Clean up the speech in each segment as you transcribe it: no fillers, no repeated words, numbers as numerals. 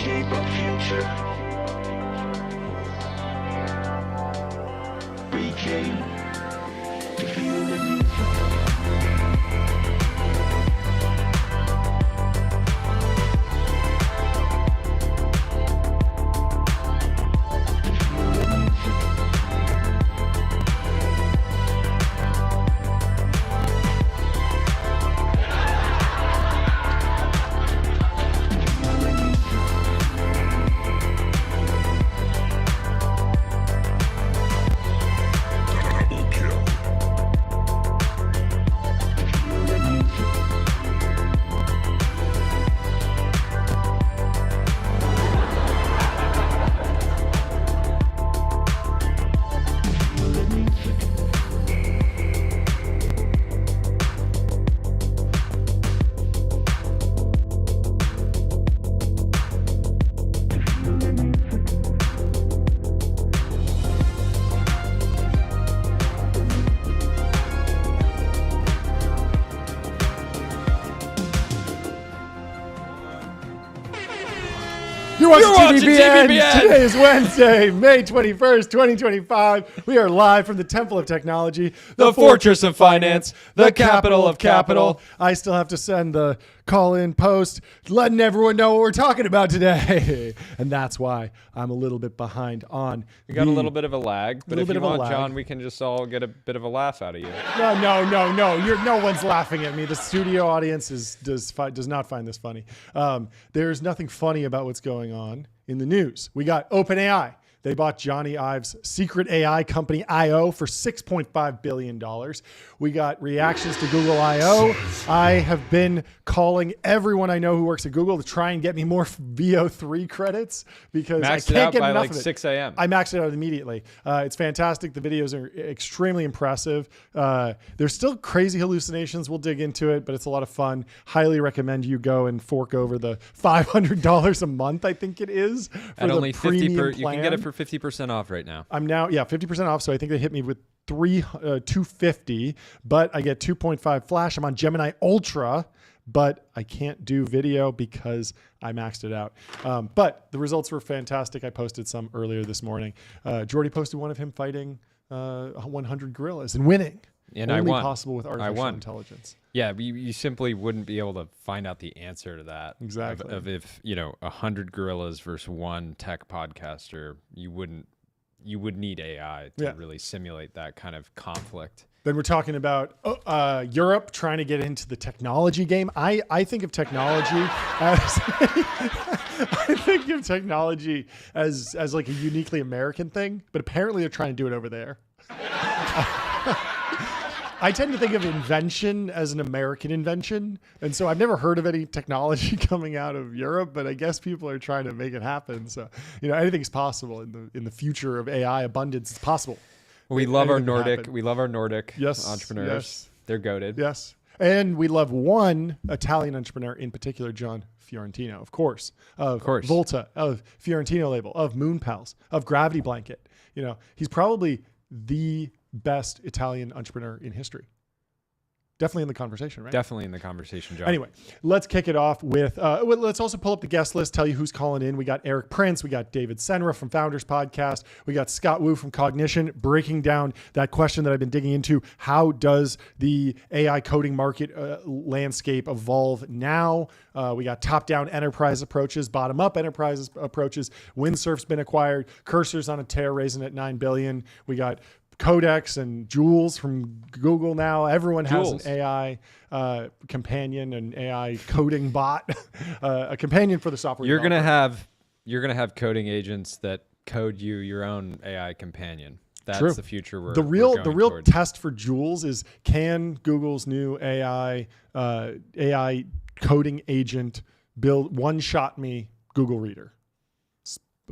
shape our future. We came to feel the need. You're watching TBPN. Today is Wednesday, May 21st, 2025. We are live from the Temple of Technology, the Fortress of Finance, the capital of capital. I still have to send the call-in post letting everyone know what we're talking about today. And that's why I'm a little bit behind on. We got a little bit of a lag, but if you want, John, we can just all get a bit of a laugh out of you. No. No one's laughing at me. The studio audience does not find this funny. There's nothing funny about what's going on in the news. We got OpenAI. They bought Johnny Ive's secret AI company I.O. for $6.5 billion. We got reactions to Google I.O. I have been calling everyone I know who works at Google to try and get me more VO3 credits because I can't get enough of it. 6 a.m. I maxed it out immediately. It's fantastic. The videos are extremely impressive. There's still crazy hallucinations. We'll dig into it, but it's a lot of fun. Highly recommend you go and fork over the $500 a month, I think it is, for at the only 50 premium per. plan. You can get it for 50% off right now. I'm now 50% off. So I think they hit me with $250, but I get 2.5 flash. I'm on Gemini Ultra, but I can't do video because I maxed it out. But the results were fantastic. I posted some earlier this morning. Jordy posted one of him fighting 100 gorillas and winning. And only I won. Possible with artificial intelligence. Yeah, you simply wouldn't be able to find out the answer to that. Exactly. Of if 100 gorillas versus one tech podcaster, you would need AI to really simulate that kind of conflict. Then we're talking about Europe trying to get into the technology game. I think of technology as like a uniquely American thing, but apparently they're trying to do it over there. I tend to think of invention as an American invention. And so I've never heard of any technology coming out of Europe, but I guess people are trying to make it happen. So, anything's possible in the future of AI abundance. It's possible. We love our Nordic. We love our Nordic entrepreneurs. Yes. They're goated. Yes. And we love one Italian entrepreneur in particular, John Fiorentino, of course. Volta, of Fiorentino Label, of Moon Pals, of Gravity Blanket. He's probably the best Italian entrepreneur in history. Definitely in the conversation, right? Definitely in the conversation, John. Anyway, let's kick it off with, let's also pull up the guest list, tell you who's calling in. We got Eric Prince. We got David Senra from Founders Podcast. We got Scott Wu from Cognition breaking down that question that I've been digging into. How does the AI coding market landscape evolve now? We got top-down enterprise approaches, bottom-up enterprise approaches. Windsurf's been acquired. Cursor's on a tear, raising at $9 billion. We got Codex and Jules from Google now. Everyone has an AI companion, an AI coding bot, a companion for the software. You're gonna have coding agents that code you your own AI companion. That's the future. The real test for Jules is, can Google's new AI coding agent one-shot me Google Reader?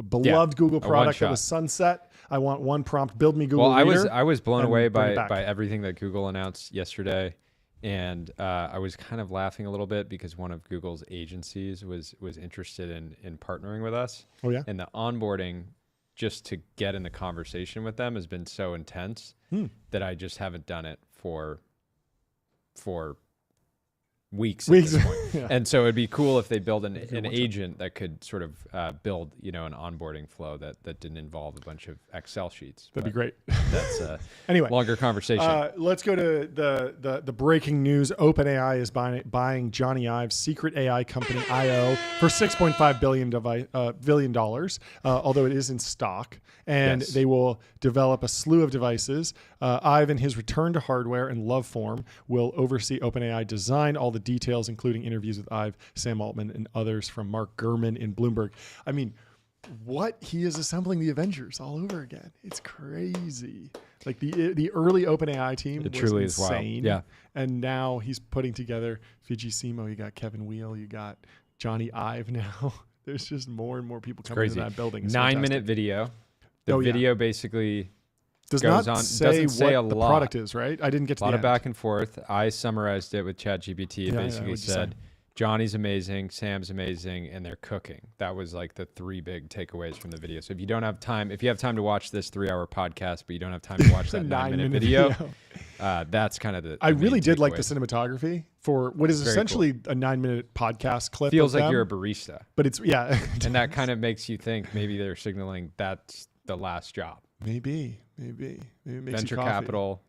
Beloved Google product that was sunset. I want one prompt, build me Google Reader. I was blown away by everything that Google announced yesterday. And I was kind of laughing a little bit because one of Google's agencies was interested in partnering with us. Oh, yeah? And the onboarding just to get in the conversation with them has been so intense that I just haven't done it for weeks at this point. Yeah. And so it'd be cool if they build an agent that could sort of build, an onboarding flow that didn't involve a bunch of Excel sheets. That'd be great. That's anyway, longer conversation. Let's go to the breaking news. OpenAI is buying Johnny Ive's secret AI company IO for $6.5 billion, although it is in stock. And they will develop a slew of devices. Ive and his return to hardware and love form will oversee OpenAI design. All the details, including interviews with Ive, Sam Altman, and others from Mark Gurman in Bloomberg. I mean, what he is assembling the Avengers all over again. It's crazy. Like the early OpenAI team was truly insane. Is wild. Yeah. And now he's putting together Fiji Simo. You got Kevin Wheel. You got Johnny Ive now. There's just more and more people coming into that building. It's 9-minute video. The video basically does goes not on, say doesn't say what a the lot. product is, right? I didn't get to a lot the of end. back and forth. I summarized it with ChatGPT. It basically said, Johnny's amazing, Sam's amazing, and they're cooking. That was like the 3 big takeaways from the video. So if you have time to watch this 3-hour podcast, but you don't have time to watch that 9-minute video, that's kind of the I really did like the cinematography for what is essentially a 9-minute podcast clip. Feels like you're a barista. But it's, and that kind of makes you think maybe they're signaling that's the last job. Maybe it makes venture capital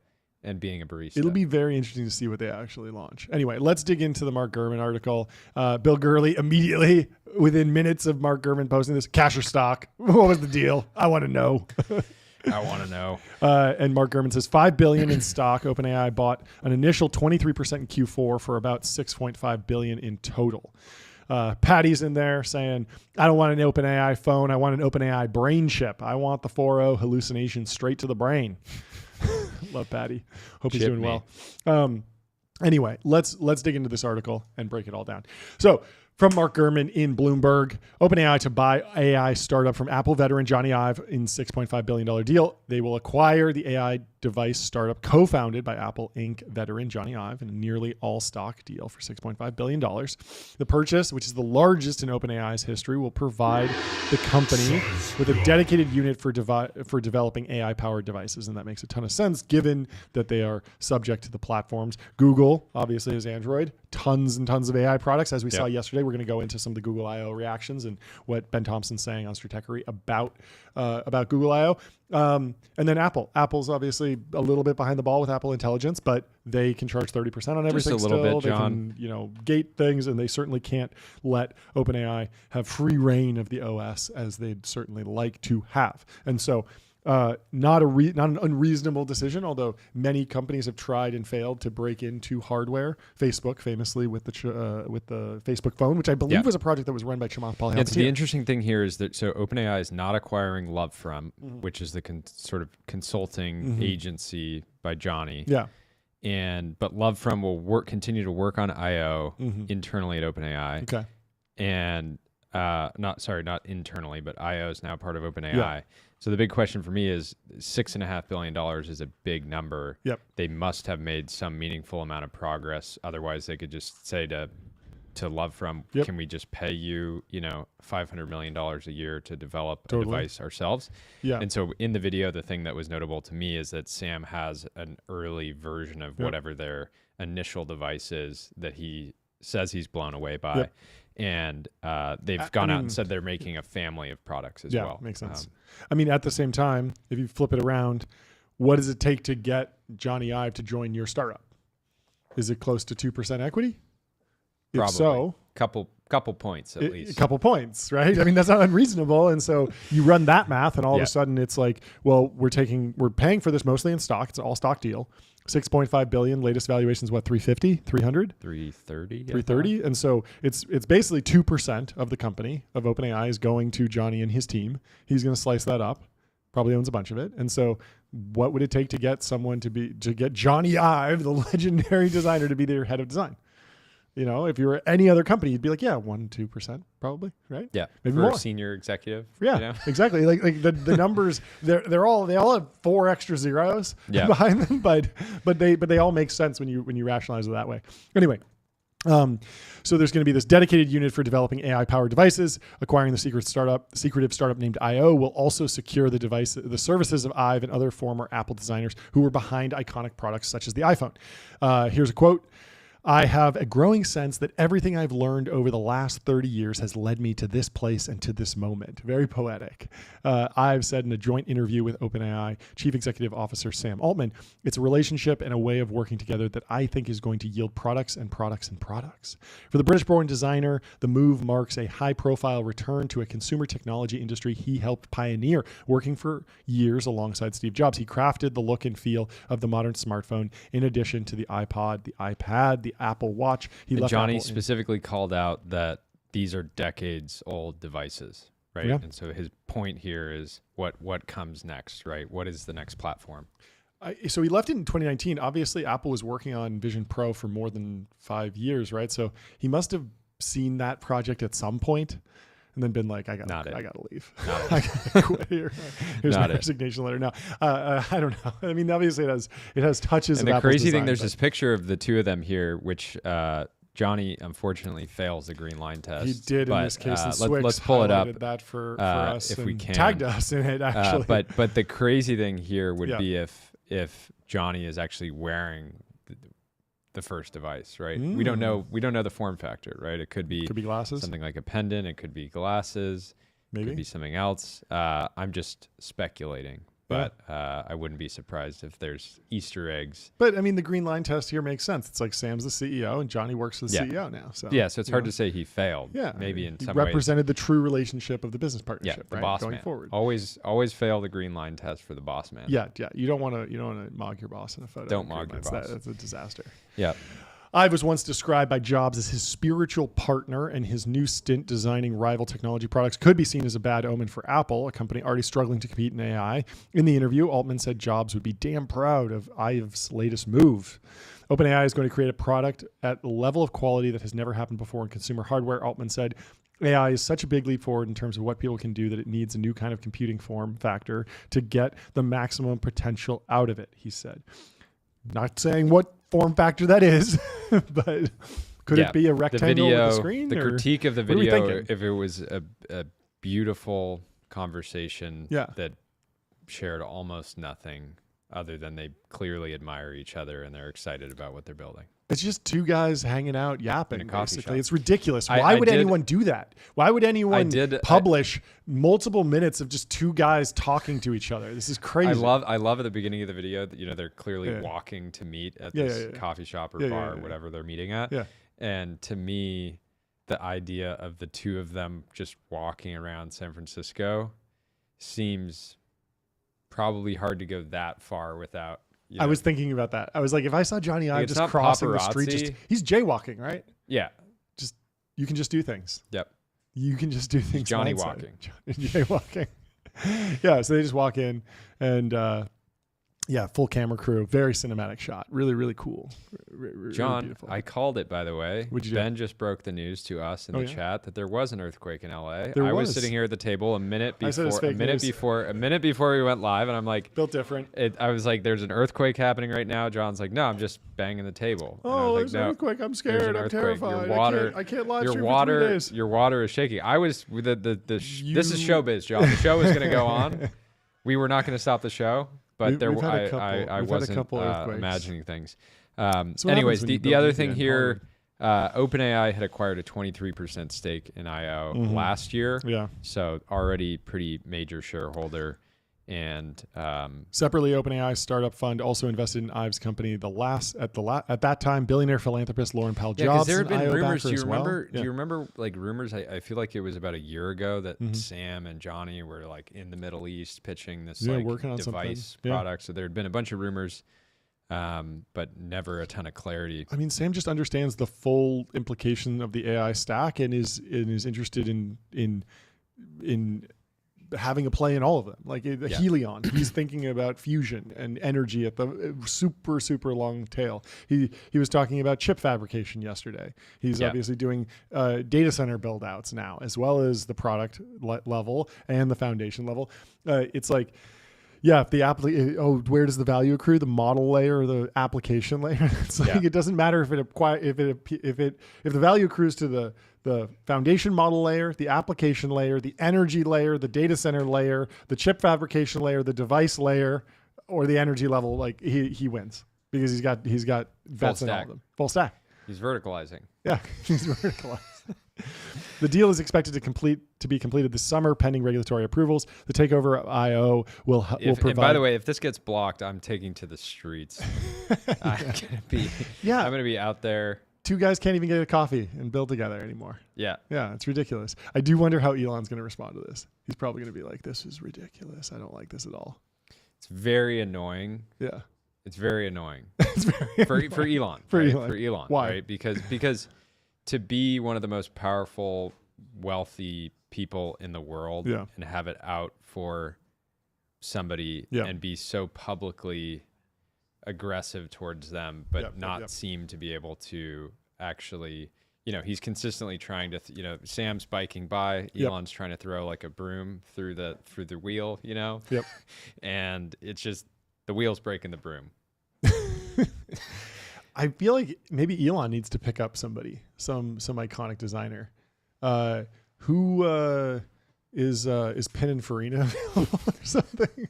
and being a barista. It'll be very interesting to see what they actually launch. Anyway, let's dig into the Mark Gurman article. Bill Gurley immediately, within minutes of Mark Gurman posting this, cash or stock? What was the deal? I want to know. I want to know. And Mark Gurman says $5 billion in stock. OpenAI bought an initial 23% in Q4 for about $6.5 billion in total. Patty's in there saying, I don't want an OpenAI phone. I want an OpenAI brain chip. I want the 4.0 hallucination straight to the brain. Love Patty. Hope he's doing well. Anyway, let's dig into this article and break it all down. So from Mark Gurman in Bloomberg, OpenAI to buy AI startup from Apple veteran Johnny Ive in $6.5 billion deal. They will acquire the AI device startup co-founded by Apple Inc. veteran Johnny Ive in a nearly all-stock deal for $6.5 billion. The purchase, which is the largest in OpenAI's history, will provide the company with a dedicated unit for developing AI-powered devices, and that makes a ton of sense given that they are subject to the platforms. Google, obviously, has Android, tons and tons of AI products. As we saw yesterday, we're going to go into some of the Google I.O. reactions and what Ben Thompson's saying on Stratechery about Google I.O. And then Apple. Apple's obviously a little bit behind the ball with Apple Intelligence, but they can charge 30% on everything. Just a little bit, John. They can, gate things, and they certainly can't let OpenAI have free reign of the OS as they'd certainly like to have. And so not an unreasonable decision, although many companies have tried and failed to break into hardware. Facebook, famously, with the Facebook phone, which I believe was a project that was run by Chamath Palihapitiya. The interesting thing here is that OpenAI is not acquiring Lovefrom, which is the sort of consulting agency by Johnny. Yeah. But Lovefrom will continue to work on I/O internally at OpenAI. Okay. And not internally, but I/O is now part of OpenAI. Yeah. So the big question for me is $6.5 billion is a big number. Yep. They must have made some meaningful amount of progress. Otherwise, they could just say to Lovefrom, can we just pay you, $500 million a year to develop a device ourselves? Yeah. And so in the video, the thing that was notable to me is that Sam has an early version of whatever their initial device is that he says he's blown away by. Yep. And they've gone out and said they're making a family of products as well. Yeah, makes sense. At the same time, if you flip it around, what does it take to get Johnny Ive to join your startup? Is it close to 2% equity? Probably. If so, couple points at least. A couple points, right? That's not unreasonable. And so you run that math, and all of a sudden it's like, well, we're paying for this mostly in stock. It's an all stock deal. $6.5 billion. Latest valuation is what, 350, 300, 330, 330. And so it's basically 2% of the company of OpenAI is going to Johnny and his team. He's going to slice that up. Probably owns a bunch of it. And so what would it take to get someone to get Johnny Ive, the legendary designer, to be their head of design? If you were any other company, you'd be like, 1-2% probably, right? Yeah, maybe for more. A senior executive. Yeah, exactly. Like the numbers, they all have 4 extra zeros behind them, but they all make sense when you rationalize it that way. Anyway. So there's going to be this dedicated unit for developing AI-powered devices. Acquiring the secretive startup named I/O will also secure the services of Ive and other former Apple designers who were behind iconic products such as the iPhone. Here's a quote. I have a growing sense that everything I've learned over the last 30 years has led me to this place and to this moment. Very poetic. I've said in a joint interview with OpenAI Chief Executive Officer Sam Altman, it's a relationship and a way of working together that I think is going to yield products and products and products. For the British-born designer, the move marks a high-profile return to a consumer technology industry he helped pioneer, working for years alongside Steve Jobs. He crafted the look and feel of the modern smartphone in addition to the iPod, the iPad, the Apple Watch. Johnny specifically called out that these are decades old devices, right? Yeah. And so his point here is what comes next, right? What is the next platform? So he left it in 2019. Obviously, Apple was working on Vision Pro for more than 5 years, right? So he must have seen that project at some point and then been like, I gotta leave. I gotta quit here. Here's my resignation letter. No, I don't know. I mean, obviously it has touches and of the Apple's crazy design, thing, there's this picture of the two of them here, which Johnny unfortunately fails the green line test. He did in this case. And let's pull it up that for us if we can. Tagged us in it actually. But the crazy thing here would be if Johnny is actually wearing the first device, right? We don't know the form factor, right? It could be glasses, something like a pendant. It could be glasses. Maybe. It could be something else. I'm just speculating, but I wouldn't be surprised if there's Easter eggs. But I mean, the green line test here makes sense. It's like Sam's the CEO and Johnny works for the CEO now. So so it's hard to say he failed. Yeah, maybe in some represented the true relationship of the business partnership. The right? boss going man. forward. Always fail the green line test for the boss man. Yeah. You don't want to mog your boss in a photo. Don't mog your boss. That's a disaster. Yeah. Ive was once described by Jobs as his spiritual partner, and his new stint designing rival technology products could be seen as a bad omen for Apple, a company already struggling to compete in AI. In the interview, Altman said Jobs would be damn proud of Ive's latest move. OpenAI is going to create a product at a level of quality that has never happened before in consumer hardware. Altman said, AI is such a big leap forward in terms of what people can do that it needs a new kind of computing form factor to get the maximum potential out of it, he said. Not saying what form factor that is, but could it be a rectangle with a screen? The critique of the video, if it was a beautiful conversation that shared almost nothing other than they clearly admire each other and they're excited about what they're building. It's just two guys hanging out, yapping, basically. Shop. It's ridiculous. Why would anyone do that? Why would anyone publish multiple minutes of just two guys talking to each other? This is crazy. I love at the beginning of the video that they're clearly walking to meet at this coffee shop or bar or whatever they're meeting at. Yeah. And to me, the idea of the two of them just walking around San Francisco seems probably hard to go that far without. I was thinking about that. I was like, if I saw Johnny Ive just crossing the street, he's jaywalking, right? Yeah. You can just do things. Yep. You can just do things. Johnny walking. Jaywalking. Yeah. So they just walk in and, full camera crew, very cinematic shot. Really, really cool. John, really I called it, by the way. Ben just broke the news to us in the chat that there was an earthquake in LA. I was sitting here at the table a minute before we went live, and I'm like, built different. I was like, there's an earthquake happening right now. John's like, no, I'm just banging the table. Oh, there's an earthquake. I'm scared. I'm terrified. Your water, I can't live stream for 3 days. Your water is shaking. I was this is showbiz, John. The show is going to go on. We were not going to stop the show. But I wasn't imagining things. Anyways, the other thing here, OpenAI had acquired a 23% stake in IO last year. Yeah. So already pretty major shareholder. And separately, OpenAI startup fund also invested in Ive's company. At that time, billionaire philanthropist Lauren Powell Jobs. There had been rumors. Do you remember like rumors? I feel like it was about a year ago that Sam and Johnny were like in the Middle East pitching this working on device product. So there had been a bunch of rumors, but never a ton of clarity. I mean, Sam just understands the full implication of the AI stack and is interested in having a play in all of them. Like Helion, he's thinking about fusion and energy at the super, super long tail. He was talking about chip fabrication yesterday. He's obviously doing data center build outs now, as well as the product level and the foundation level. It's like, if the where does the value accrue? The model layer or the application layer? It's like it doesn't matter if the value accrues to the foundation model layer, the application layer, the energy layer, the data center layer, the chip fabrication layer, the device layer, or the energy level. Like he wins because he's got bets in all of them. Full stack. He's verticalizing. Yeah, he's verticalized. The deal is expected to be completed this summer, pending regulatory approvals. The takeover IO will provide. And by the way, if this gets blocked, I'm taking to the streets. I'm gonna be out there. Two guys can't even get a coffee and build together anymore. Yeah. Yeah, it's ridiculous. I do wonder how Elon's going to respond to this. He's probably going to be like, "This is ridiculous. I don't like this at all." It's very annoying. Yeah. It's very annoying. It's very for Elon. For right? Elon. For Elon. Why? Right? Because to be one of the most powerful, wealthy people in the world Yeah. and have it out for somebody Yeah. and be so publicly aggressive towards them, but not seem to be able to actually, he's consistently trying to, Sam's biking by, Elon's trying to throw like a broom through the wheel, Yep. and it's just the wheel's breaking the broom. I feel like maybe Elon needs to pick up somebody, some iconic designer. Who is Pininfarina available or something?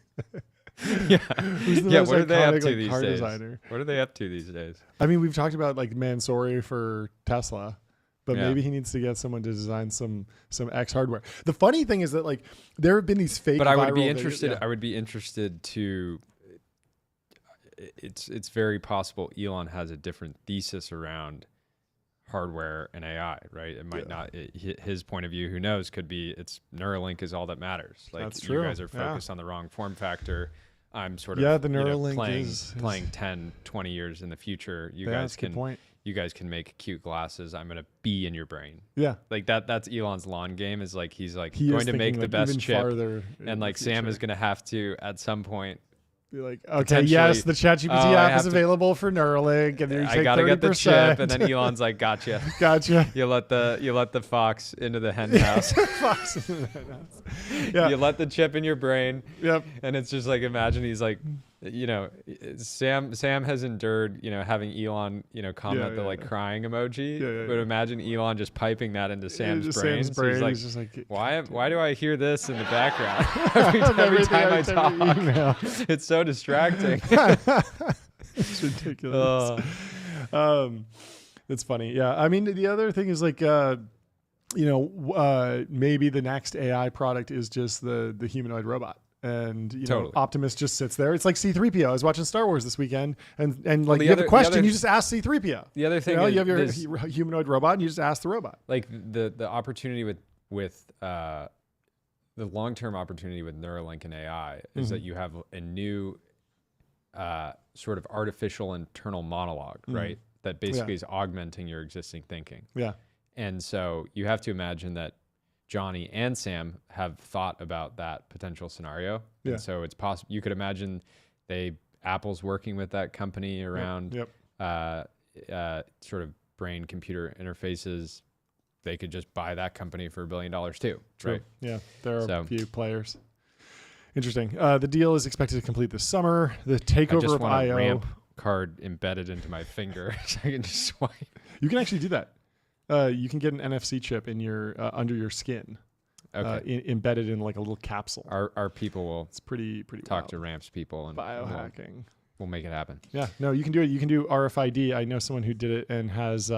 Yeah. Who's the most what are they up iconic, to these car days? designer? What are they up to these days? I mean, we've talked about like Mansory for Tesla, but maybe he needs to get someone to design some X hardware. The funny thing is that like there have been these fake. But I would be viral interested. videos. I would be interested to. It's very possible Elon has a different thesis around hardware and AI, right? It might not. His point of view, who knows, could be it's Neuralink is all that matters. Like That's true. You guys are focused on the wrong form factor. I'm sort of the Neuralink playing 10, 20 years in the future. You that's a good point. You guys can make cute glasses. I'm gonna be in your brain. Yeah, like that's Elon's lawn game. Is like he's like he going to make the best chip, and like Sam is gonna have to at some point be like, okay, yes, the ChatGPT app is available for Neuralink, and I gotta get the chip, and then Elon's like, gotcha. You let the fox into the hen house. Fox into the hen house. Yeah. You let the chip in your brain. Yep. And it's just like, imagine he's like, Sam has endured, having Elon, comment the crying emoji. But imagine Elon just piping that into Sam's brain. So he's like, just like, why do I hear this in the background every time I talk? It's so distracting. It's ridiculous. It's funny. Yeah. I mean, the other thing is like, maybe the next AI product is just the humanoid robot. And Optimus just sits there. It's like C-3PO. I was watching Star Wars this weekend, and like you have a question, you just ask C-3PO. The other thing, you have your humanoid robot, and you just ask the robot. Like the opportunity with the long-term opportunity with Neuralink and AI is that you have a new sort of artificial internal monologue, right? That basically is augmenting your existing thinking. Yeah. And so you have to imagine that Johnny and Sam have thought about that potential scenario. Yeah. And so it's possible you could imagine Apple's working with that company around sort of brain computer interfaces. They could just buy that company for $1 billion too. True. Right? Yeah. There are a few players. Interesting. The deal is expected to complete this summer. The takeover of IO. A ramp card embedded into my finger so I can just swipe. You can actually do that. You can get an NFC chip in your under your skin, embedded in like a little capsule. Our people will. It's pretty talk wild. To Ramps people and biohacking. We'll make it happen. Yeah, no, you can do it. You can do RFID. I know someone who did it and has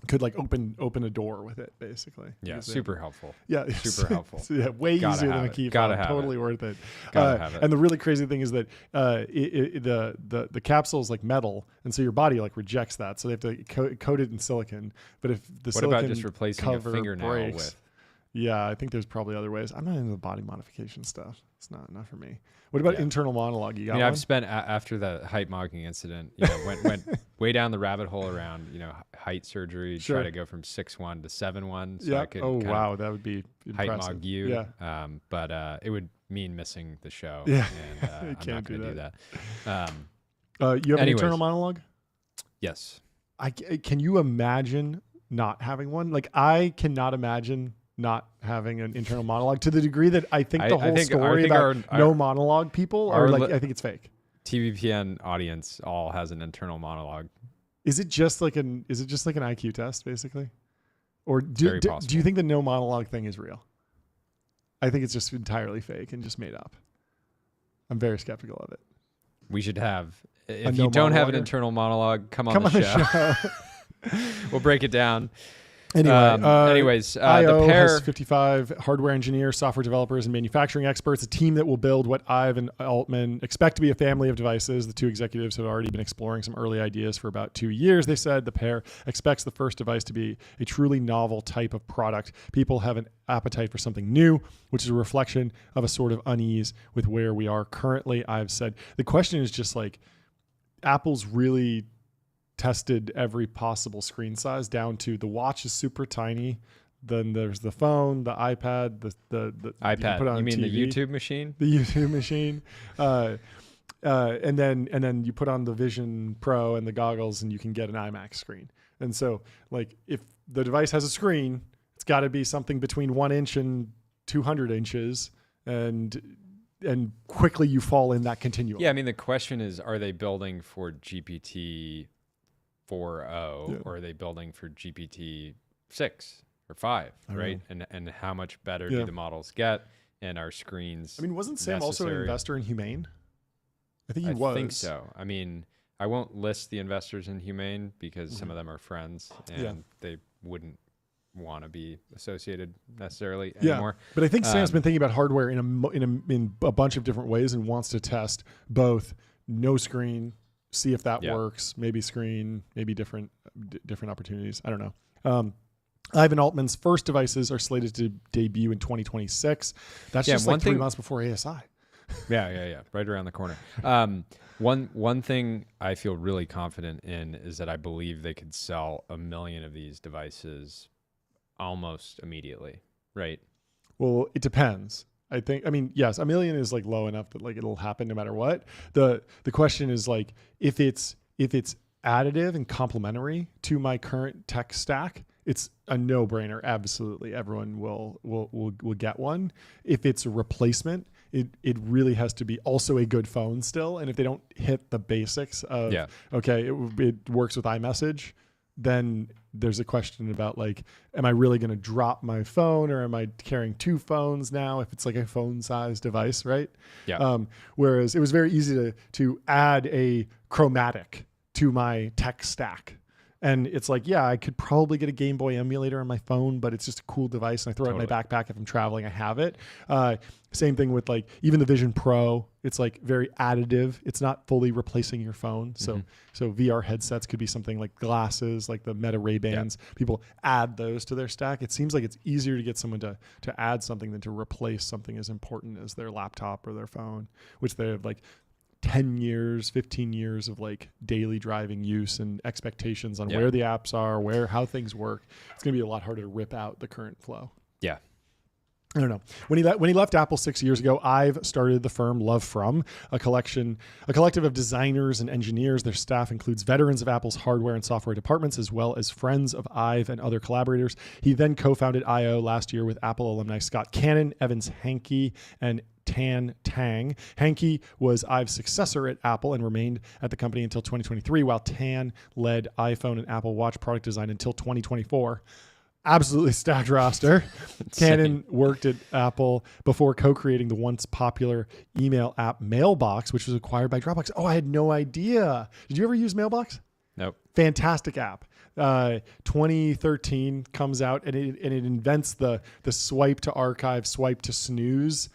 could like open a door with it basically. Yeah, super helpful. Yeah, super helpful. Yeah, way easier than a key fob. Totally worth it. Gotta have it. And the really crazy thing is that the capsule is like metal, and so your body like rejects that. So they have to coat it in silicon. But if the what silicon about just replacing a fingernail breaks, with? Yeah, I think there's probably other ways. I'm not into the body modification stuff. It's not for me. What about internal monologue? You got one? I've spent after the height mocking incident. Went way down the rabbit hole around height surgery. Try to go from 6'1" to 7'1". So I could wow, that would be impressive. Height mog you. Yeah. But it would mean missing the show. Yeah, and I'm not going to do that. You have an internal monologue? Yes. Can you imagine not having one? Like I cannot imagine not having an internal monologue to the degree that I think the whole story about no monologue people are like, I think it's fake. TBPN audience all has an internal monologue. Is it just like an IQ test basically? Or do you think the no monologue thing is real? I think it's just entirely fake and just made up. I'm very skeptical of it. We should have, if you don't have an internal monologue, come on the show. We'll break it down. Anyway, the IO pair has 55 hardware engineers, software developers, and manufacturing experts, a team that will build what Ive and Altman expect to be a family of devices. The two executives have already been exploring some early ideas for about 2 years. They said the pair expects the first device to be a truly novel type of product. People have an appetite for something new, which is a reflection of a sort of unease with where we are currently. I've said the question is just like, Apple's really tested every possible screen size down to the watch is super tiny. Then there's the phone, the iPad, the iPad. You mean TV, the YouTube machine? The YouTube machine. And then you put on the Vision Pro and the goggles and you can get an IMAX screen. And so like if the device has a screen, it's got to be something between 1 inch and 200 inches. And quickly you fall in that continuum. Yeah, I mean, the question is, are they building for GPT 4.0 or are they building for GPT 6 or 5, right? And how much better do the models get? And our screens I mean, wasn't Sam also an investor in Humane? I think he was. I think so. I mean, I won't list the investors in Humane because some of them are friends and they wouldn't want to be associated necessarily anymore. But I think Sam's been thinking about hardware in a bunch of different ways and wants to test both no screen, see if that works, maybe screen, maybe different opportunities. I don't know. Ivan Altman's first devices are slated to debut in 2026. That's just like 3 months before ASI. Yeah. Right around the corner. One thing I feel really confident in is that I believe they could sell 1 million of these devices almost immediately, right? Well, it depends. I mean, yes, 1 million is like low enough that like it'll happen no matter what. The question is like if it's additive and complementary to my current tech stack, it's a no-brainer. Absolutely, everyone will get one. If it's a replacement, it really has to be also a good phone still. And if they don't hit the basics of it works with iMessage, then there's a question about like, am I really going to drop my phone or am I carrying 2 phones now if it's like a phone-sized device, right? Yeah. Whereas it was very easy to add a chromatic to my tech stack. And it's like, yeah, I could probably get a Game Boy emulator on my phone, but it's just a cool device. And I throw it in my backpack. If I'm traveling, I have it. Same thing with like even the Vision Pro. It's like very additive. It's not fully replacing your phone. So VR headsets could be something like glasses, like the Meta Ray-Bans. Yeah. People add those to their stack. It seems like it's easier to get someone to add something than to replace something as important as their laptop or their phone, which they have like 10 years, 15 years of like daily driving use and expectations on where the apps are, how things work. It's going to be a lot harder to rip out the current flow. Yeah. I don't know. When he left Apple 6 years ago, Ive started the firm Love From, a collective of designers and engineers. Their staff includes veterans of Apple's hardware and software departments, as well as friends of Ive and other collaborators. He then co-founded IO last year with Apple alumni Scott Cannon, Evans Hankey, and Tan Tang. Hankey was Ive's successor at Apple and remained at the company until 2023, while Tan led iPhone and Apple Watch product design until 2024. Absolutely stacked roster. Cannon worked at Apple before co-creating the once popular email app Mailbox, which was acquired by Dropbox. Oh, I had no idea. Did you ever use Mailbox? Nope. Fantastic app. 2013 comes out and it invents the swipe to archive, swipe to snooze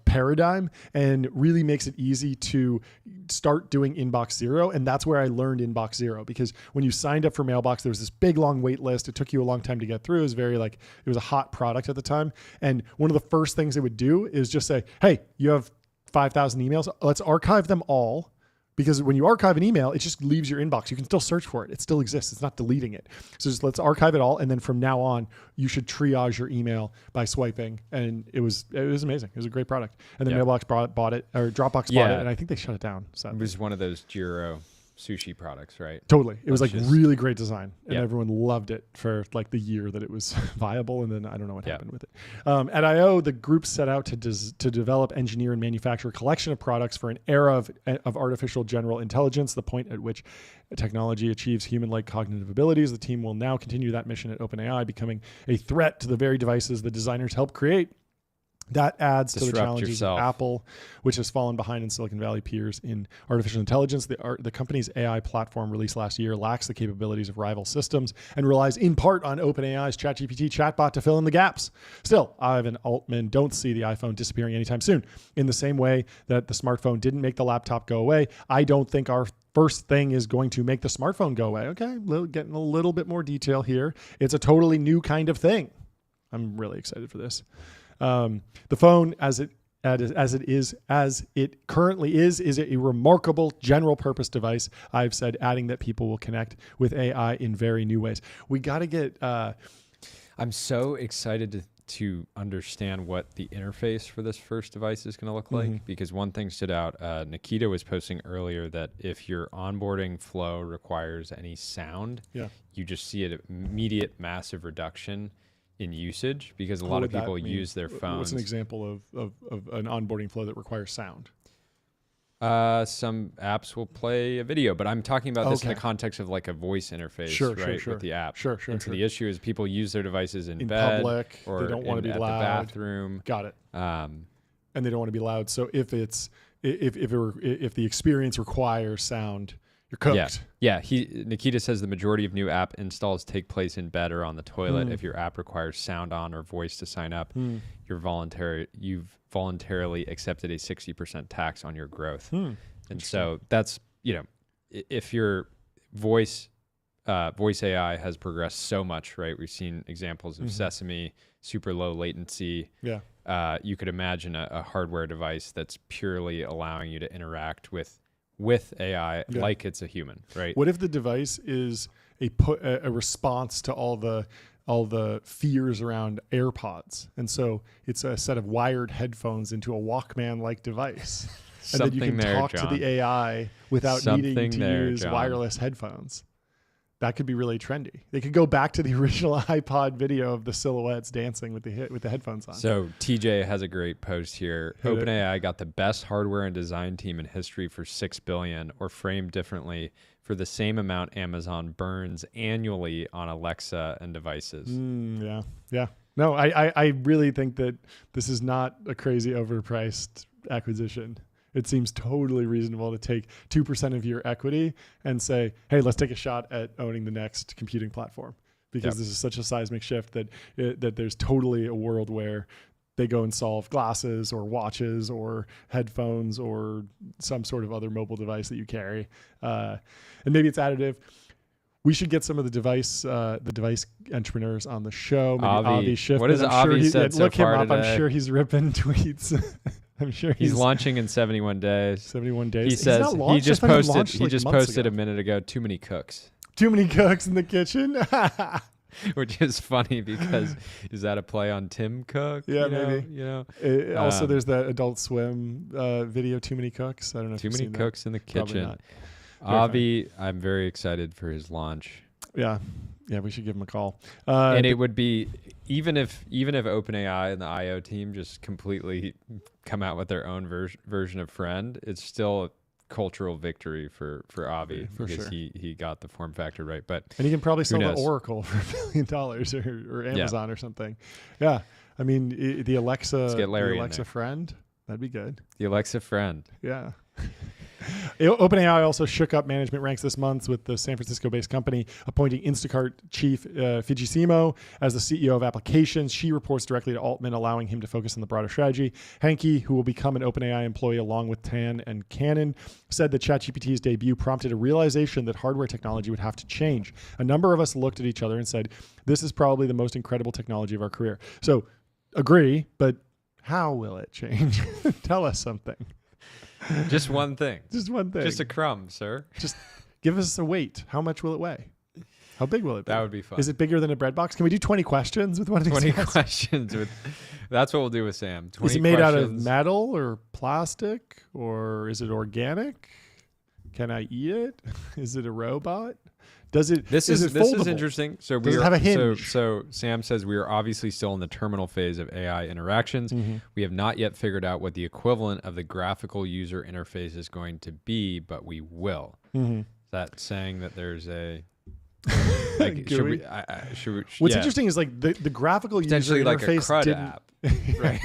paradigm, and really makes it easy to start doing Inbox Zero. And that's where I learned Inbox Zero, because when you signed up for Mailbox, there was this big long wait list. It took you a long time to get through. It was it was a hot product at the time. And one of the first things it would do is just say, hey, you have 5,000 emails. Let's archive them all. Because when you archive an email, it just leaves your inbox. You can still search for it. It still exists. It's not deleting it. So just let's archive it all. And then from now on, you should triage your email by swiping. And it was amazing. It was a great product. And then Mailbox bought it, or Dropbox bought it. And I think they shut it down. So it was one of those Jiro sushi products, right? Totally. It was like really great design. And everyone loved it for like the year that it was viable. And then I don't know what happened with it. At I.O., the group set out to develop, engineer, and manufacture a collection of products for an era of artificial general intelligence, the point at which technology achieves human-like cognitive abilities. The team will now continue that mission at OpenAI, becoming a threat to the very devices the designers helped create. That adds to the Disrupt challenges yourself. of Apple, which has fallen behind in Silicon Valley peers in artificial intelligence. The company's AI platform released last year lacks the capabilities of rival systems and relies in part on OpenAI's ChatGPT chatbot to fill in the gaps. Still, Ivan Altman don't see the iPhone disappearing anytime soon. In the same way that the smartphone didn't make the laptop go away, I don't think our first thing is going to make the smartphone go away. Okay, getting a little bit more detail here. It's a totally new kind of thing. I'm really excited for this. The phone, as it currently is a remarkable general purpose device. I've said adding that people will connect with AI in very new ways. We got to get. I'm so excited to understand what the interface for this first device is going to look like, because one thing stood out. Nikita was posting earlier that if your onboarding flow requires any sound, you just see an immediate massive reduction in usage, because a lot of people use their phones. What's an example of an onboarding flow that requires sound? Some apps will play a video, but I'm talking about this in the context of like a voice interface, with the app. Sure. The issue is people use their devices in bed, public, or they don't want to be at loud. the bathroom. Got it. And they don't want to be loud. So if the experience requires sound, you're cooked. Yeah. Nikita says the majority of new app installs take place in bed or on the toilet. If your app requires sound on or voice to sign up, you've voluntarily accepted a 60% tax on your growth. And so that's, if your voice AI has progressed so much, right? We've seen examples of Sesame, super low latency. Yeah. You could imagine a hardware device that's purely allowing you to interact with AI like it's a human, right? What if the device is a response to all the fears around AirPods, and so it's a set of wired headphones into a Walkman-like device, and then you can talk to the AI without needing to use wireless headphones? That could be really trendy. They could go back to the original iPod video of the silhouettes dancing with the headphones on. So TJ has a great post here. OpenAI got the best hardware and design team in history for $6 billion, or framed differently, for the same amount Amazon burns annually on Alexa and devices. Yeah. No, I really think that this is not a crazy overpriced acquisition. It seems totally reasonable to take 2% of your equity and say, hey, let's take a shot at owning the next computing platform, because this is such a seismic shift that there's totally a world where they go and solve glasses or watches or headphones or some sort of other mobile device that you carry. And maybe it's additive. We should get some of the device entrepreneurs on the show. Maybe Avi Schiff. What has Avi said so far today? I'm sure he's ripping tweets. I'm sure he's launching in 71 days. 71 days. He says he just posted a minute ago. Too many cooks. Too many cooks in the kitchen. Which is funny, because is that a play on Tim Cook? Yeah, maybe. Also, there's that Adult Swim video, Too Many Cooks. I don't know. Too many cooks in the kitchen. Avi, I'm very excited for his launch. Yeah, we should give him a call. And it would be, even if OpenAI and the IO team just completely come out with their own version of Friend, it's still a cultural victory for Avi, for because sure. he got the form factor right. And he can probably sell to Oracle for $1 billion or Amazon or something. Yeah, I mean the Alexa Friend, that'd be good. The Alexa Friend. Yeah. OpenAI also shook up management ranks this month, with the San Francisco-based company appointing Instacart chief Fujisimo as the CEO of applications. She reports directly to Altman, allowing him to focus on the broader strategy. Henke, who will become an OpenAI employee along with Tan and Cannon, said that ChatGPT's debut prompted a realization that hardware technology would have to change. A number of us looked at each other and said, this is probably the most incredible technology of our career. So agree, but how will it change? Tell us something. Just one thing. Just one thing. Just a crumb, sir. Just give us a weight. How much will it weigh? How big will it be? That would be fun. Is it bigger than a bread box? Can we do 20 questions with one of these? 20 questions with. That's what we'll do with Sam. 20 Is it made questions. out of metal or plastic, or is it organic? Can I eat it? Is it a robot? Does it? This is interesting. So does it have a hinge? So Sam says we are obviously still in the terminal phase of AI interactions. We have not yet figured out what the equivalent of the graphical user interface is going to be, but we will. Is that saying that there's a? Like, What's interesting is like the graphical user potentially like interface a CRUD didn't. App, right?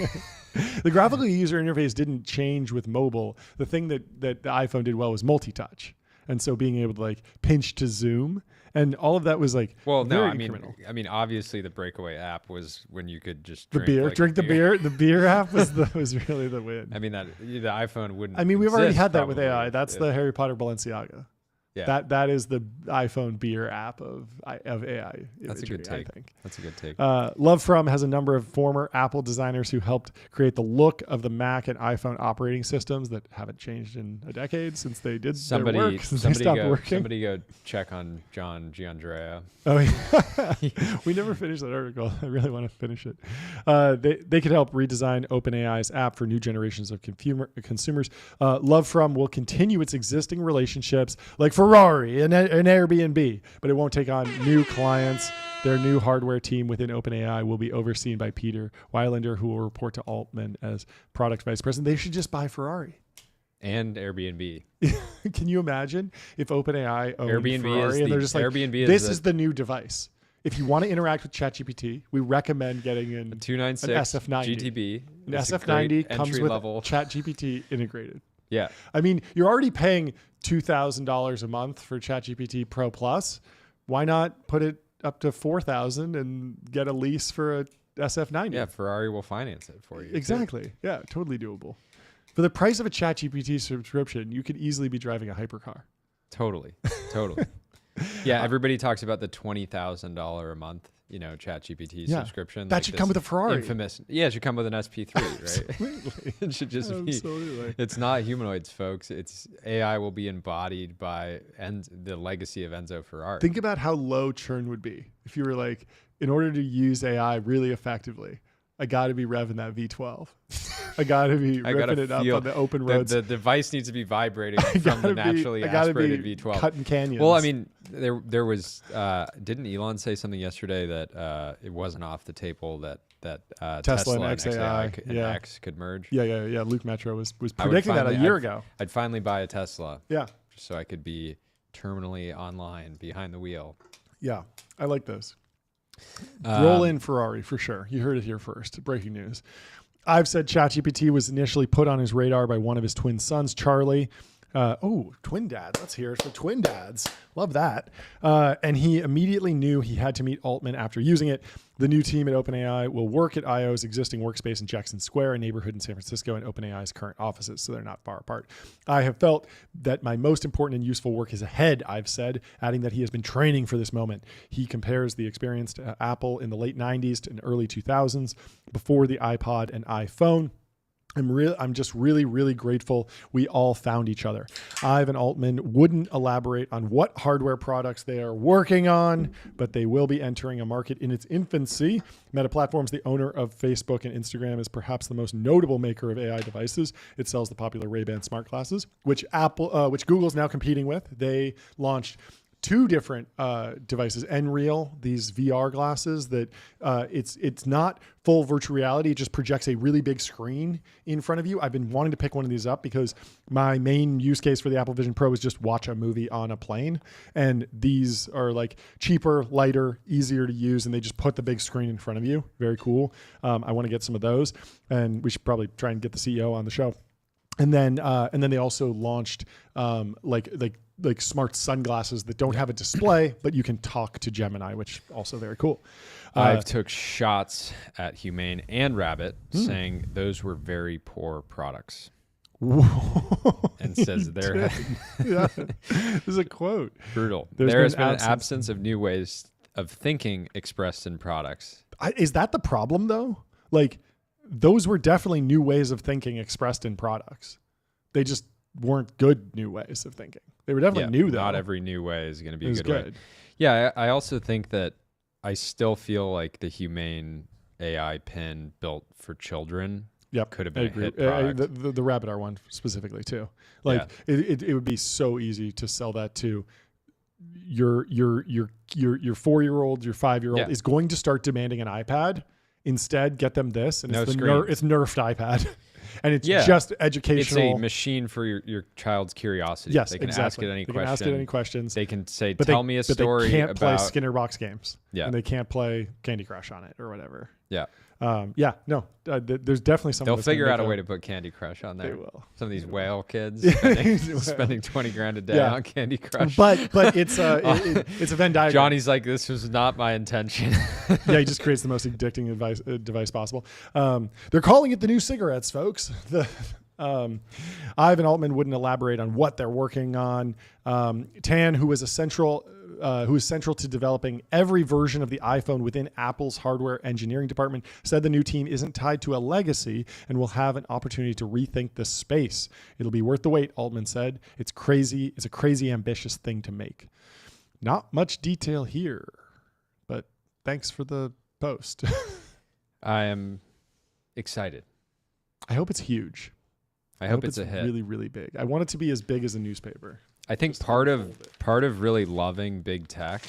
The graphical user interface didn't change with mobile. The thing that the iPhone did well was multi-touch. And so being able to like pinch to zoom and all of that was like very incremental. I mean, obviously the breakaway app was when you could just drink the beer. The beer app was really the win. I mean, that the iPhone wouldn't. I mean, we've already had that with probably, AI. That's the Harry Potter Balenciaga. Yeah. That is the iPhone beer app of AI. That's a good take. I think. That's a good take. Love From has a number of former Apple designers who helped create the look of the Mac and iPhone operating systems that haven't changed in a decade since they did their work. Somebody go check on John Giandrea. Oh, yeah. We never finished that article. I really want to finish it. They could help redesign OpenAI's app for new generations of consumers. Love From will continue its existing relationships like Ferrari and Airbnb, but it won't take on new clients. Their new hardware team within OpenAI will be overseen by Peter Weilander, who will report to Altman as product vice president. They should just buy Ferrari. And Airbnb. Can you imagine if OpenAI owned Airbnb Ferrari and they're just like, Airbnb this is the new device. If you want to interact with ChatGPT, we recommend getting an 296 an SF90. GTB. An SF90 comes with level. ChatGPT integrated. Yeah. I mean, you're already paying $2,000 a month for ChatGPT Pro Plus. Why not put it up to $4,000 and get a lease for a SF90? Yeah, Ferrari will finance it for you. Exactly. Too. Yeah, totally doable. For the price of a ChatGPT subscription, you could easily be driving a hypercar. Totally. Yeah, everybody talks about the $20,000 a month, ChatGPT subscription. That should come with a Ferrari. Infamous. Yeah, it should come with an SP3, right? Absolutely. It should just be. It's not humanoids, folks. It's AI will be embodied by the legacy of Enzo Ferrari. Think about how low churn would be if you were like, in order to use AI really effectively, I got to be revving that V12. I got to be ripping it up on the open roads. The device needs to be vibrating from the naturally aspirated V12. Cutting canyons. Well, I mean, there was didn't Elon say something yesterday that it wasn't off the table that Tesla and XAI and X could merge? Yeah. Luke Metro was predicting that a year ago. I'd finally buy a Tesla. Yeah. Just so I could be terminally online behind the wheel. Yeah, I like those. Roll in Ferrari for sure. You heard it here first. Breaking news. I've said ChatGPT was initially put on his radar by one of his twin sons, Charlie. Twin dad. Let's hear it for twin dads. Love that. And he immediately knew he had to meet Altman after using it. The new team at OpenAI will work at IO's existing workspace in Jackson Square, a neighborhood in San Francisco, and OpenAI's current offices, so they're not far apart. I have felt that my most important and useful work is ahead, I've said, adding that he has been training for this moment. He compares the experience to Apple in the late 90s and early 2000s, before the iPod and iPhone. I'm just really, really grateful we all found each other. Ivan Altman wouldn't elaborate on what hardware products they are working on, but they will be entering a market in its infancy. Meta Platforms, the owner of Facebook and Instagram, is perhaps the most notable maker of AI devices. It sells the popular Ray-Ban smart glasses, which Google's now competing with. They launched two different devices, Nreal, these VR glasses that it's not full virtual reality. It just projects a really big screen in front of you. I've been wanting to pick one of these up because my main use case for the Apple Vision Pro is just watch a movie on a plane. And these are like cheaper, lighter, easier to use. And they just put the big screen in front of you. Very cool. I want to get some of those, and we should probably try and get the CEO on the show. And then they also launched like smart sunglasses that don't have a display, but you can talk to Gemini, which also very cool. I've took shots at Humane and Rabbit saying those were very poor products. And says there this is a quote. Brutal. There has been an absence of new ways of thinking expressed in products. Is that the problem though? Like, those were definitely new ways of thinking expressed in products. They just weren't good new ways of thinking. They were definitely new though. Not every new way is going to be a good way. Yeah, I also think that I still feel like the Humane AI pen built for children could have been a hit product. The Rabbit R one specifically too. Like it would be so easy to sell that to your 4-year-old, your 5-year-old is going to start demanding an iPad. Instead, get them this, and it's nerfed iPad. And it's just educational. It's a machine for your child's curiosity. Yes, they can ask it any question. They can ask it any questions. They can say, tell me a story but they can't about... play Skinner box games. Yeah. And they can't play Candy Crush on it or whatever. Yeah. There's definitely someone. They'll figure out a way to put Candy Crush on there. They will. Some of these whale kids spending $20,000 a day on Candy Crush. But it's it's a Venn diagram. Johnny's like, this was not my intention. Yeah, he just creates the most addicting device possible. They're calling it the new cigarettes, folks. Ivan Altman wouldn't elaborate on what they're working on. Tan, who is central to developing every version of the iPhone within Apple's hardware engineering department, said the new team isn't tied to a legacy and will have an opportunity to rethink the space. It'll be worth the wait, Altman said. It's crazy. It's a crazy ambitious thing to make. Not much detail here, but thanks for the post. I am excited. I hope it's huge. I hope it's a hit. Really, really big. I want it to be as big as a newspaper. I think part of really loving big tech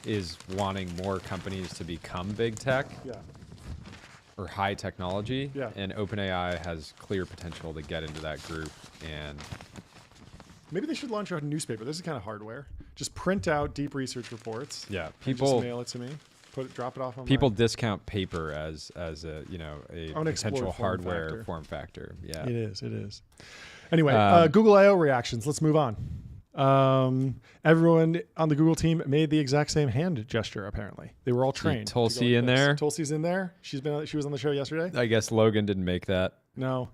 is wanting more companies to become big tech. Yeah. Or high technology. Yeah. And OpenAI has clear potential to get into that group. And maybe they should launch a newspaper. This is kind of hardware. Just print out deep research reports. Yeah. People just mail it to me. Drop it off on people discount paper as a potential hardware form factor. Yeah. It is. Anyway, Google I/O reactions. Let's move on. Everyone on the Google team made the exact same hand gesture. Apparently, they were all trained. Tulsi in there. Tulsi's in there. She was on the show yesterday. I guess Logan didn't make that. No.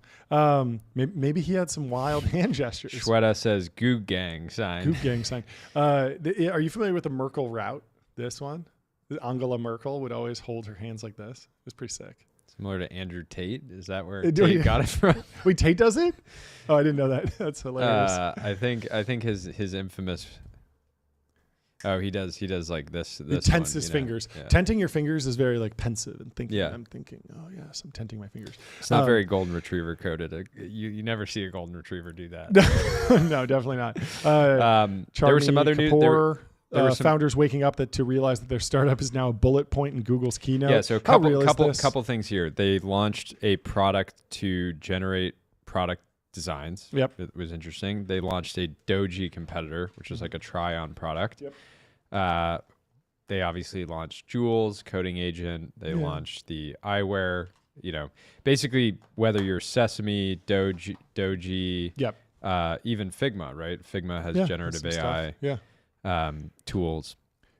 Maybe he had some wild hand gestures. Shweta says "Goo Gang" sign. Goo Gang sign. Are you familiar with the Merkel route? This one. Angela Merkel would always hold her hands like this. It was pretty sick. Similar to Andrew Tate. Is that where Tate got it from? Wait, Tate does it? Oh, I didn't know that. That's hilarious. I think his infamous. Oh, he does like this. He tenses his fingers. Yeah. Tenting your fingers is very like pensive and thinking. Yeah. I'm thinking. Oh yes, I'm tenting my fingers. It's not very golden retriever coded. You never see a golden retriever do that. No, definitely not. There were some other news. Founders waking up to realize that their startup is now a bullet point in Google's keynote. Yeah, so a couple things here. They launched a product to generate product designs. Yep. It was interesting. They launched a Doji competitor, which is like a try-on product. Yep. They obviously launched Jules, Coding Agent. They launched the eyewear. Basically, whether you're Sesame, Doji, yep. Even Figma, right? Figma has generative AI. Yeah. Tools.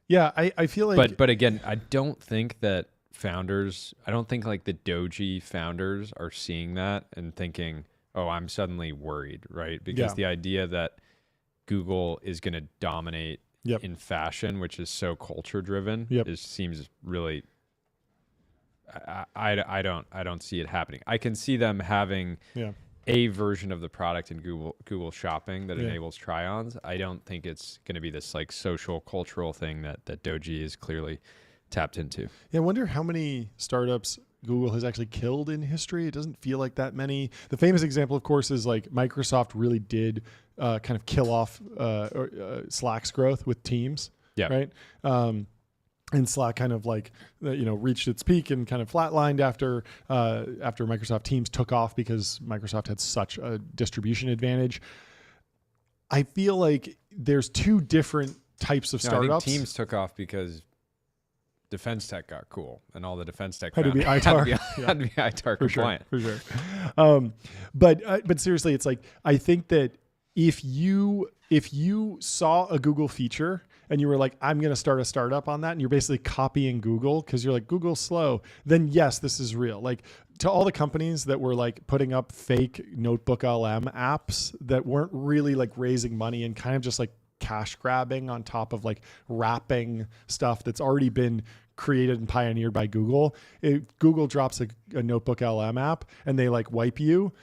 Yeah, I feel like. But again, I don't think like the Doji founders are seeing that and thinking, oh, I'm suddenly worried, right? Because the idea that Google is going to dominate in fashion, which is so culture driven, seems really. I don't see it happening. I can see them having. Yeah. A version of the product in Google Shopping that enables try-ons. I don't think it's going to be this like social cultural thing that Doji is clearly tapped into. Yeah, I wonder how many startups Google has actually killed in history. It doesn't feel like that many. The famous example, of course, is like Microsoft really did kind of kill off Slack's growth with Teams. Yeah. Right. And Slack kind of like, reached its peak and kind of flatlined after Microsoft Teams took off because Microsoft had such a distribution advantage. I feel like there's two different types of startups. I think Teams took off because defense tech got cool and all the defense tech had to be ITAR, had to be ITAR compliant. For sure. But seriously, it's like, I think that if you saw a Google feature and you were like, I'm going to start a startup on that, and you're basically copying Google because you're like, Google's slow, then yes, this is real. Like, to all the companies that were like putting up fake Notebook LM apps that weren't really like raising money and kind of just like cash grabbing on top of like wrapping stuff that's already been created and pioneered by Google. If Google drops a Notebook LM app and they like wipe you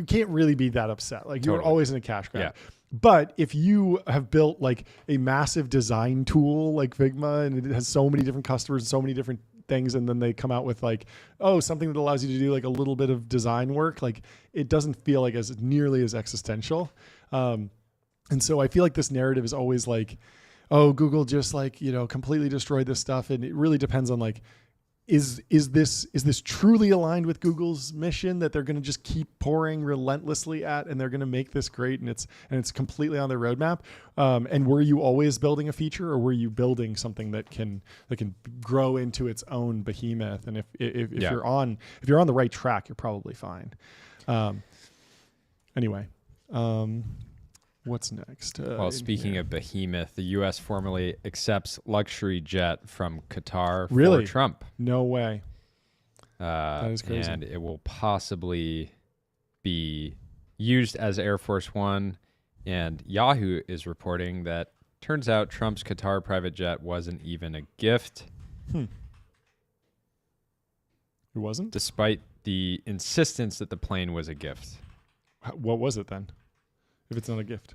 can't really be that upset. Like, you're always in a cash grab. Yeah. But if you have built like a massive design tool like Figma and it has so many different customers and so many different things, and then they come out with like, something that allows you to do like a little bit of design work, like it doesn't feel like as nearly as existential. And so I feel like this narrative is always like, oh, Google just like, completely destroyed this stuff. And it really depends on like, is this truly aligned with Google's mission that they're going to just keep pouring relentlessly at, and they're going to make this great, and it's completely on their roadmap? And were you always building a feature, or were you building something that can grow into its own behemoth? And if you're on the right track, you're probably fine. Anyway. What's next? Well, speaking of behemoth, the U.S. formally accepts luxury jet from Qatar Really? for Trump. No way. That is crazy. And it will possibly be used as Air Force One. And Yahoo is reporting that turns out Trump's Qatar private jet wasn't even a gift. It wasn't? Despite the insistence that the plane was a gift. What was it then? If it's not a gift,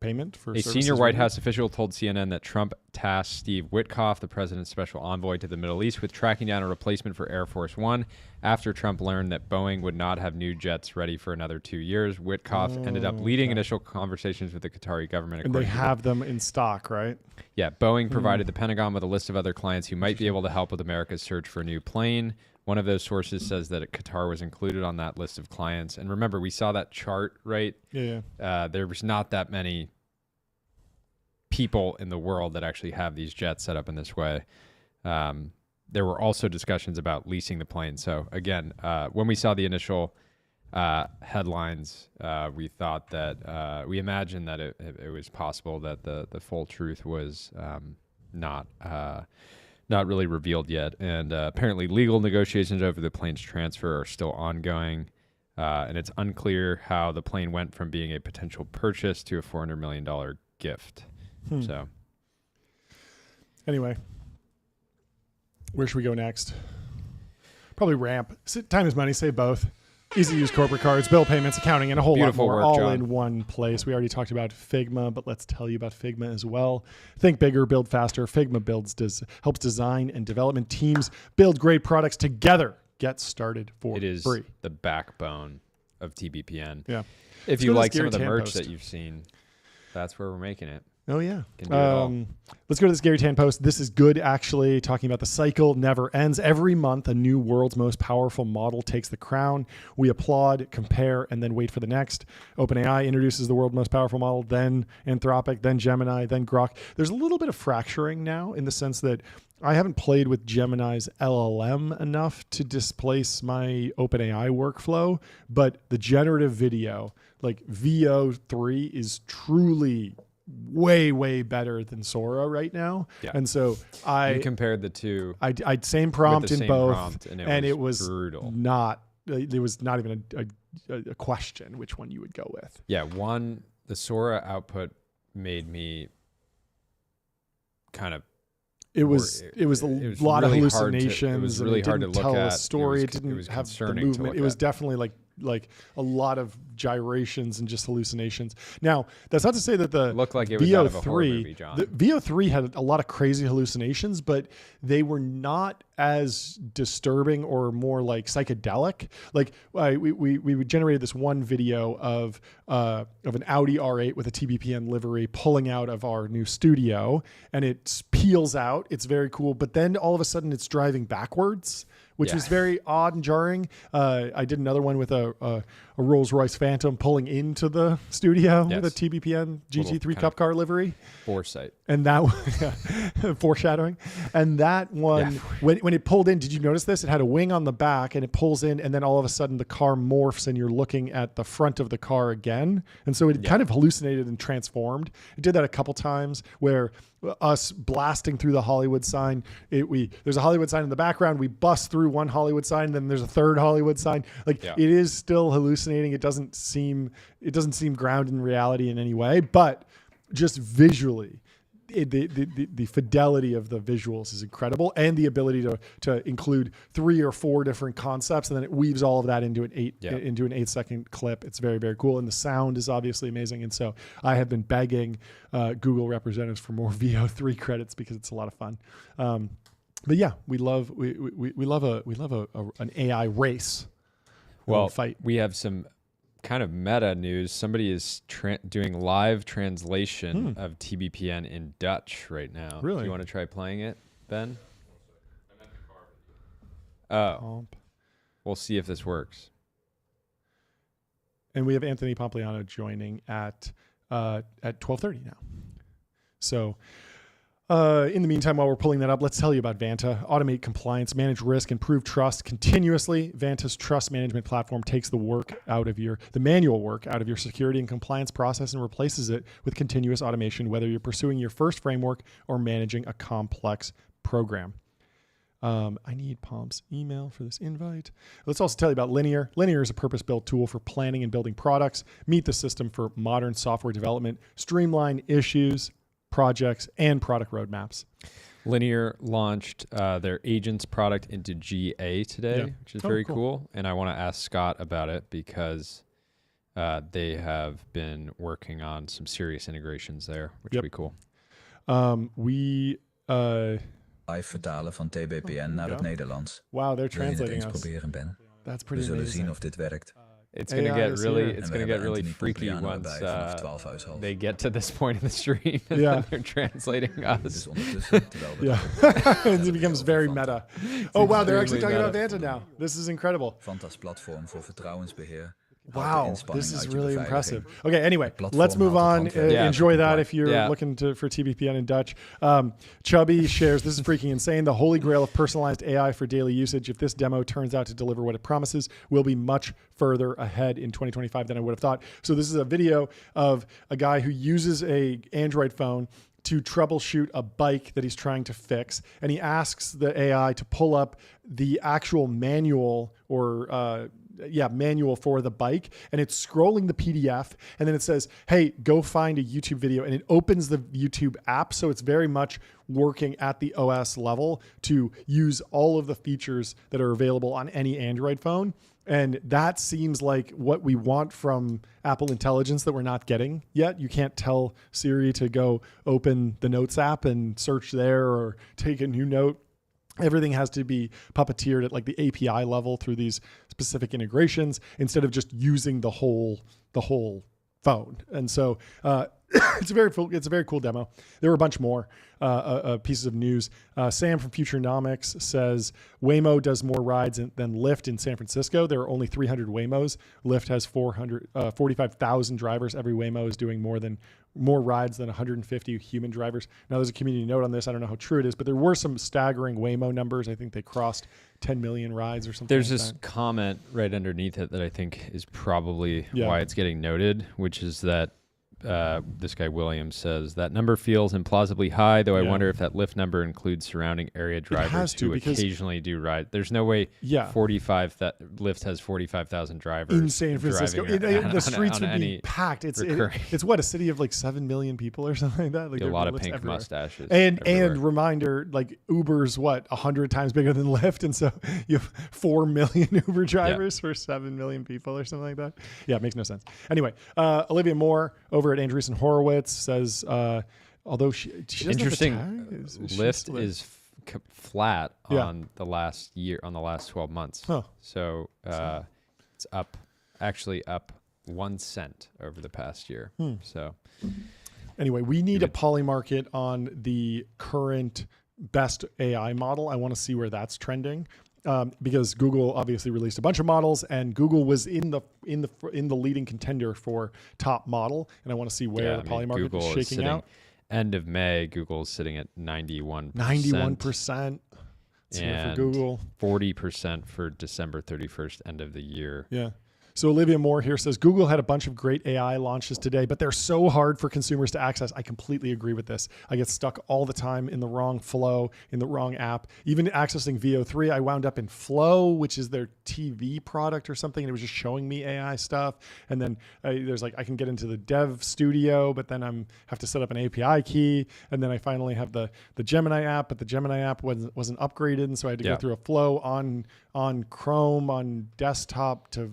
payment for a senior White House official told CNN that Trump tasked Steve Witkoff, the president's special envoy to the Middle East, with tracking down a replacement for Air Force One after Trump learned that Boeing would not have new jets ready for another 2 years. Witkoff ended up leading initial conversations with the Qatari government. And they have them in stock, right? Yeah, Boeing provided the Pentagon with a list of other clients who might be able to help with America's search for a new plane. One of those sources says that Qatar was included on that list of clients. And remember, we saw that chart, right? Yeah. There was not that many people in the world that actually have these jets set up in this way. There were also discussions about leasing the plane. So again, when we saw the initial headlines, we thought that we imagined that it was possible that the full truth was not really revealed yet. And apparently legal negotiations over the plane's transfer are still ongoing. And it's unclear how the plane went from being a potential purchase to a $400 million gift. So anyway, where should we go next? Probably Ramp. Time is money. Save both. Easy to use corporate cards, bill payments, accounting, and a whole Beautiful lot more, work, all John. in one place. We already talked about Figma, but let's tell you about Figma as well. Think bigger, build faster. Figma helps design and development teams build great products together. Get started for free. it is the backbone of TBPN. Yeah. If Let's you go to like this some of the Gary merch Tan that post. you've seen, that's where we're making it. Oh, yeah. Can do it all. Let's go to this Gary Tan post. This is good, actually, talking about the cycle never ends. Every month, a new world's most powerful model takes the crown. We applaud, compare, and then wait for the next. OpenAI introduces the world's most powerful model, then Anthropic, then Gemini, then Grok. There's a little bit of fracturing now in the sense that I haven't played with Gemini's LLM enough to displace my OpenAI workflow, but the generative video, like VO3, is truly way better than Sora right now. Yeah. And so You compared the two. I'd same prompt in same both, prompt, and it was brutal. There was not even a question which one you would go with. Yeah, the Sora output made me kind of. It was a lot really of hard to- hallucinations. it was and really it hard to didn't look tell at. a story. It It didn't was have the concerning to movement. look It was at. definitely like a lot of gyrations and just hallucinations. Now, that's not to say that the Looked like it was out of a horror movie, John. The VO3 had a lot of crazy hallucinations, but they were not as disturbing or more like psychedelic. Like we generated this one video of an Audi R8 with a TBPN livery pulling out of our new studio, and it peels out. It's very cool, but then all of a sudden it's driving backwards, which was very odd and jarring. I did another one with a Rolls-Royce Phantom pulling into the studio with a TBPN GT3 Cup car livery. Foresight. And that foreshadowing. And that one, when it pulled in, did you notice this? It had a wing on the back and it pulls in, and then all of a sudden the car morphs and you're looking at the front of the car again. And so it kind of hallucinated and transformed. It did that a couple times where us blasting through the Hollywood sign, there's a Hollywood sign in the background. We bust through one Hollywood sign, then there's a third Hollywood sign. It is still hallucinating. It doesn't seem grounded in reality in any way, but just visually, the fidelity of the visuals is incredible, and the ability to include 3 or 4 different concepts, and then it weaves all of that into an 8-second clip. It's very, very cool, and the sound is obviously amazing. And so I have been begging Google representatives for more VO3 credits because it's a lot of fun. But yeah, we love an AI race. Well, fight. We have some kind of meta news. Somebody is doing live translation of TBPN in Dutch right now. Really? Do you want to try playing it, Ben? Oh, Pomp. we'll see if this works. And we have Anthony Pompliano joining at 12:30 now. So in the meantime, while we're pulling that up, let's tell you about Vanta. Automate compliance, manage risk, improve trust continuously. Vanta's trust management platform takes the manual work out of your security and compliance process and replaces it with continuous automation, whether you're pursuing your first framework or managing a complex program. I need Pomp's email for this invite. Let's also tell you about Linear. Linear is a purpose-built tool for planning and building products. Meet the system for modern software development, streamline issues, projects, and product roadmaps. Linear launched their agents product into GA today, which is very cool. And I want to ask Scott about it because they have been working on some serious integrations there, which would be cool. Live vertalen van TBPN naar het Nederlands. Wow, they're translating us. Proberen, Ben. That's pretty We zullen amazing. zien of dit werkt. It's going to get really, here. it's going to get really freaky once they get to this point in the stream and then they're translating us. It becomes very meta. Oh wow, they're actually talking about Vanta now. This is incredible. Vanta's platform voor vertrouwensbeheer. Wow, this is really impressive. Okay, anyway, let's move on. Enjoy that if you're looking for TBPN in Dutch. Chubby shares, this is freaking insane. The holy grail of personalized AI for daily usage. If this demo turns out to deliver what it promises, we'll be much further ahead in 2025 than I would have thought. So this is a video of a guy who uses a Android phone to troubleshoot a bike that he's trying to fix. And he asks the AI to pull up the actual manual manual for the bike, and it's scrolling the PDF, and then it says, hey, go find a YouTube video, and it opens the YouTube app. So it's very much working at the OS level to use all of the features that are available on any Android phone. And that seems like what we want from Apple Intelligence that we're not getting yet. You can't tell Siri to go open the Notes app and search there or take a new note. Everything has to be puppeteered at like the API level through these specific integrations instead of just using the whole phone. And so it's a very cool demo. There were a bunch more pieces of news. Sam from Futurenomics says Waymo does more rides than Lyft in San Francisco. There are only 300 Waymos. Lyft has 45,000 drivers. Every Waymo is doing more rides than 150 human drivers. Now, there's a community note on this. I don't know how true it is, but there were some staggering Waymo numbers. I think they crossed 10 million rides or something. There's this comment right underneath it that I think is probably why it's getting noted, which is that this guy Williams says that number feels implausibly high, though I wonder if that Lyft number includes surrounding area drivers who occasionally do ride. There's no way Lyft has 45,000 drivers in San Francisco. The streets would be packed. It's what, a city of like 7 million people or something like that. Like a lot of pink mustaches. And reminder, like Uber's 100 times bigger than Lyft, and so you have 4 million Uber drivers for 7 million people or something like that. Yeah, it makes no sense. Anyway, Olivia Moore over at Andreessen Horowitz says, although she interesting, Lyft is flat on the last year, on the last 12 months. Huh. So it's up 1 cent over the past year. So anyway, we need a polymarket on the current best AI model. I want to see where that's trending. Because Google obviously released a bunch of models, and Google was in the leading contender for top model, and I want to see where the polymarket is shaking out. End of May, Google is sitting at 91%. 91%. And for Google, 40% for December 31st, end of the year. Yeah. So Olivia Moore here says, Google had a bunch of great AI launches today, but they're so hard for consumers to access. I completely agree with this. I get stuck all the time in the wrong flow, in the wrong app. Even accessing VO3, I wound up in Flow, which is their TV product or something, and it was just showing me AI stuff. And then there's I can get into the Dev Studio, but then I have to set up an API key. And then I finally have the Gemini app, but the Gemini app wasn't upgraded, and so I had to go through a Flow on Chrome, on desktop to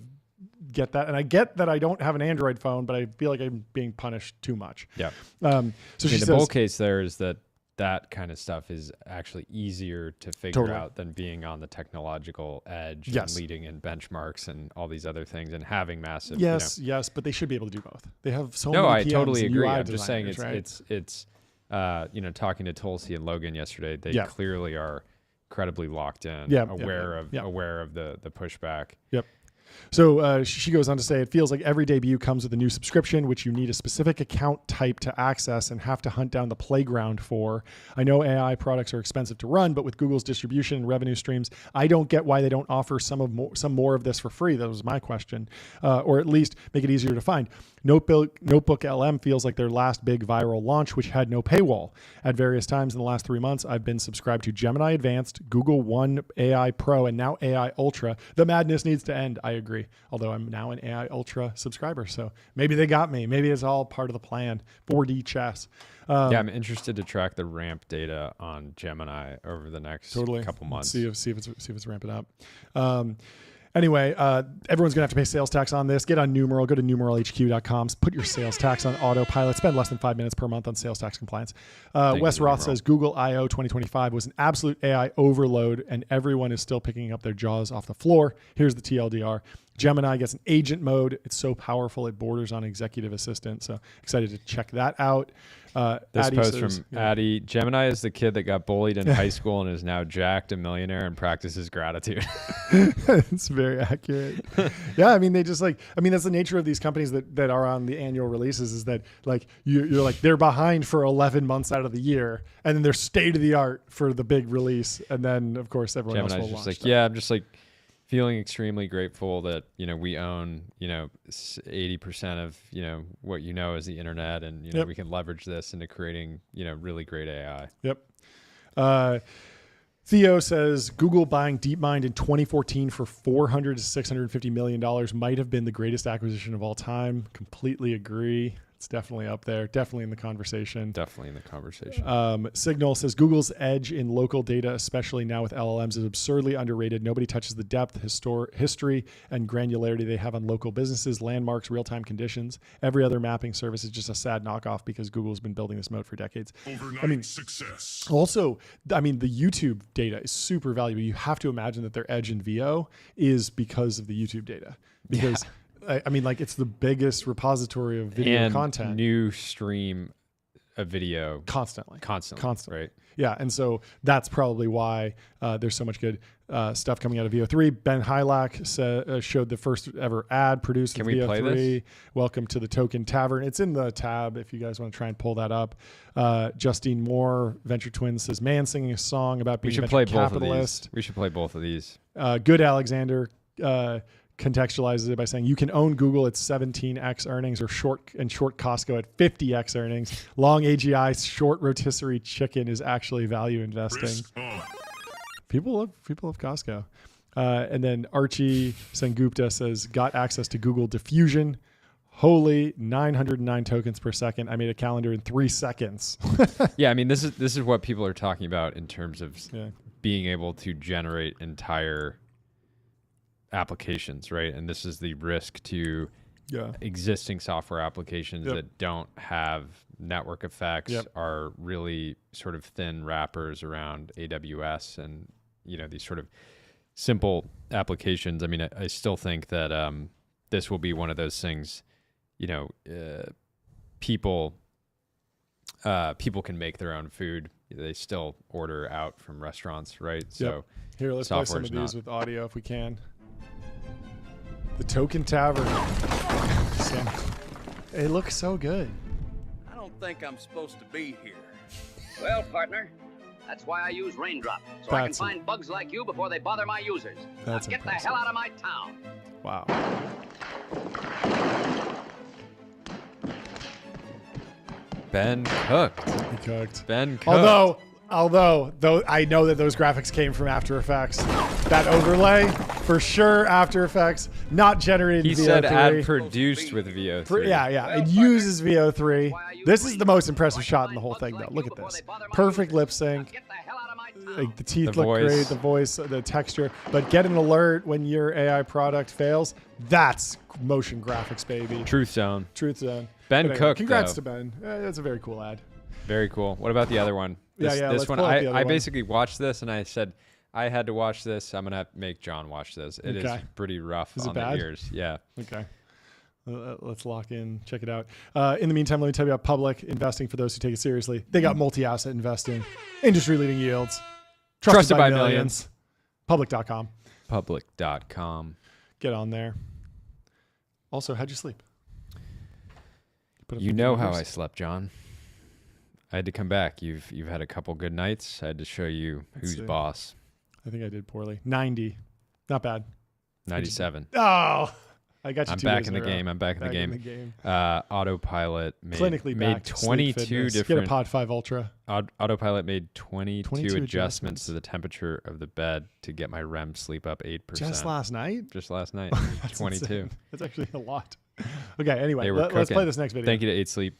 get that. And I get that I don't have an Android phone, but I feel like I'm being punished too much. Yeah. So the bull case there is that kind of stuff is actually easier to figure out than being on the technological edge and leading in benchmarks and all these other things and having massive. Yes, but they should be able to do both. They have so many. No, I totally agree. I'm just saying it's talking to Tulsi and Logan yesterday, they clearly are incredibly locked in, Yeah, aware yeah. of the pushback. Yep. So she goes on to say, it feels like every debut comes with a new subscription, which you need a specific account type to access and have to hunt down the playground for. I know AI products are expensive to run, but with Google's distribution and revenue streams, I don't get why they don't offer some more of this for free. That was my question. Or at least make it easier to find. Notebook LM feels like their last big viral launch, which had no paywall. At various times in the last 3 months, I've been subscribed to Gemini Advanced, Google One AI Pro, and now AI Ultra. The madness needs to end. I agree. Although I'm now an AI Ultra subscriber, so maybe they got me. Maybe it's all part of the plan. 4D chess. Yeah, I'm interested to track the ramp data on Gemini over the next couple months. See if it's ramping up. Anyway, everyone's gonna have to pay sales tax on this. Get on Numeral. Go to numeralhq.com. Put your sales tax on autopilot. Spend less than 5 minutes per month on sales tax compliance. Wes Roth says Google I/O 2025 was an absolute AI overload, and everyone is still picking up their jaws off the floor. Here's the TLDR. Gemini gets an agent mode. It's so powerful it borders on executive assistant. So excited to check that out. This Addie post says, from Addie: Gemini is the kid that got bullied in high school and is now jacked, a millionaire, and practices gratitude. It's very accurate. Yeah, I mean, that's the nature of these companies that are on the annual releases, is that like you're like they're behind for 11 months out of the year, and then they're state of the art for the big release, and then of course everyone else Gemini's will just launch. like, yeah, I'm just like feeling extremely grateful that we own 80% of what is the internet, and we can leverage this into creating really great AI. Yep. Theo says Google buying DeepMind in 2014 for $400 to $650 million might have been the greatest acquisition of all time. Completely agree. It's definitely up there. Definitely in the conversation. Signal says Google's edge in local data, especially now with LLMs, is absurdly underrated. Nobody touches the depth, history, and granularity they have on local businesses, landmarks, real-time conditions. Every other mapping service is just a sad knockoff because Google's been building this moat for decades. Overnight success. Also, the YouTube data is super valuable. You have to imagine that their edge in VO is because of the YouTube data. Because it's the biggest repository of video and content. New stream of video constantly. Right. Yeah, and so that's probably why there's so much good stuff coming out of VO3. Ben Hylack showed the first ever ad produced with VO3. Can we play this? Welcome to the Token Tavern. It's in the tab if you guys want to try and pull that up. Justine Moore, Venture Twins, says, man singing a song about being a venture capitalist. We should play both of these. Good Alexander contextualizes it by saying you can own Google at 17x earnings or short Costco at 50x earnings. Long AGI, short rotisserie chicken is actually value investing. People love Costco. And then Archie Sengupta says got access to Google Diffusion. Holy 909 tokens per second. I made a calendar in 3 seconds. Yeah, I mean this is what people are talking about in terms of being able to generate entire applications, right? And this is the risk to existing software applications that don't have network effects, are really sort of thin wrappers around AWS and these sort of simple applications. I mean, I still think that this will be one of those things. People can make their own food. They still order out from restaurants, right? So here, let's play some of these with audio if we can. The Token Tavern. It looks so good. I don't think I'm supposed to be here. Well, partner, that's why I use Raindrop, so I can find bugs like you before they bother my users. Now get the hell out of my town. Wow. Ben cooked. He cooked. Ben cooked. Although I know that those graphics came from After Effects. That overlay, for sure, After Effects, not generated in VO3. He said ad produced with VO3. Yeah. It uses VO3. This is the most impressive shot in the whole thing, though. Look at this. Perfect lip sync. Like the teeth look great, the voice, the texture. But get an alert when your AI product fails. That's motion graphics, baby. Truth Zone. Ben cooked. Congrats though. to Ben. That's a very cool ad. Very cool. What about the other one? This one, I basically watched this and I said, I had to watch this. I'm going to make John watch this. It is pretty rough on the ears. Yeah. Okay. Let's lock in. Check it out. In the meantime, let me tell you about Public investing for those who take it seriously. They got multi-asset investing, industry-leading yields. Trusted by millions. Public.com. Public.com. Get on there. Also, how'd you sleep? You know how I slept, John. I had to come back. You've had a couple good nights. I had to show you who's boss. I think I did poorly. 90. Not bad. 97. Oh, I got you. I'm back in the game. I'm back in the game. Autopilot made 22 different. Get a Pod 5 Ultra. Autopillet made 22 adjustments to the temperature of the bed to get my REM sleep up 8%. Just last night? Just last night. 22. Insane. That's actually a lot. Okay, anyway, let's play this next video. Thank you to 8 Sleep.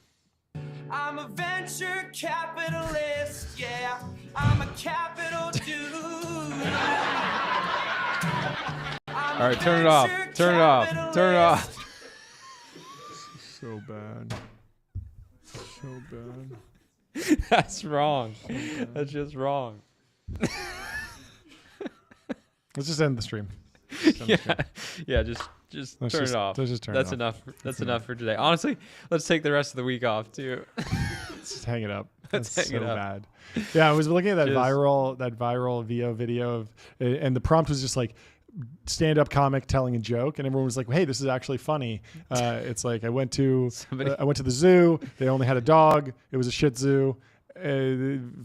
I'm a venture capitalist, yeah. I'm a capital dude. All right, turn it off. Turn it off. Turn it off. So bad. So bad. That's wrong. That's just wrong. Let's just end the stream. Yeah, just turn it off. Let's just turn That's it off. enough. That's enough for today. Honestly, let's take the rest of the week off too. Let's just hang it up. Let's That's hang so it up. bad. Yeah, I was looking at that Just- viral VO video of, and the prompt was just like stand-up comic telling a joke, and everyone was like, "Hey, this is actually funny." It's like I went to the zoo. They only had a dog. It was a Shih Tzu.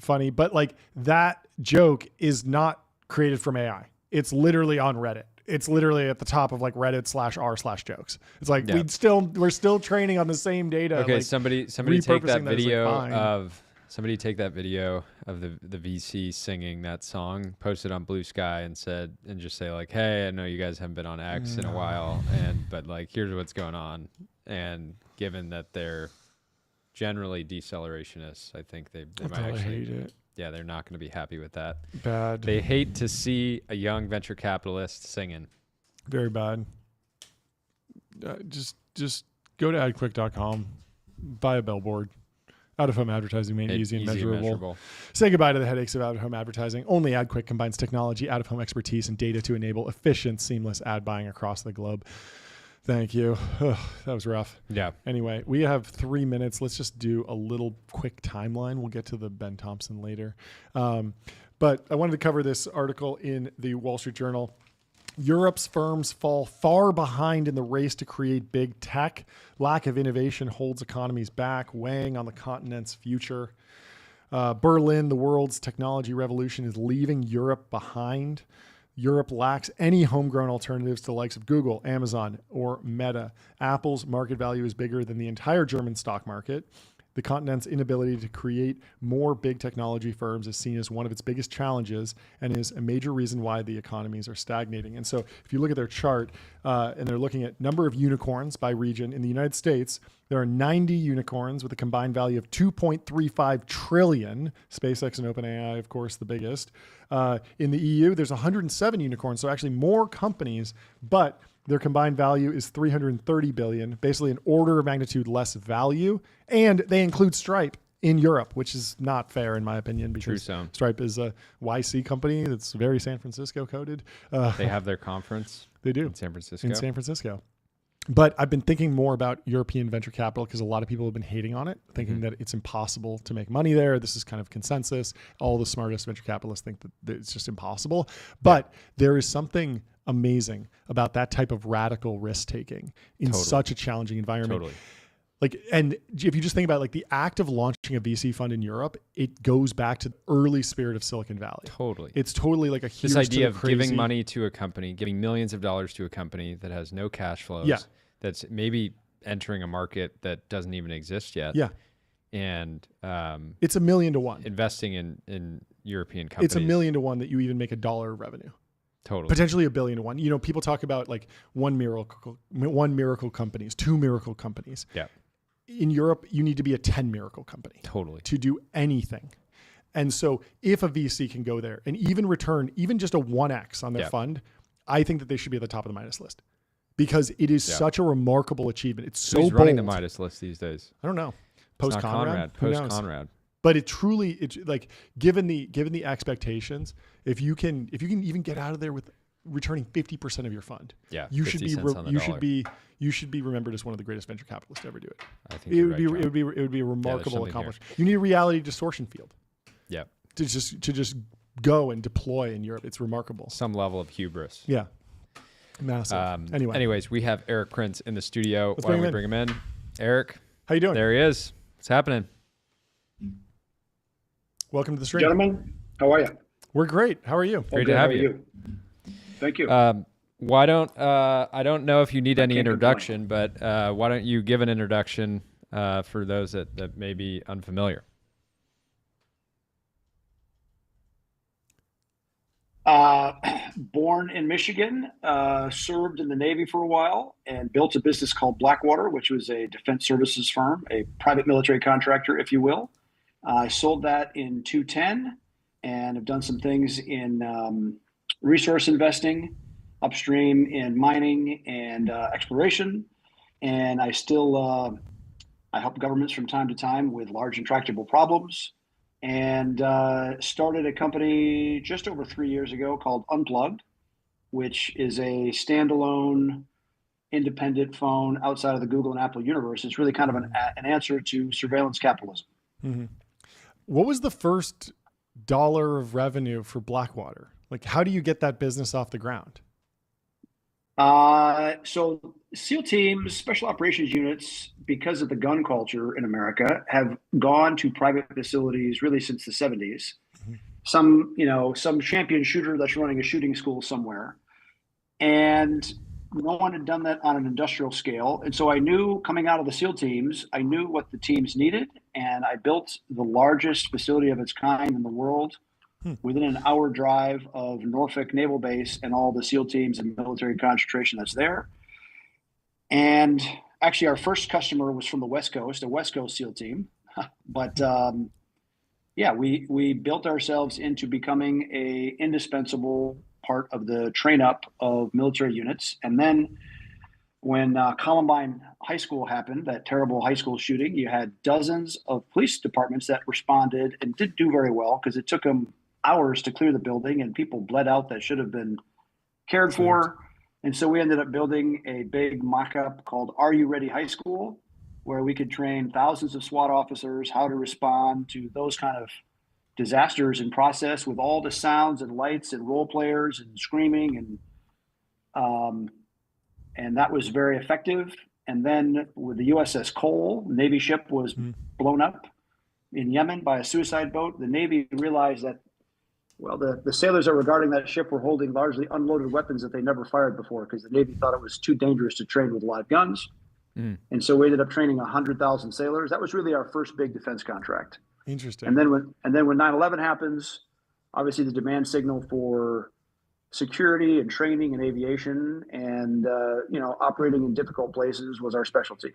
Funny, but like that joke is not created from AI. It's literally on Reddit. It's literally at the top of like Reddit/r/jokes. It's like we're still training on the same data. Okay, like, somebody take that video like, of somebody take that video of the VC singing that song, post it on Blue Sky, and just say like, "Hey, I know you guys haven't been on X in a while, but like here's what's going on." And given that they're generally decelerationist, I think they might actually hate it. Yeah, they're not going to be happy with that. Bad. They hate to see a young venture capitalist singing. Very bad. Just go to adquick.com, buy a billboard. Out-of-home advertising made easy and measurable. Say goodbye to the headaches of out-of-home advertising. Only AdQuick combines technology, out-of-home expertise, and data to enable efficient, seamless ad buying across the globe. Thank you. Ugh, that was rough. Yeah. Anyway, we have 3 minutes. Let's just do a little quick timeline. We'll get to the Ben Thompson later. But I wanted to cover this article in the Wall Street Journal. Europe's firms fall far behind in the race to create big tech. Lack of innovation holds economies back, weighing on the continent's future. Berlin, the world's technology revolution, is leaving Europe behind. Europe lacks any homegrown alternatives to the likes of Google, Amazon, or Meta. Apple's market value is bigger than the entire German stock market. The continent's inability to create more big technology firms is seen as one of its biggest challenges and is a major reason why the economies are stagnating. And so if you look at their chart and they're looking at number of unicorns by region, in the United States, there are 90 unicorns with a combined value of 2.35 trillion. SpaceX and OpenAI, of course, the biggest. In the EU, there's 107 unicorns, so actually more companies, but their combined value is 330 billion, basically an order of magnitude less value. And they include Stripe in Europe, which is not fair in my opinion, because Stripe is a YC company that's very San Francisco coded. They have their conference. They do. In San Francisco. In San Francisco. But I've been thinking more about European venture capital because a lot of people have been hating on it, thinking that it's impossible to make money there. This is kind of consensus. All the smartest venture capitalists think that it's just impossible. But there is something amazing about that type of radical risk taking in such a challenging environment. Totally. Like, and if you just think about like the act of launching a VC fund in Europe, it goes back to the early spirit of Silicon Valley. Totally. It's totally like a huge this idea of giving money to a company, giving millions of dollars to a company that has no cash flows. Yeah. That's maybe entering a market that doesn't even exist yet. Yeah. And it's 1 million to 1. Investing in European companies. It's 1 million to 1 that you even make $1 of revenue. Totally. Potentially 1 billion to 1. You know, people talk about like one miracle companies, 2 miracle companies. Yeah. In Europe, you need to be a 10 miracle company. Totally. To do anything. And so if a VC can go there and even return even just a 1x on their fund, I think that they should be at the top of the Midas list. Because it is such a remarkable achievement. It's so Who's bold. running the Midas list these days? I don't know. Post Conrad. Conrad. But it's like given the expectations, if you can even get out of there with returning 50% of your fund, you should be remembered as one of the greatest venture capitalists to ever do it. I think it would be a remarkable accomplishment. You need a reality distortion field. Yeah. To just go and deploy in Europe. It's remarkable. Some level of hubris. Yeah. Massive. Anyways, we have Eric Prince in the studio. Let's Why don't we bring him in? Eric. How you doing? There he is. What's happening? Welcome to the stream. Gentlemen, how are you? We're great. How are you? Great to have you. Thank you. Why don't I don't know if you need any introduction, but why don't you give an introduction for those that may be unfamiliar? Born in Michigan, served in the Navy for a while, and built a business called Blackwater, which was a defense services firm, a private military contractor, if you will. I sold that in 2010 and have done some things in resource investing, upstream in mining and exploration. And I still I help governments from time to time with large intractable problems. And started a company just over 3 years ago called Unplugged, which is a standalone independent phone outside of the Google and Apple universe. It's really kind of an answer to surveillance capitalism. Mm-hmm. What was the first dollar of revenue for Blackwater? Like, how do you get that business off the ground? So SEAL teams, special operations units, because of the gun culture in America, have gone to private facilities really since the 70s. Mm-hmm. Some champion shooter that's running a shooting school somewhere. And no one had done that on an industrial scale. And so I knew coming out of the SEAL teams, I knew what the teams needed. And I built the largest facility of its kind in the world within an hour drive of Norfolk Naval Base and all the SEAL teams and military concentration that's there. And actually, our first customer was from the West Coast, a West Coast SEAL team. But we built ourselves into becoming a indispensable part of the train up of military units. And then when Columbine High School happened, that terrible high school shooting, you had dozens of police departments that responded and didn't do very well because it took them hours to clear the building and people bled out that should have been cared for. And so we ended up building a big mock-up called Are You Ready High School, where we could train thousands of SWAT officers how to respond to those kind of disasters in process with all the sounds and lights and role players and screaming. And that was very effective. And then with the USS Cole, Navy ship was blown up in Yemen by a suicide boat. The Navy realized that, well, the sailors that were guarding that ship were holding largely unloaded weapons that they never fired before because the Navy thought it was too dangerous to train with live guns. And so we ended up training 100,000 sailors. That was really our first big defense contract. Interesting. And then when 9/11 happens, obviously the demand signal for security and training and aviation and operating in difficult places was our specialty.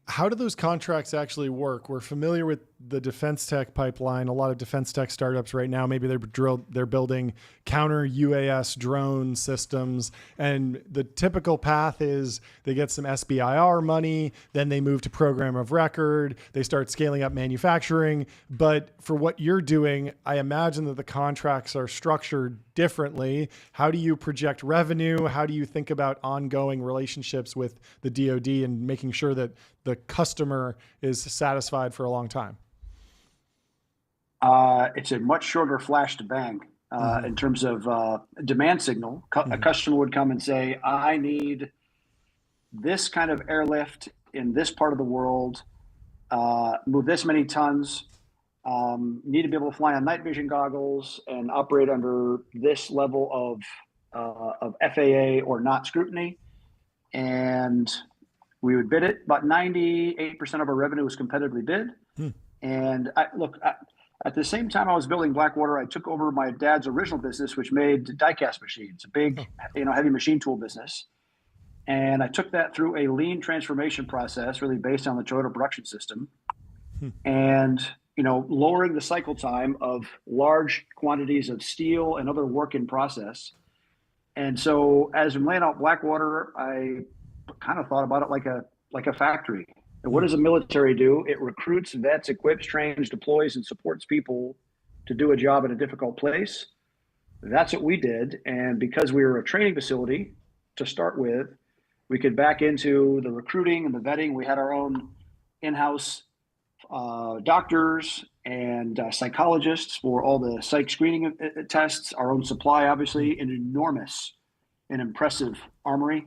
How do those contracts actually work? We're familiar with the defense tech pipeline. A lot of defense tech startups right now, maybe they're building counter UAS drone systems. And the typical path is they get some SBIR money, then they move to program of record, they start scaling up manufacturing. But for what you're doing, I imagine that the contracts are structured differently. How do you project revenue? How do you think about ongoing relationships with the DoD and making sure that the customer is satisfied for a long time? It's a much shorter flash to bang in terms of demand signal. A customer would come and say, I need this kind of airlift in this part of the world, move this many tons, need to be able to fly on night vision goggles and operate under this level of FAA or not scrutiny. And we would bid it. About 98% of our revenue was competitively bid. And at the same time I was building Blackwater, I took over my dad's original business, which made die-cast machines, a big, heavy machine tool business. And I took that through a lean transformation process, really based on the Toyota production system. And, lowering the cycle time of large quantities of steel and other work in process. And so as I'm laying out Blackwater, I kind of thought about it like a factory. And what does a military do? It recruits, vets, equips, trains, deploys, and supports people to do a job in a difficult place. That's what we did. And because we were a training facility to start with, we could back into the recruiting and the vetting. We had our own in-house doctors and psychologists for all the psych screening tests, our own supply, obviously, an enormous and impressive armory.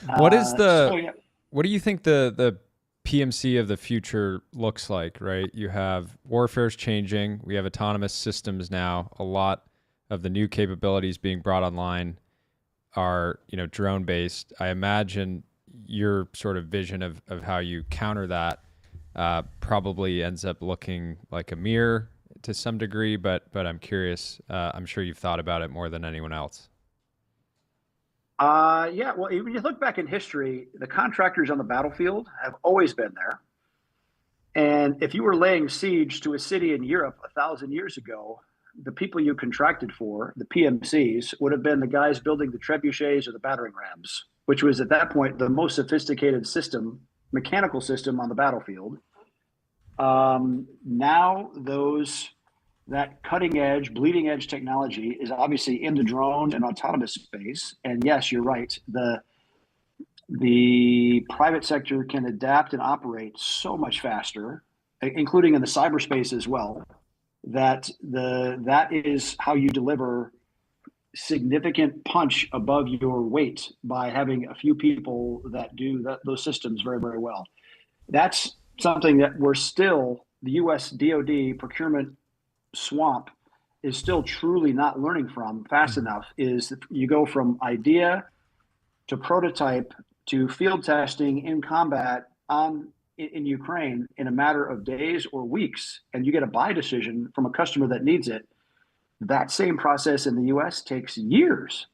What do you think the PMC of the future looks like, right? You have warfare's changing. We have autonomous systems now. A lot of the new capabilities being brought online are, drone based. I imagine your sort of vision of how you counter that probably ends up looking like a mirror to some degree, but I'm curious. I'm sure you've thought about it more than anyone else. Yeah, well, when you look back in history, the contractors on the battlefield have always been there. And if you were laying siege to a city in Europe 1,000 years ago, the people you contracted for, the PMCs, would have been the guys building the trebuchets or the battering rams, which was at that point the most sophisticated system, mechanical system on the battlefield. Now that cutting edge, bleeding edge technology is obviously in the drone and autonomous space. And yes, you're right. The private sector can adapt and operate so much faster, including in the cyberspace as well, that is how you deliver significant punch above your weight by having a few people that do those systems very, very well. That's something that the U.S. DoD procurement swamp is still truly not learning from fast enough. Is that you go from idea to prototype to field testing in combat in Ukraine in a matter of days or weeks, and you get a buy decision from a customer that needs it. That same process in the US takes years.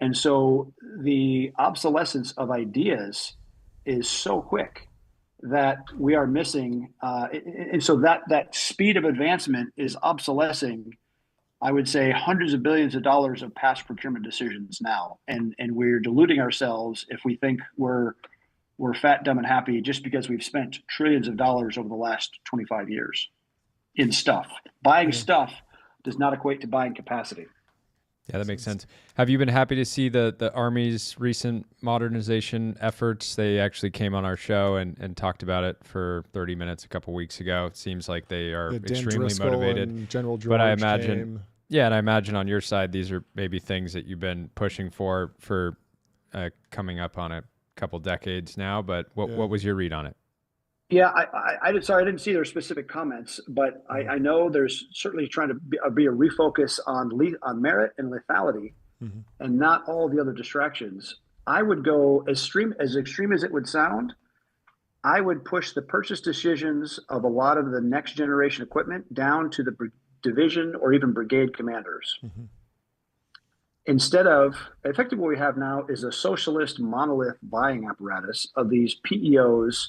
And so the obsolescence of ideas is so quick that we are missing. And so that speed of advancement is obsolescing, I would say, hundreds of billions of dollars of past procurement decisions now. And we're deluding ourselves if we think we're fat, dumb, and happy just because we've spent trillions of dollars over the last 25 years in stuff. Buying stuff does not equate to buying capacity. Yeah, that makes sense. Have you been happy to see the Army's recent modernization efforts? They actually came on our show and talked about it for 30 minutes a couple weeks ago. It seems like they are extremely motivated. And General George but I imagine, and I imagine on your side, these are maybe things that you've been pushing for coming up on a couple decades now. But what was your read on it? Yeah, I didn't see their specific comments, but I know there's certainly trying to be a refocus on merit and lethality, and not all the other distractions. I would go as extreme as it would sound. I would push the purchase decisions of a lot of the next generation equipment down to the division or even brigade commanders. Instead of, effectively what we have now is a socialist monolith buying apparatus of these PEOs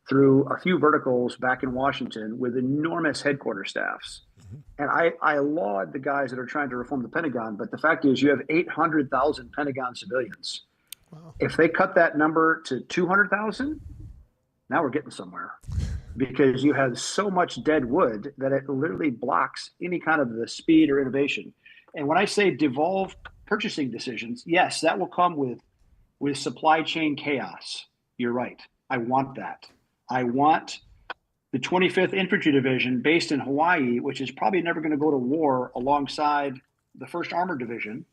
through a few verticals back in Washington with enormous headquarters staffs. And I laud the guys that are trying to reform the Pentagon, but the fact is you have 800,000 Pentagon civilians. Wow. If they cut that number to 200,000, now we're getting somewhere, because you have so much dead wood that it literally blocks any kind of the speed or innovation. And when I say devolve purchasing decisions, yes, that will come with supply chain chaos. You're right. I want that. I want the 25th Infantry Division based in Hawaii, which is probably never going to go to war alongside the 1st Armored Division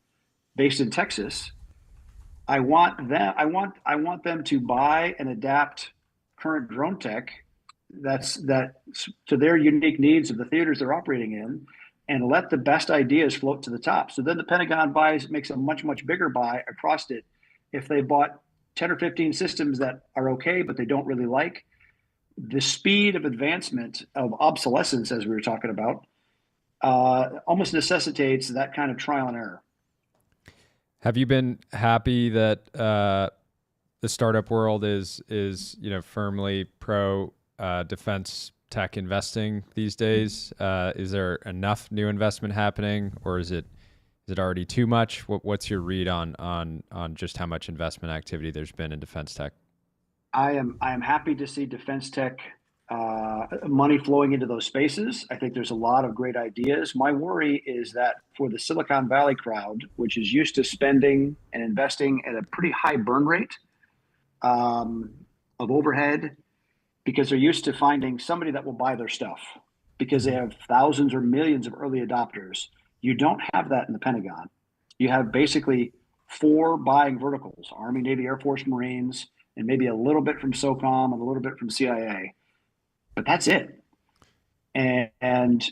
based in Texas. I want them to buy and adapt current drone tech that's to their unique needs of the theaters they're operating in, and let the best ideas float to the top. So then the Pentagon makes a much, much bigger buy across it. If they bought 10 or 15 systems that are okay, but they don't really like, the speed of advancement of obsolescence, as we were talking about, almost necessitates that kind of trial and error. Have you been happy that the startup world is firmly pro defense tech investing these days? Is there enough new investment happening, or is it already too much? What's your read on just how much investment activity there's been in defense tech? I am happy to see defense tech money flowing into those spaces. I think there's a lot of great ideas. My worry is that for the Silicon Valley crowd, which is used to spending and investing at a pretty high burn rate of overhead, because they're used to finding somebody that will buy their stuff because they have thousands or millions of early adopters. You don't have that in the Pentagon. You have basically 4 buying verticals: Army, Navy, Air Force, Marines, and maybe a little bit from SOCOM and a little bit from CIA. But that's it. And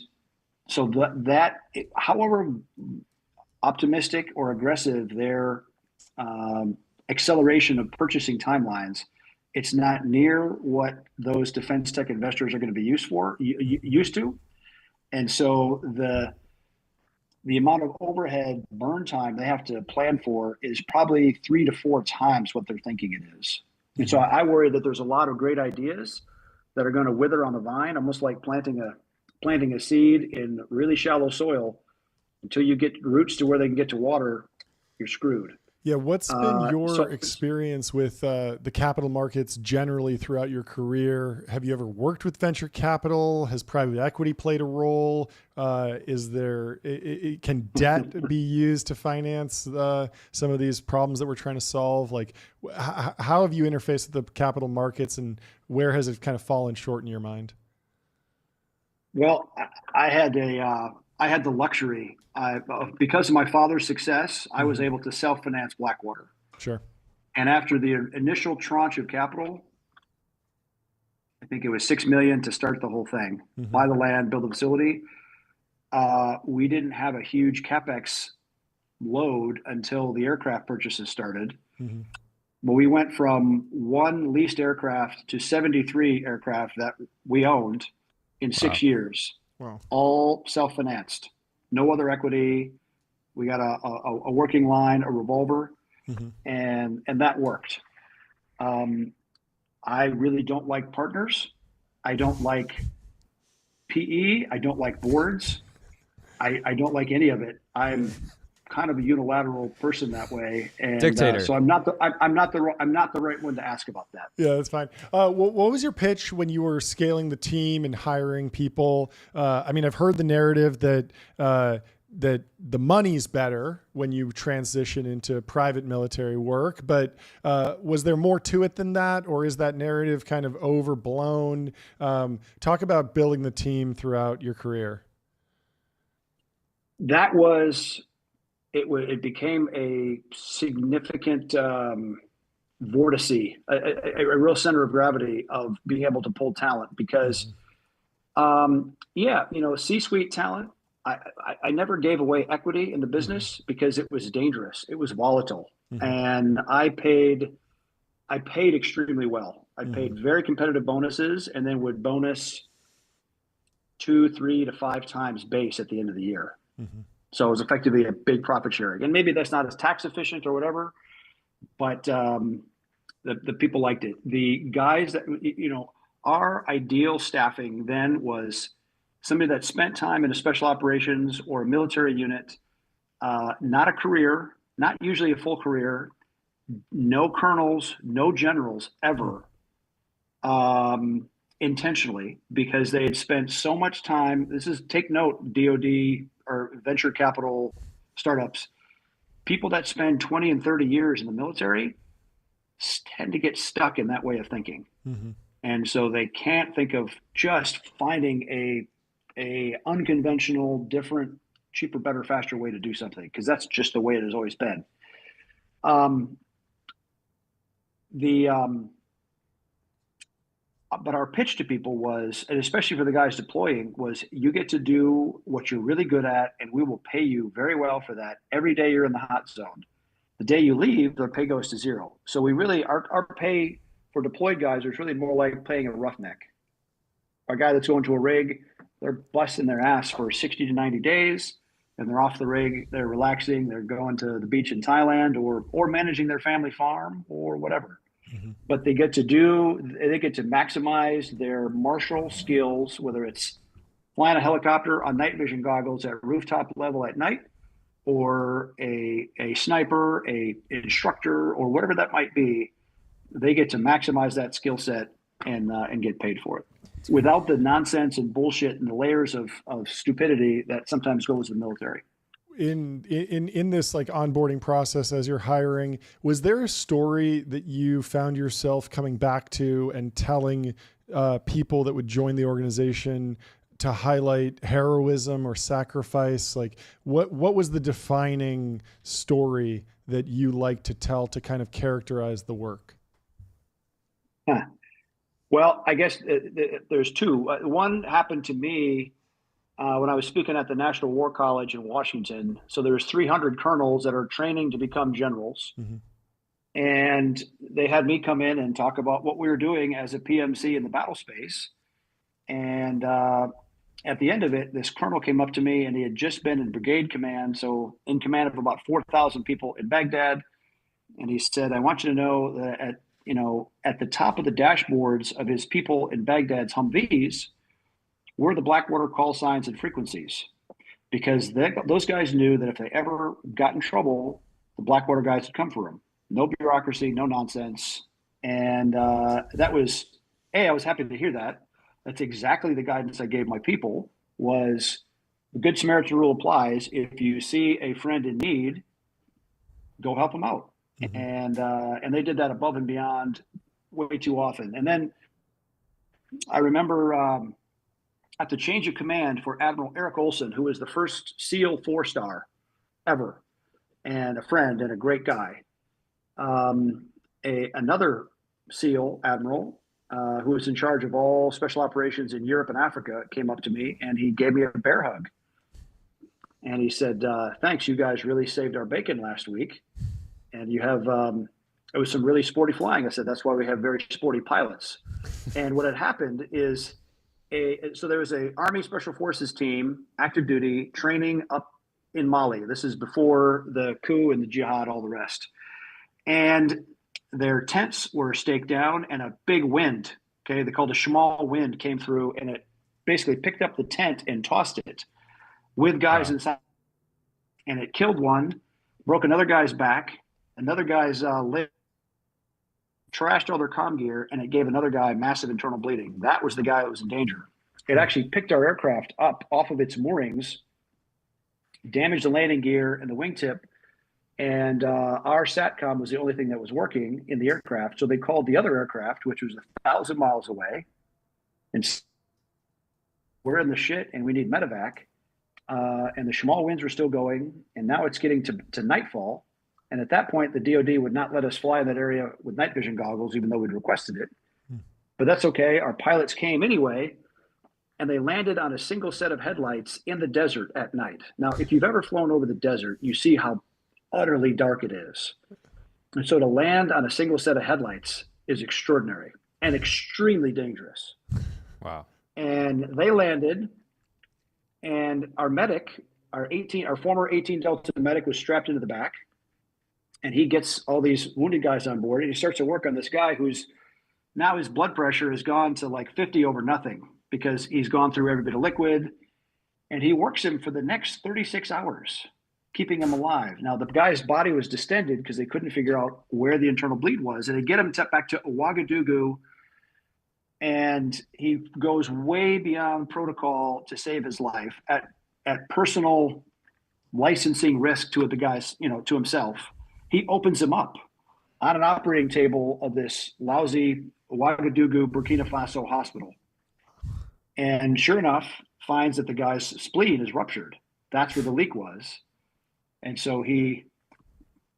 so that, however optimistic or aggressive their acceleration of purchasing timelines, it's not near what those defense tech investors are going to be used to. And so the amount of overhead burn time they have to plan for is probably 3 to 4 times what they're thinking it is. And so I worry that there's a lot of great ideas that are going to wither on the vine, almost like planting a seed in really shallow soil. Until you get roots to where they can get to water, you're screwed. Yeah, what's been your experience with the capital markets generally throughout your career? Have you ever worked with venture capital? Has private equity played a role? Can debt be used to finance some of these problems that we're trying to solve? Like, how have you interfaced with the capital markets, and where has it kind of fallen short in your mind? Well, I had the luxury, because of my father's success, I was able to self-finance Blackwater. Sure. And after the initial tranche of capital, I think it was $6 million to start the whole thing, buy the land, build the facility. We didn't have a huge CapEx load until the aircraft purchases started. But we went from 1 leased aircraft to 73 aircraft that we owned in 6 years. Wow. All self-financed, no other equity. We got a working line, a revolver, and that worked. I really don't like partners. I don't like PE. I don't like boards. I don't like any of it. I'm kind of a unilateral person that way, and dictator. So I'm not the right one to ask about that. Yeah, that's fine. What was your pitch when you were scaling the team and hiring people? I mean, I've heard the narrative that that the money's better when you transition into private military work, but was there more to it than that, or is that narrative kind of overblown? Talk about building the team throughout your career. That was. It became a significant vortice, a real center of gravity of being able to pull talent because, C-suite talent, I never gave away equity in the business because it was dangerous. It was volatile. And I paid extremely well. I paid very competitive bonuses and then would bonus 2, 3 to 5 times base at the end of the year. So it was effectively a big profit sharing. And maybe that's not as tax efficient or whatever, but the people liked it. The guys that, our ideal staffing then was somebody that spent time in a special operations or a military unit, not a career, not usually a full career, no colonels, no generals ever, intentionally, because they had spent so much time. Take note, DOD or venture capital startups, people that spend 20 and 30 years in the military tend to get stuck in that way of thinking. And so they can't think of just finding a unconventional, different, cheaper, better, faster way to do something, because that's just the way it has always been. But our pitch to people was, and especially for the guys deploying, was you get to do what you're really good at, and we will pay you very well for that every day you're in the hot zone. The day you leave, their pay goes to zero. So we really, our pay for deployed guys is really more like paying a roughneck. Our guy that's going to a rig, they're busting their ass for 60 to 90 days, and they're off the rig, they're relaxing, they're going to the beach in Thailand or managing their family farm or whatever. But they get to maximize their martial skills, whether it's flying a helicopter on night vision goggles at rooftop level at night, or a sniper, a instructor, or whatever that might be. They get to maximize that skill set and get paid for it without the nonsense and bullshit and the layers of stupidity that sometimes goes with the military. in this like onboarding process as you're hiring, was there a story that you found yourself coming back to and telling people that would join the organization to highlight heroism or sacrifice? Like what was the defining story that you like to tell to kind of characterize the work? Well, I guess there's two. One happened to me when I was speaking at the National War College in Washington. So there's 300 colonels that are training to become generals. Mm-hmm. And they had me come in and talk about what we were doing as a PMC in the battle space. And at the end of it, this colonel came up to me, and he had just been in brigade command, so in command of about 4,000 people in Baghdad. And he said, I want you to know that at the top of the dashboards of his people in Baghdad's Humvees were the Blackwater call signs and frequencies, because those guys knew that if they ever got in trouble, the Blackwater guys would come for them. No bureaucracy, no nonsense. And that was, I was happy to hear that. That's exactly the guidance I gave my people. Was the Good Samaritan rule applies. If you see a friend in need, go help them out. Mm-hmm. And they did that above and beyond way too often. And then I remember at the change of command for Admiral Eric Olson, who was the first SEAL 4-star ever, and a friend and a great guy. Another SEAL admiral who was in charge of all special operations in Europe and Africa came up to me, and he gave me a bear hug. And he said, thanks, you guys really saved our bacon last week. And you have, it was some really sporty flying. I said, that's why we have very sporty pilots. And what had happened is, so there was a Army Special Forces team, active duty, training up in Mali. This is before the coup and the jihad, all the rest. And their tents were staked down, and a big wind, they called a Shamal wind, came through, and it basically picked up the tent and tossed it with guys inside. And it killed one, broke another guy's back, another guy's leg, trashed all their comm gear, and it gave another guy massive internal bleeding. That was the guy that was in danger. It actually picked our aircraft up off of its moorings, damaged the landing gear and the wingtip, and our SATCOM was the only thing that was working in the aircraft. So they called the other aircraft, which was 1,000 miles away, and we're in the shit, and we need medevac. And the Shamal winds were still going, and now it's getting to nightfall. And at that point, the DOD would not let us fly in that area with night vision goggles, even though we'd requested it. But that's okay. Our pilots came anyway, and they landed on a single set of headlights in the desert at night. Now, if you've ever flown over the desert, you see how utterly dark it is. And so to land on a single set of headlights is extraordinary and extremely dangerous. Wow. And they landed, and our medic, our former 18 Delta medic, was strapped into the back. And he gets all these wounded guys on board, and he starts to work on this guy who's now his blood pressure has gone to like 50 over nothing because he's gone through every bit of liquid. And he works him for the next 36 hours, keeping him alive. Now, the guy's body was distended because they couldn't figure out where the internal bleed was. And they get him back to Ouagadougou, and he goes way beyond protocol to save his life at personal licensing risk to the guy's, to himself. He opens him up on an operating table of this lousy Ouagadougou, Burkina Faso hospital. And sure enough, finds that the guy's spleen is ruptured. That's where the leak was. And so he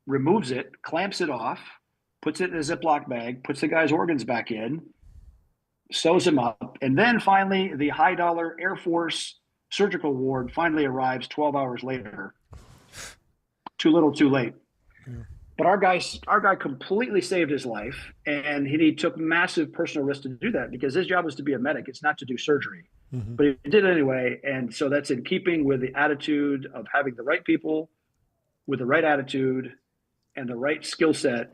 removes it, clamps it off, puts it in a Ziploc bag, puts the guy's organs back in, sews him up. And then finally, the high-dollar Air Force surgical ward finally arrives 12 hours later. Too little, too late. But our guy completely saved his life, and he took massive personal risk to do that because his job was to be a medic. It's not to do surgery. Mm-hmm. But he did it anyway. And so that's in keeping with the attitude of having the right people with the right attitude and the right skill set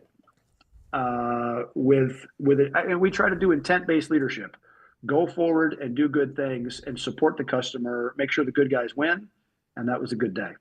with it. And we try to do intent-based leadership. Go forward and do good things and support the customer, make sure the good guys win. And that was a good day.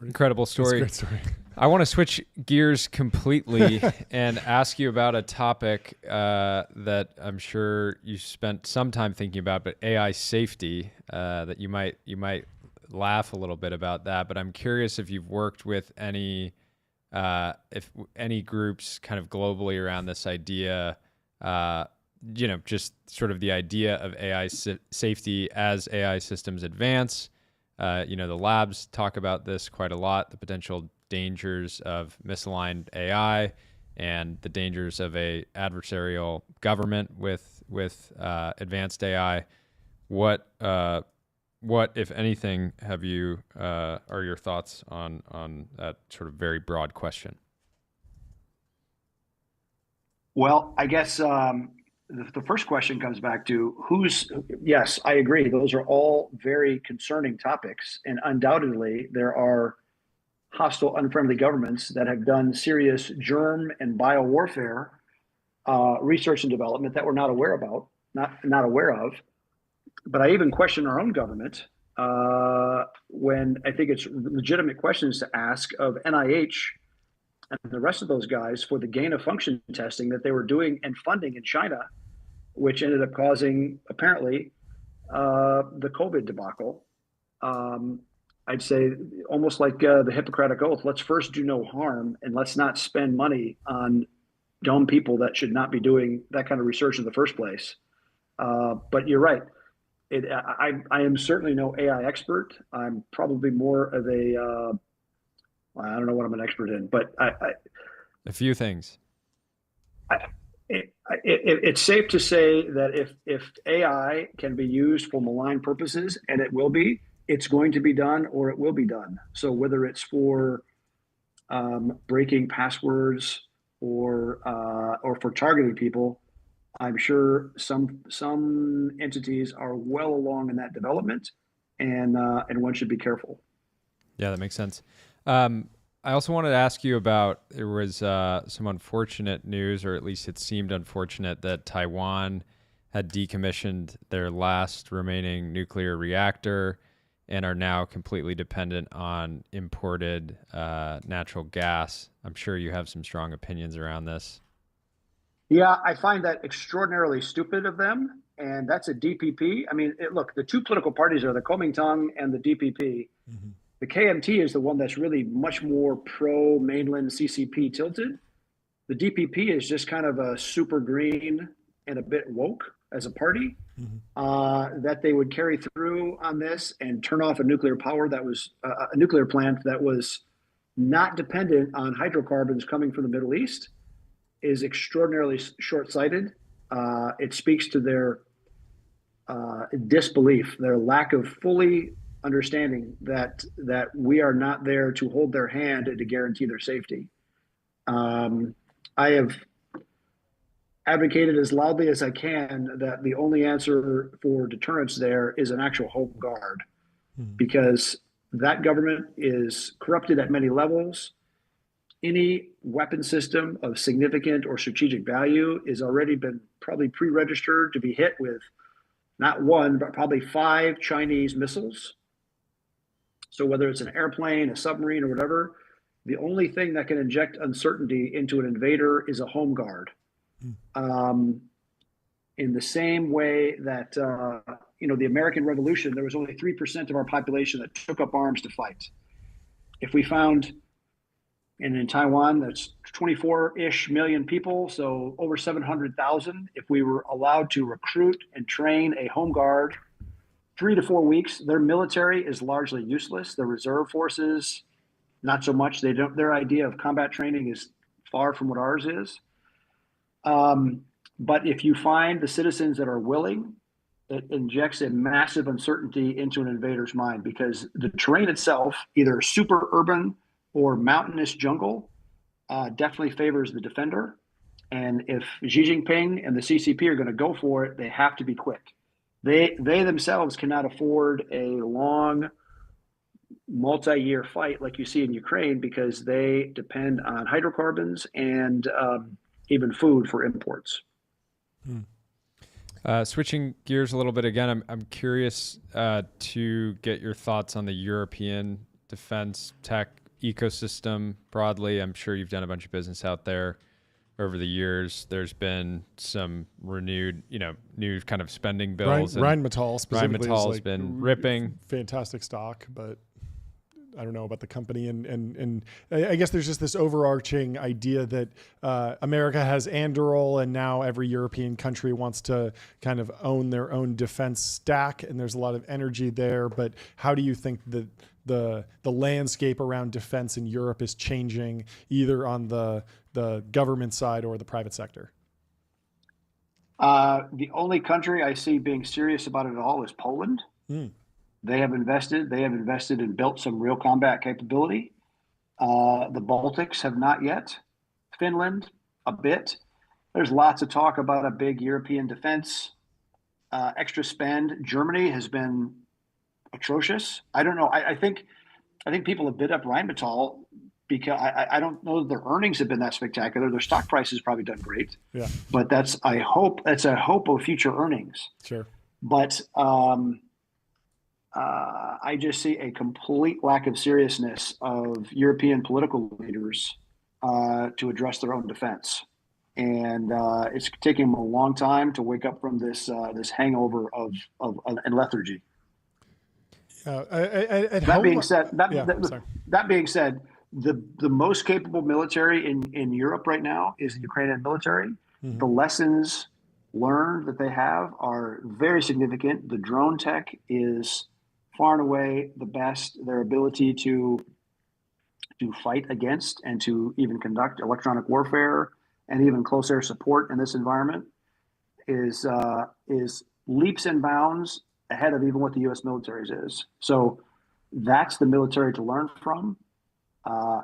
Incredible story. That's a great story. I want to switch gears completely and ask you about a topic that I'm sure you spent some time thinking about, but AI safety that you might laugh a little bit about that, but I'm curious if you've worked with if any groups kind of globally around this idea, just sort of the idea of AI safety as AI systems advance. The labs talk about this quite a lot, the potential dangers of misaligned AI and the dangers of a adversarial government with advanced AI. What, if anything, have you are your thoughts on that sort of very broad question? Well, I guess the first question comes back to yes, I agree. Those are all very concerning topics. And undoubtedly, there are hostile, unfriendly governments that have done serious germ and bio warfare research and development that we're not aware of. But I even question our own government when I think it's legitimate questions to ask of NIH and the rest of those guys for the gain of function testing that they were doing and funding in China, which ended up causing, apparently, the COVID debacle. I'd say almost like the Hippocratic Oath, let's first do no harm and let's not spend money on dumb people that should not be doing that kind of research in the first place. But you're right. I am certainly no AI expert. I'm probably more of I don't know what I'm an expert in, but a few things. It's safe to say that if AI can be used for malign purposes, and it will be, it's going to be done or it will be done. So whether it's for breaking passwords or for targeting people, I'm sure some entities are well along in that development, and one should be careful. Yeah, that makes sense. I also wanted to ask you about, there was some unfortunate news, or at least it seemed unfortunate, that Taiwan had decommissioned their last remaining nuclear reactor and are now completely dependent on imported natural gas. I'm sure you have some strong opinions around this. Yeah, I find that extraordinarily stupid of them, and that's a DPP. I mean, look, the two political parties are the Kuomintang and the DPP. Mm-hmm. The KMT is the one that's really much more pro-mainland CCP tilted. The DPP is just kind of a super green and a bit woke as a party, that they would carry through on this and turn off a nuclear plant that was not dependent on hydrocarbons coming from the Middle East is extraordinarily short-sighted. It speaks to their disbelief, their lack of fully understanding that we are not there to hold their hand and to guarantee their safety. I have advocated as loudly as I can that the only answer for deterrence there is an actual home guard, because that government is corrupted at many levels. Any weapon system of significant or strategic value is already been probably pre-registered to be hit with not one, but probably 5 Chinese missiles. So whether it's an airplane, a submarine, or whatever, the only thing that can inject uncertainty into an invader is a home guard. In the same way that, the American Revolution, there was only 3% of our population that took up arms to fight. If we found, and in Taiwan, that's 24-ish million people, so over 700,000. If we were allowed to recruit and train a home guard 3 to 4 weeks, their military is largely useless. The reserve forces, not so much. Their idea of combat training is far from what ours is. But if you find the citizens that are willing, it injects a massive uncertainty into an invader's mind, because the terrain itself, either super urban or mountainous jungle, definitely favors the defender. And if Xi Jinping and the CCP are going to go for it, they have to be quick. They themselves cannot afford a long, multi-year fight like you see in Ukraine, because they depend on hydrocarbons and even food for imports. Switching gears a little bit again, I'm curious to get your thoughts on the European defense tech ecosystem broadly. I'm sure you've done a bunch of business out there. over the years. There's been some renewed, new kind of spending bills. Rheinmetall specifically. Rheinmetall's been ripping. Fantastic stock, but I don't know about the company. And I guess there's just this overarching idea that America has Anduril, and now every European country wants to kind of own their own defense stack. And there's a lot of energy there. But how do you think that the landscape around defense in Europe is changing, either on the government side or the private sector? The only country I see being serious about it at all is Poland. They have invested and built some real combat capability. The Baltics have not yet. Finland, a bit. There's lots of talk about a big European defense extra spend. Germany has been atrocious. I don't know. I think people have bid up Rheinmetall because I don't know that their earnings have been that spectacular. Their stock price has probably done great. Yeah. But that's a hope of future earnings. Sure. But I just see a complete lack of seriousness of European political leaders to address their own defense, and it's taking them a long time to wake up from this hangover of lethargy. That being said, the most capable military in Europe right now is the Ukrainian military. The lessons learned that they have are very significant. The drone tech is far and away the best. Their ability to fight against and to even conduct electronic warfare and even close air support in this environment is leaps and bounds ahead of even what the U.S. military's is. So that's the military to learn from.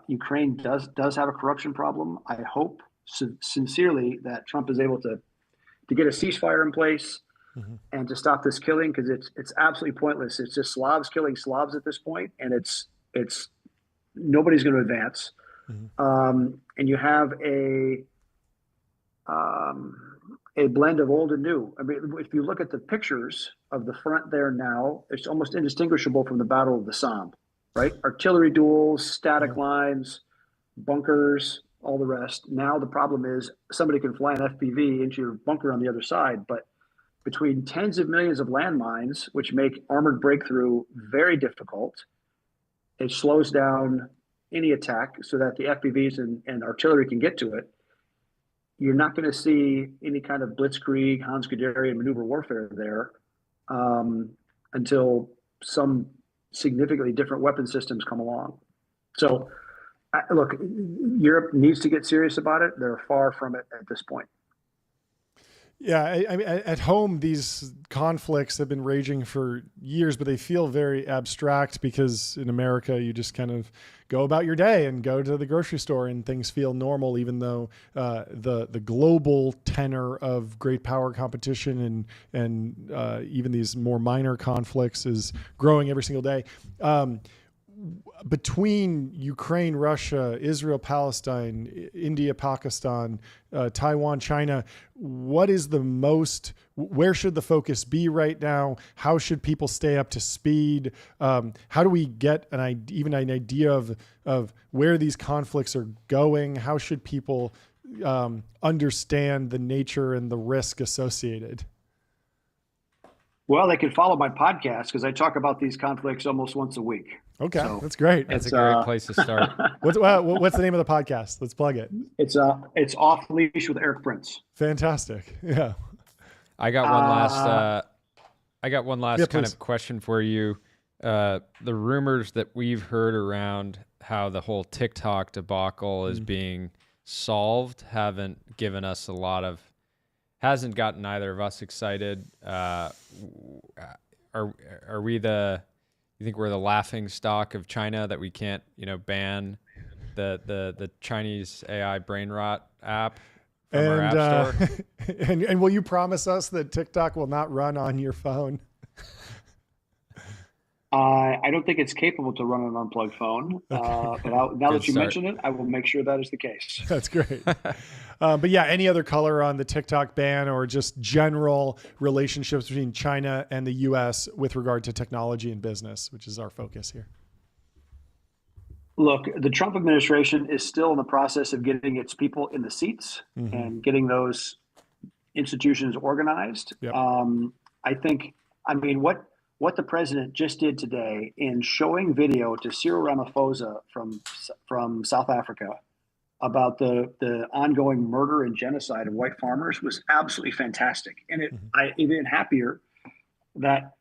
Ukraine does have a corruption problem. I hope sincerely that Trump is able to get a ceasefire in place and to stop this killing, because it's absolutely pointless. It's just Slavs killing Slavs at this point, and it's nobody's going to advance. And you have a blend of old and new. I mean, if you look at the pictures of the front there now, it's almost indistinguishable from the Battle of the Somme, right? Artillery duels, static lines, bunkers, all the rest. Now the problem is somebody can fly an FPV into your bunker on the other side, but between tens of millions of landmines, which make armored breakthrough very difficult, it slows down any attack so that the FPVs and artillery can get to it. You're not going to see any kind of blitzkrieg, Hans-Guderian maneuver warfare there until some significantly different weapon systems come along. So, look, Europe needs to get serious about it. They're far from it at this point. Yeah, I mean, at home, these conflicts have been raging for years, but they feel very abstract because in America, you just kind of go about your day and go to the grocery store and things feel normal, even though the global tenor of great power competition and even these more minor conflicts is growing every single day. Between Ukraine, Russia, Israel, Palestine, India, Pakistan, Taiwan, China, where should the focus be right now? How should people stay up to speed? How do we get even an idea of where these conflicts are going? How should people understand the nature and the risk associated? Well, they can follow my podcast because I talk about these conflicts almost once a week. Okay, so that's great. That's a great place to start. What's the name of the podcast? Let's plug it. It's Off Leash with Eric Prince. Fantastic. Yeah. I got one last kind of question for you. The rumors that we've heard around how the whole TikTok debacle is being solved haven't given us hasn't gotten either of us excited. Are we you think we're the laughing stock of China that we can't, ban the Chinese AI brain rot app from our app store? and will you promise us that TikTok will not run on your phone? I don't think it's capable to run an unplugged phone. But now that you mention it, I will make sure that is the case. That's great. But yeah, any other color on the TikTok ban or just general relationships between China and the U.S. with regard to technology and business, which is our focus here? Look, the Trump administration is still in the process of getting its people in the seats and getting those institutions organized. Yep. What the president just did today in showing video to Cyril Ramaphosa from South Africa about the ongoing murder and genocide of white farmers was absolutely fantastic. And I'm even happier that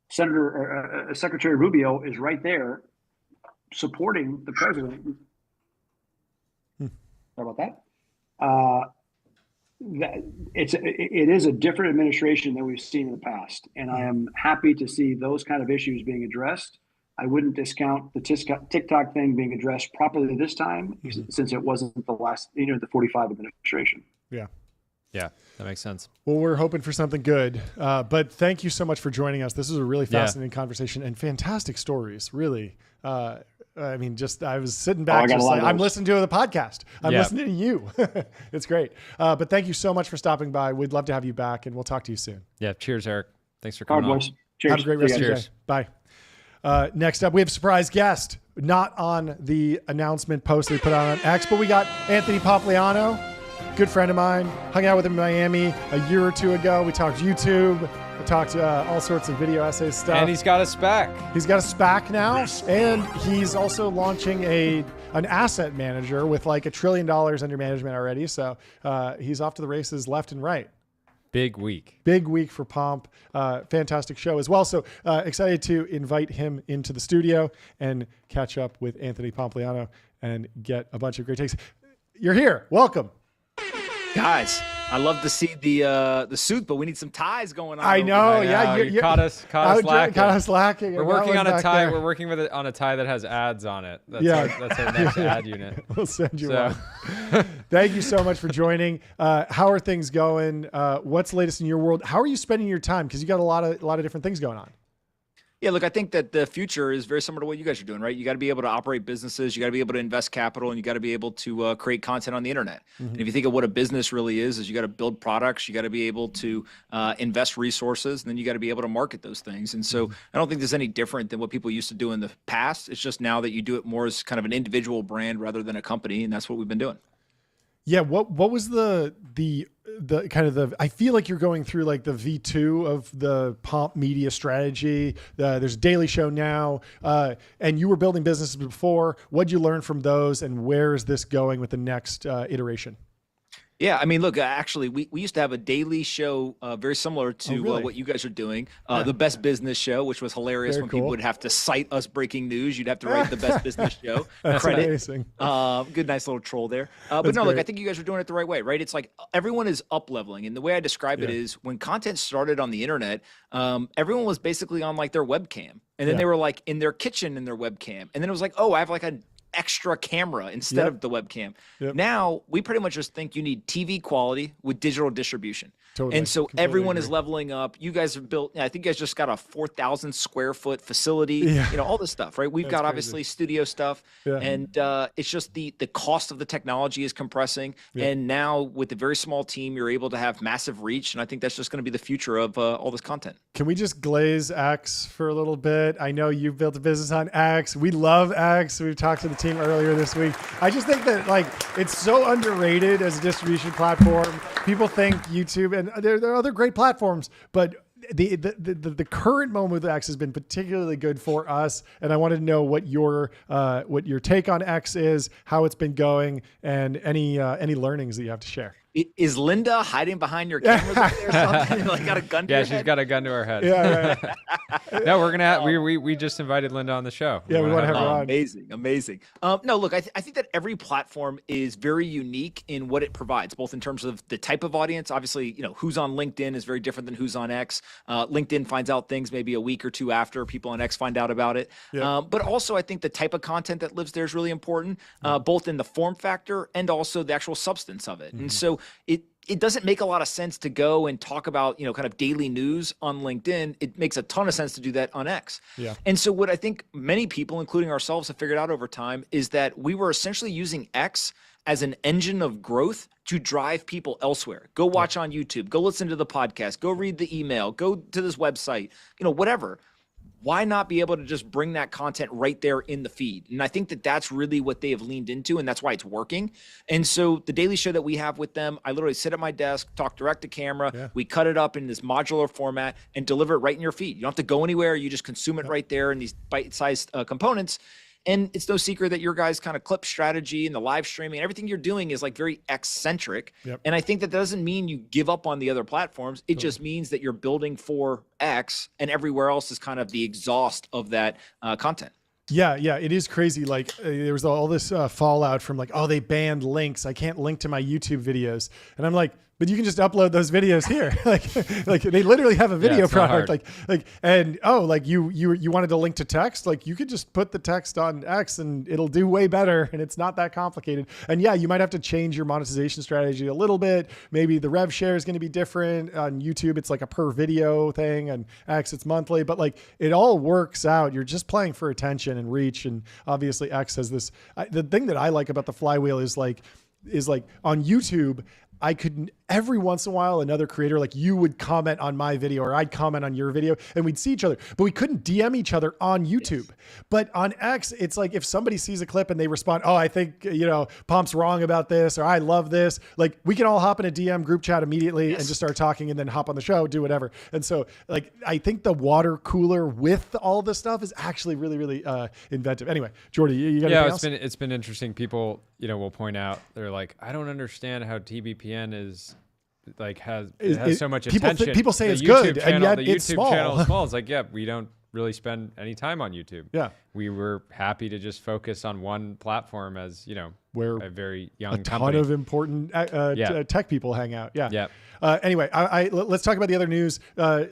Secretary Rubio is right there supporting the president. Sorry about that. It is a different administration than we've seen in the past, and I am happy to see those kind of issues being addressed. I wouldn't discount the TikTok thing being addressed properly this time, since it wasn't the last, the 45 administration. Yeah, that makes sense. Well, we're hoping for something good. But thank you so much for joining us. This is a really fascinating conversation and fantastic stories, really. I was sitting back, I'm listening to the podcast. I'm listening to you. It's great. But thank you so much for stopping by. We'd love to have you back, and we'll talk to you soon. Yeah. Cheers, Eric. Thanks for coming on. Cheers. Have a great rest of your day. Bye. Next up, we have a surprise guest, not on the announcement post that we put out on X, but we got Anthony Pompliano, good friend of mine. Hung out with him in Miami a year or two ago. We talked YouTube. We talked all sorts of video essay stuff. And he's got a SPAC. He's got a SPAC now, and he's also launching an asset manager with like $1 trillion under management already. So he's off to the races left and right. Big week for Pomp. Fantastic show as well. So excited to invite him into the studio and catch up with Anthony Pompliano and get a bunch of great takes. You're here. Welcome. Guys, I love to see the suit, but we need some ties going on. I know. Yeah, you caught us lacking. We're working on a tie. We're working on a tie that has ads on it. That's our next ad unit. We'll send you one. Thank you so much for joining. How are things going? What's the latest in your world? How are you spending your time? Because you got a lot of different things going on. Yeah, look, I think that the future is very similar to what you guys are doing, right? You got to be able to operate businesses, you got to be able to invest capital, and you got to be able to create content on the internet. And if you think of what a business really is you got to build products, you got to be able to invest resources, and then you got to be able to market those things. And so I don't think there's any different than what people used to do in the past. It's just now that you do it more as kind of an individual brand rather than a company, and that's what we've been doing. Yeah, what was the kind of I feel like you're going through like the V2 of the Pomp media strategy. There's a daily show now, and you were building businesses before. What'd you learn from those, and where is this going with the next iteration? Yeah, I mean, look, actually, we used to have a daily show very similar to what you guys are doing, the Best Business Show, which was hilarious. When people would have to cite us breaking news. You'd have to write the Best Business Show. That's credit. Amazing. Good, nice little troll there. But no, look, I think you guys are doing it the right way, right? It's like everyone is up-leveling. And the way I describe it is when content started on the internet, everyone was basically on like their webcam. And then they were like in their kitchen in their webcam. And then it was like, oh, I have like an extra camera instead of the webcam. Now we pretty much just think you need TV quality with digital distribution. Totally. And so everyone is leveling up. You guys have built, I think you guys just got a 4,000 square foot facility, all this stuff, right? We've got obviously studio stuff and it's just the cost of the technology is compressing. And now with a very small team, you're able to have massive reach. And I think that's just going to be the future of all this content. Can we just glaze X for a little bit? I know you've built a business on X. We love X. We've talked to the team earlier this week. I just think that like it's so underrated as a distribution platform. People think YouTube, and there are other great platforms, but the current moment with X has been particularly good for us. And I wanted to know what your take on X is, how it's been going, and any learnings that you have to share. Is Linda hiding behind your cameras over there or something? Like got a gun to her head? She's got a gun to her head. No, we're gonna we just invited Linda on the show. We want to have her on. Amazing. No, look, I think that every platform is very unique in what it provides, both in terms of the type of audience. Obviously, who's on LinkedIn is very different than who's on X. LinkedIn finds out things maybe a week or two after people on X find out about it. But also I think the type of content that lives there is really important, both in the form factor and also the actual substance of it. And so it doesn't make a lot of sense to go and talk about, kind of daily news on LinkedIn. It makes a ton of sense to do that on X. And so what I think many people, including ourselves, have figured out over time is that we were essentially using X as an engine of growth to drive people elsewhere. Go watch on YouTube, go listen to the podcast, go read the email, go to this website, whatever. why not be able to just bring that content right there in the feed? And I think that that's really what they have leaned into, and that's why it's working. And so the daily show that we have with them, I literally sit at my desk, talk direct to camera. Yeah. We cut it up in this modular format and deliver it right in your feed. You don't have to go anywhere. You just consume it right there in these bite-sized components. And it's no secret that your guys' kind of clip strategy and the live streaming, everything you're doing is like very X-centric. Yep. And I think that doesn't mean you give up on the other platforms. It just means that you're building for X, and everywhere else is kind of the exhaust of that content. Yeah, it is crazy. Like there was all this fallout from like, oh, they banned links. I can't link to my YouTube videos. And I'm like, but you can just upload those videos here. like they literally have a video product. You wanted to link to text. Like you could just put the text on X and it'll do way better. And it's not that complicated. And yeah, you might have to change your monetization strategy a little bit. Maybe the rev share is going to be different on YouTube. It's like a per video thing, and X it's monthly, but like it all works out. You're just playing for attention and reach. And obviously X has this, the thing that I like about the flywheel is like on YouTube, I could every once in a while, another creator like you would comment on my video or I'd comment on your video and we'd see each other, but we couldn't DM each other on YouTube. Yes. But on X, it's like if somebody sees a clip and they respond, oh, I think, Pomp's wrong about this, or I love this. Like we can all hop in a DM group chat immediately and just start talking and then hop on the show, do whatever. And so like, I think the water cooler with all this stuff is actually really, really inventive. Anyway, Jordy, you got anything else? It's been interesting. People, will point out, they're like, I don't understand how TBPN is like has so much attention. People say it's good, and yet it's small. The YouTube channel is small. It's like, we don't really spend any time on YouTube. Yeah, we were happy to just focus on one platform, as where a very young ton of important tech people hang out. Yeah. Anyway, let's talk about the other news. The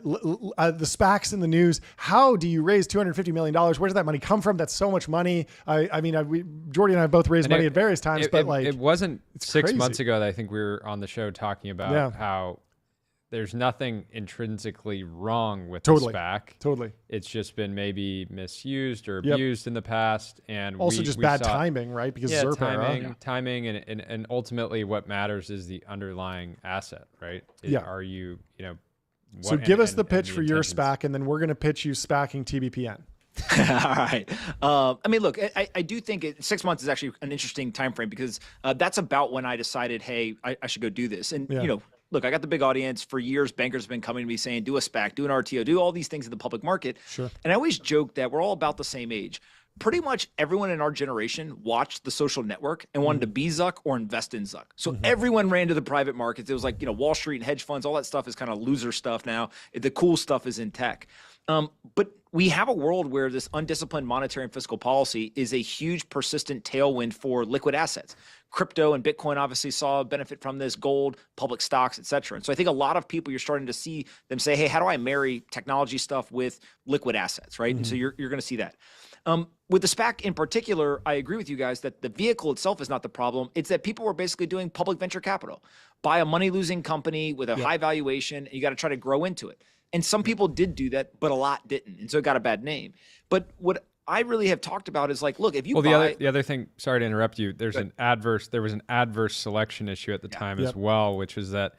SPACs in the news. How do you raise $250 million? Where does that money come from? That's so much money. Jordy and I both raised money at various times, but it wasn't 6 months ago that I think we were on the show talking about how there's nothing intrinsically wrong with the SPAC. Totally. It's just been maybe misused or abused in the past. And also just bad timing, right? Because timing and ultimately what matters is the underlying asset, right? Are you, so give us the pitch for your SPAC, and then we're going to pitch you SPACing TBPN. All right. Look, I do think 6 months is actually an interesting time frame because that's about when I decided, hey, I should go do this. And, look, I got the big audience. For years, bankers have been coming to me saying, do a SPAC, do an RTO, do all these things in the public market. Sure. And I always joke that we're all about the same age. Pretty much everyone in our generation watched The Social Network and wanted to be Zuck or invest in Zuck. So everyone ran to the private markets. It was like, Wall Street and hedge funds, all that stuff is kind of loser stuff now. The cool stuff is in tech. But we have a world where this undisciplined monetary and fiscal policy is a huge persistent tailwind for liquid assets. Crypto and Bitcoin obviously saw a benefit from this, gold, public stocks, et cetera. And so I think a lot of people, you're starting to see them say, hey, how do I marry technology stuff with liquid assets, right? And so you're going to see that. With the SPAC in particular, I agree with you guys that the vehicle itself is not the problem. It's that people were basically doing public venture capital. Buy a money-losing company with a high valuation, and you got to try to grow into it. And some people did do that, but a lot didn't. And so it got a bad name. But what I really have talked about is like, look, if you buy... the other thing, sorry to interrupt you, there was an adverse selection issue at the time as well, which was that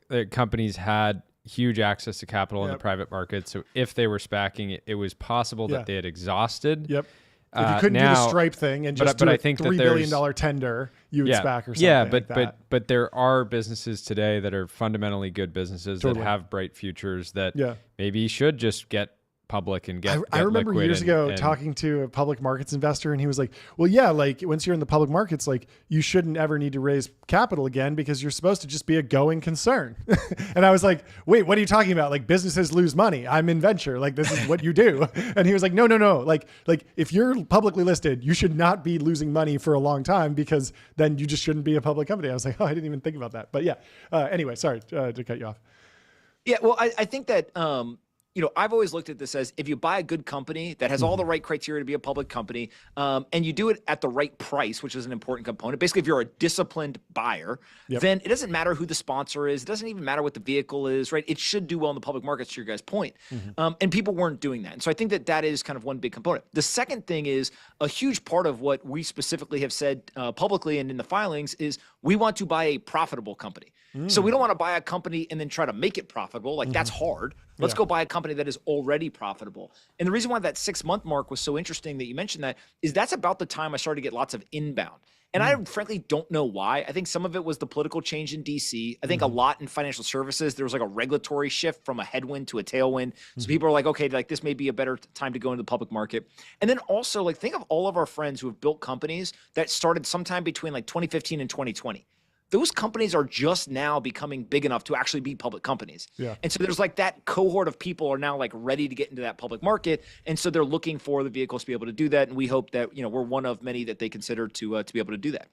the companies had huge access to capital in the private market. So if they were SPACing, it was possible that they had exhausted. Yep. If you couldn't do the Stripe thing and just do a $3 billion tender, you would SPAC or something but there are businesses today that are fundamentally good businesses that have bright futures that maybe should just get public and get I remember years ago talking to a public markets investor, and he was like, well, like once you're in the public markets, like you shouldn't ever need to raise capital again because you're supposed to just be a going concern. And I was like, wait, what are you talking about? Like businesses lose money. I'm in venture. Like this is what you do. And he was like, no. Like if you're publicly listed, you should not be losing money for a long time because then you just shouldn't be a public company. I was like, oh, I didn't even think about that. But anyway, sorry to cut you off. Yeah, well, I think that I've always looked at this as if you buy a good company that has all the right criteria to be a public company, and you do it at the right price, which is an important component. Basically, if you're a disciplined buyer, then it doesn't matter who the sponsor is. It doesn't even matter what the vehicle is, right? It should do well in the public markets, to your guys' point. And people weren't doing that. And so I think that is kind of one big component. The second thing is a huge part of what we specifically have said publicly and in the filings is we want to buy a profitable company. So we don't want to buy a company and then try to make it profitable. Like that's hard. Let's go buy a company that is already profitable. And the reason why that 6-month mark was so interesting that you mentioned that is that's about the time I started to get lots of inbound. And I frankly don't know why. I think some of it was the political change in DC. I think a lot in financial services, there was like a regulatory shift from a headwind to a tailwind. So people are like, okay, like this may be a better time to go into the public market. And then also like think of all of our friends who have built companies that started sometime between like 2015 and 2020. Those companies are just now becoming big enough to actually be public companies. Yeah. And so there's like that cohort of people are now like ready to get into that public market. And so they're looking for the vehicles to be able to do that. And we hope that, we're one of many that they consider to be able to do that.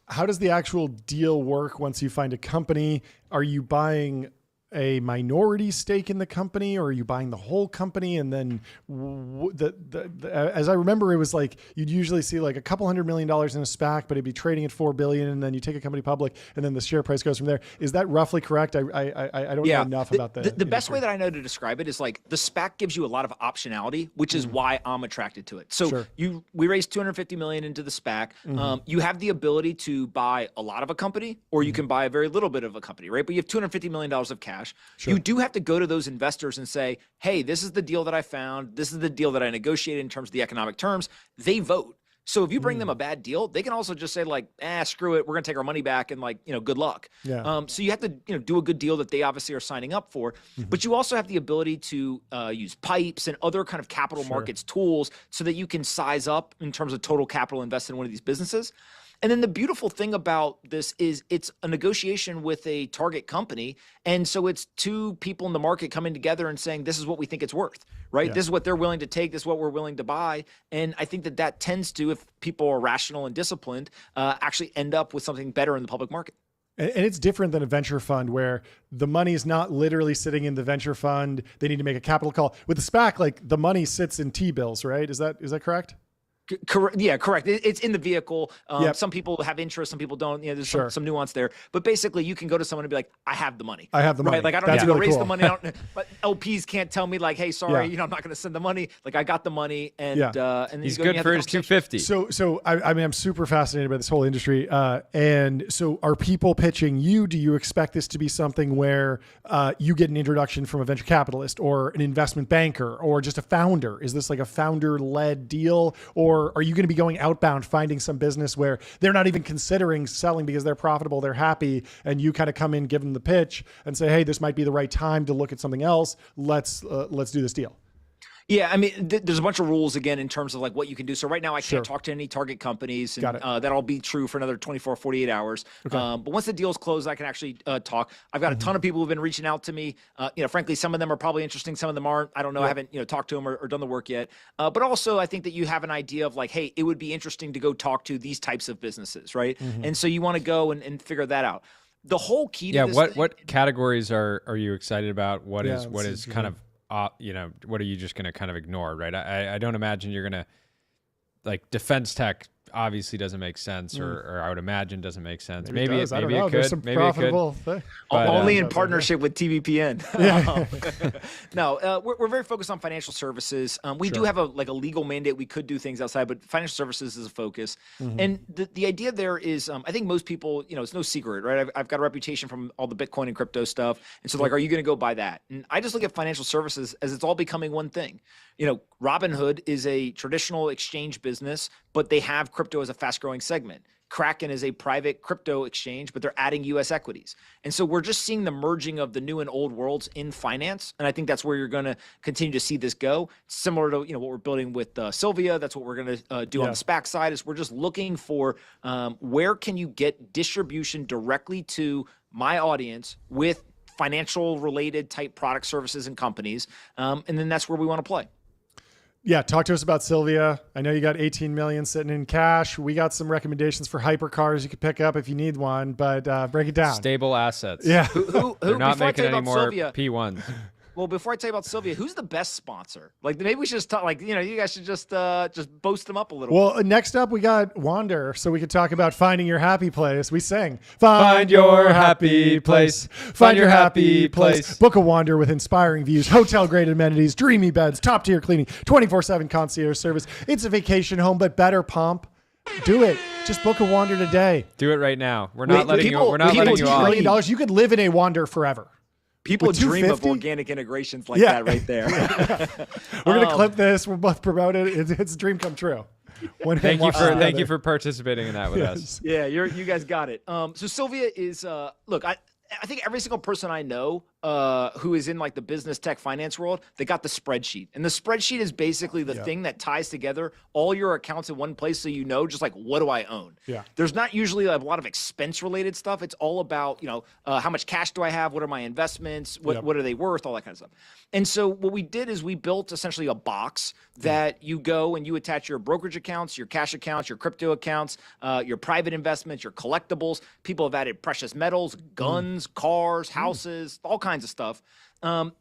How does the actual deal work once you find a company? Are you buying a minority stake in the company, or are you buying the whole company? And then as I remember, it was like you'd usually see like a couple $100 million in a SPAC, but it'd be trading at $4 billion, and then you take a company public, and then the share price goes from there. Is that roughly correct? I don't know enough about that. The best way that I know to describe it is like the SPAC gives you a lot of optionality, which is why I'm attracted to it. So we raised $250 million into the SPAC. You have the ability to buy a lot of a company, or you can buy a very little bit of a company, right? But you have $250 million of cash. You do have to go to those investors and say, hey, this is the deal that I found. This is the deal that I negotiated in terms of the economic terms. They vote. So if you bring them a bad deal, they can also just say like, screw it. We're going to take our money back and like, good luck. Yeah. So you have to, do a good deal that they obviously are signing up for, but you also have the ability to use pipes and other kind of capital markets tools so that you can size up in terms of total capital invested in one of these businesses. And then the beautiful thing about this is it's a negotiation with a target company. And so it's two people in the market coming together and saying, this is what we think it's worth, right? Yeah. This is what they're willing to take. This is what we're willing to buy. And I think that tends to, if people are rational and disciplined, actually end up with something better in the public market. And it's different than a venture fund where the money is not literally sitting in the venture fund. They need to make a capital call. With the SPAC, like the money sits in T-bills, right? Is that correct? Correct. Yeah, correct. It's in the vehicle. Some people have interest, some people don't. There's some nuance there. But basically, you can go to someone and be like, "I have the money. I have the money. Like I don't need to go raise the money. But LPs can't tell me like, "Hey, sorry, I'm not going to send the money." Like I got the money, and then he's good for his 250. So I mean, I'm super fascinated by this whole industry. And so, are people pitching you? Do you expect this to be something where you get an introduction from a venture capitalist or an investment banker or just a founder? Is this like a founder-led deal, or are you going to be going outbound, finding some business where they're not even considering selling because they're profitable, they're happy, and you kind of come in, give them the pitch and say, hey, this might be the right time to look at something else. Let's do this deal. Yeah, I mean, there's a bunch of rules, again, in terms of like what you can do. So right now I can't talk to any target companies, and that'll be true for another 24, 48 hours. Okay. But once the deal's closed, I can actually talk. I've got a ton of people who've been reaching out to me. Frankly, some of them are probably interesting. Some of them aren't. I don't know. I haven't, talked to them or done the work yet. But also I think that you have an idea of like, hey, it would be interesting to go talk to these types of businesses, right? And so you want to go and figure that out. The whole key to this what categories are you excited about? What is kind of what are you just going to kind of ignore, right? I don't imagine you're going to, like, defense tech obviously doesn't make sense, or I would imagine doesn't make sense. Maybe it could. Maybe it could. But, only in partnership with TBPN. No, we're very focused on financial services. We do have a legal mandate. We could do things outside, but financial services is a focus. And the idea there is, I think most people, it's no secret, right? I've got a reputation from all the Bitcoin and crypto stuff. And so like, are you going to go buy that? And I just look at financial services as it's all becoming one thing. Robinhood is a traditional exchange business, but they have crypto as a fast growing segment. Kraken is a private crypto exchange, but they're adding US equities. And so we're just seeing the merging of the new and old worlds in finance. And I think that's where you're going to continue to see this go. Similar to, what we're building with Sylvia. That's what we're going to do on the SPAC side, is we're just looking for where can you get distribution directly to my audience with financial related type product, services, and companies. And then that's where we want to play. Yeah, talk to us about Sylvia. I know you got 18 million sitting in cash. We got some recommendations for hypercars you could pick up if you need one, but break it down. Stable assets. Yeah. They're not making any more P1s. Well, before I tell you about Sylvia, who's the best sponsor? Like, maybe we should just talk, you guys should just boast them up a little bit. Next up, we got Wander, so we could talk about finding your happy place. We sing, find your happy place, find your happy place. Book a Wander with inspiring views, hotel-grade amenities, dreamy beds, top-tier cleaning, 24/7 concierge service. It's a vacation home, but better pomp. Do it. Just book a Wander today. Do it right now. We're not letting you off. $1 million. You could live in a Wander forever. People With dream of 250? organic integrations like that right there. We're going to clip this. We'll both promote it. It's a dream come true. Thank you for participating in that with us. Yeah, you guys got it. So Sylvia is look, I think every single person I know who is in like the business tech finance world, they got the spreadsheet. And the spreadsheet is basically the thing that ties together all your accounts in one place so you know just like, what do I own? Yeah. There's not usually a lot of expense related stuff. It's all about, how much cash do I have? What are my investments? What are they worth? All that kind of stuff. And so what we did is we built essentially a box that you go and you attach your brokerage accounts, your cash accounts, your crypto accounts, your private investments, your collectibles. People have added precious metals, guns, cars, houses, all kinds of stuff.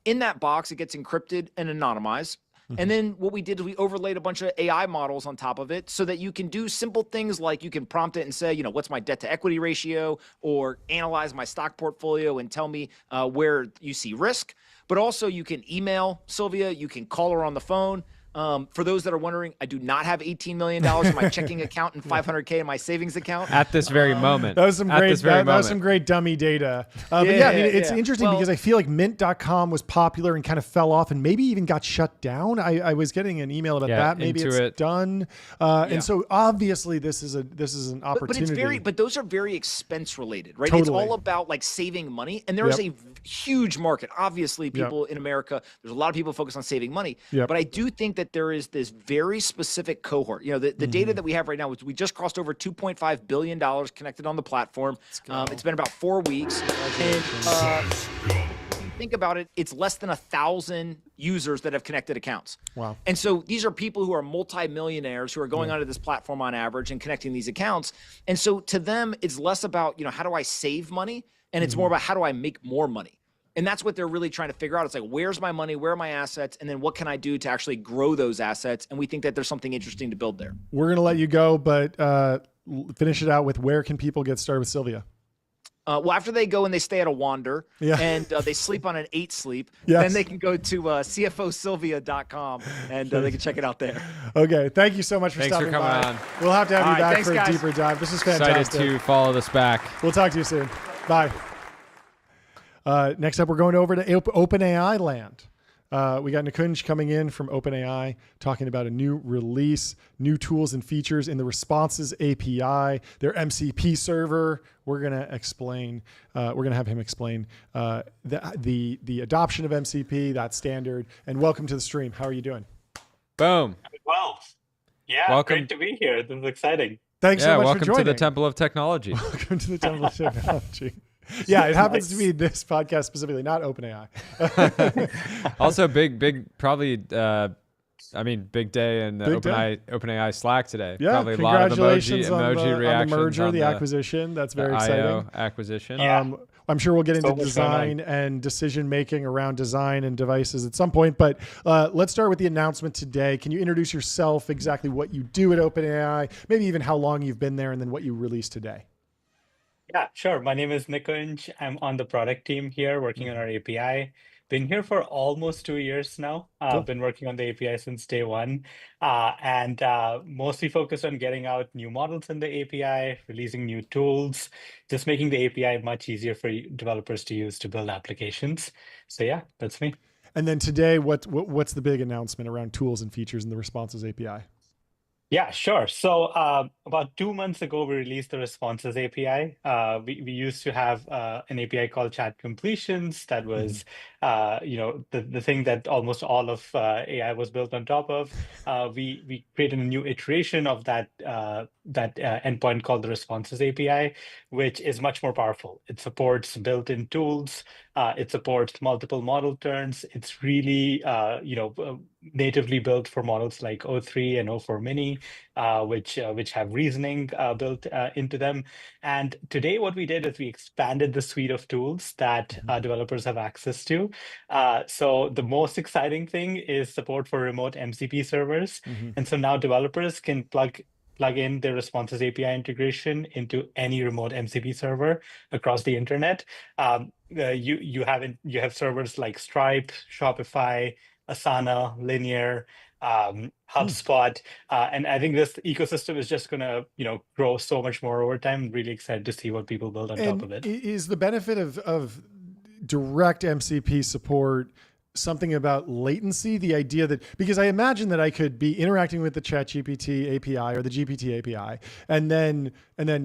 In that box, it gets encrypted and anonymized. And then what we did is we overlaid a bunch of AI models on top of it so that you can do simple things like you can prompt it and say, what's my debt to equity ratio, or analyze my stock portfolio and tell me where you see risk. But also you can email Sylvia, you can call her on the phone. For those that are wondering, I do not have $18 million in my checking account and $500K in my savings account at this very moment. That was some great. That was some great dummy data. But it's interesting because I feel like Mint.com was popular and kind of fell off, and maybe even got shut down. I was getting an email about that. Maybe it's done. And so obviously this is an opportunity. But those are very expense related, right? Totally. It's all about like saving money, and there is a huge market. Obviously, people in America, there's a lot of people focused on saving money. But I do think that there is this very specific cohort. The data that we have right now is we just crossed over $2.5 billion connected on the platform. It's been about 4 weeks. And if you think about it, it's less than 1,000 users that have connected accounts. Wow. And so these are people who are multimillionaires who are going onto this platform on average and connecting these accounts. And so to them, it's less about, how do I save money? And it's more about how do I make more money? And that's what they're really trying to figure out. It's like, where's my money? Where are my assets? And then what can I do to actually grow those assets? And we think that there's something interesting to build there. We're going to let you go, but finish it out with where can people get started with Sylvia? Well, after they go and they stay at a Wander and they sleep on an 8 sleep, then they can go to cfosylvia.com and they can check it out there. Okay. Thank you so much for stopping by. Thanks for coming on. We'll have to have you back thanks, for guys. a deeper dive. This is fantastic. Excited to follow this back. We'll talk to you soon. Bye. Next up, we're going over to OpenAI land. We got Nikunj coming in from OpenAI talking about a new release, new tools and features in the Responses API, their MCP server. We're going to explain, we're going to have him explain the adoption of MCP, that standard, and welcome to the stream. How are you doing? Boom. Well, yeah, welcome. Great to be here. This is exciting. Thanks so much for joining. Welcome to the Temple of Technology. Welcome to the Temple of Technology. Yeah, it happens to be this podcast specifically, not OpenAI. Also, big, probably, big day in OpenAI Slack today. Yeah, probably a lot of congratulations emoji reactions on the merger, the acquisition. That's very exciting. IO acquisition. Yeah. I'm sure we'll get into design and decision making around design and devices at some point. But let's start with the announcement today. Can you introduce yourself, exactly what you do at OpenAI, maybe even how long you've been there, and then what you released today? Yeah, sure. My name is Nikunj. I'm on the product team here working on our API. Been here for almost 2 years now. I've been working on the API since day one, and mostly focused on getting out new models in the API, releasing new tools, just making the API much easier for developers to use to build applications. So yeah, that's me. And then today, what's the big announcement around tools and features in the Responses API? Yeah, sure. So about 2 months ago, we released the Responses API. We used to have an API called Chat Completions. That was, the thing that almost all of AI was built on top of. We created a new iteration of that endpoint called the Responses API, which is much more powerful. It supports built-in tools. It supports multiple model turns. It's really, natively built for models like O3 and O4 Mini, which have reasoning built into them. And today, what we did is we expanded the suite of tools that developers have access to. So the most exciting thing is support for remote MCP servers. And so now developers can plug in their Responses API integration into any remote MCP server across the internet. You have servers like Stripe, Shopify, Asana, Linear, HubSpot, and I think this ecosystem is just going to grow so much more over time. I'm really excited to see what people build on top of it. Is the benefit of direct MCP support, something about latency, the idea that, because I imagine that I could be interacting with the ChatGPT API or the GPT API and then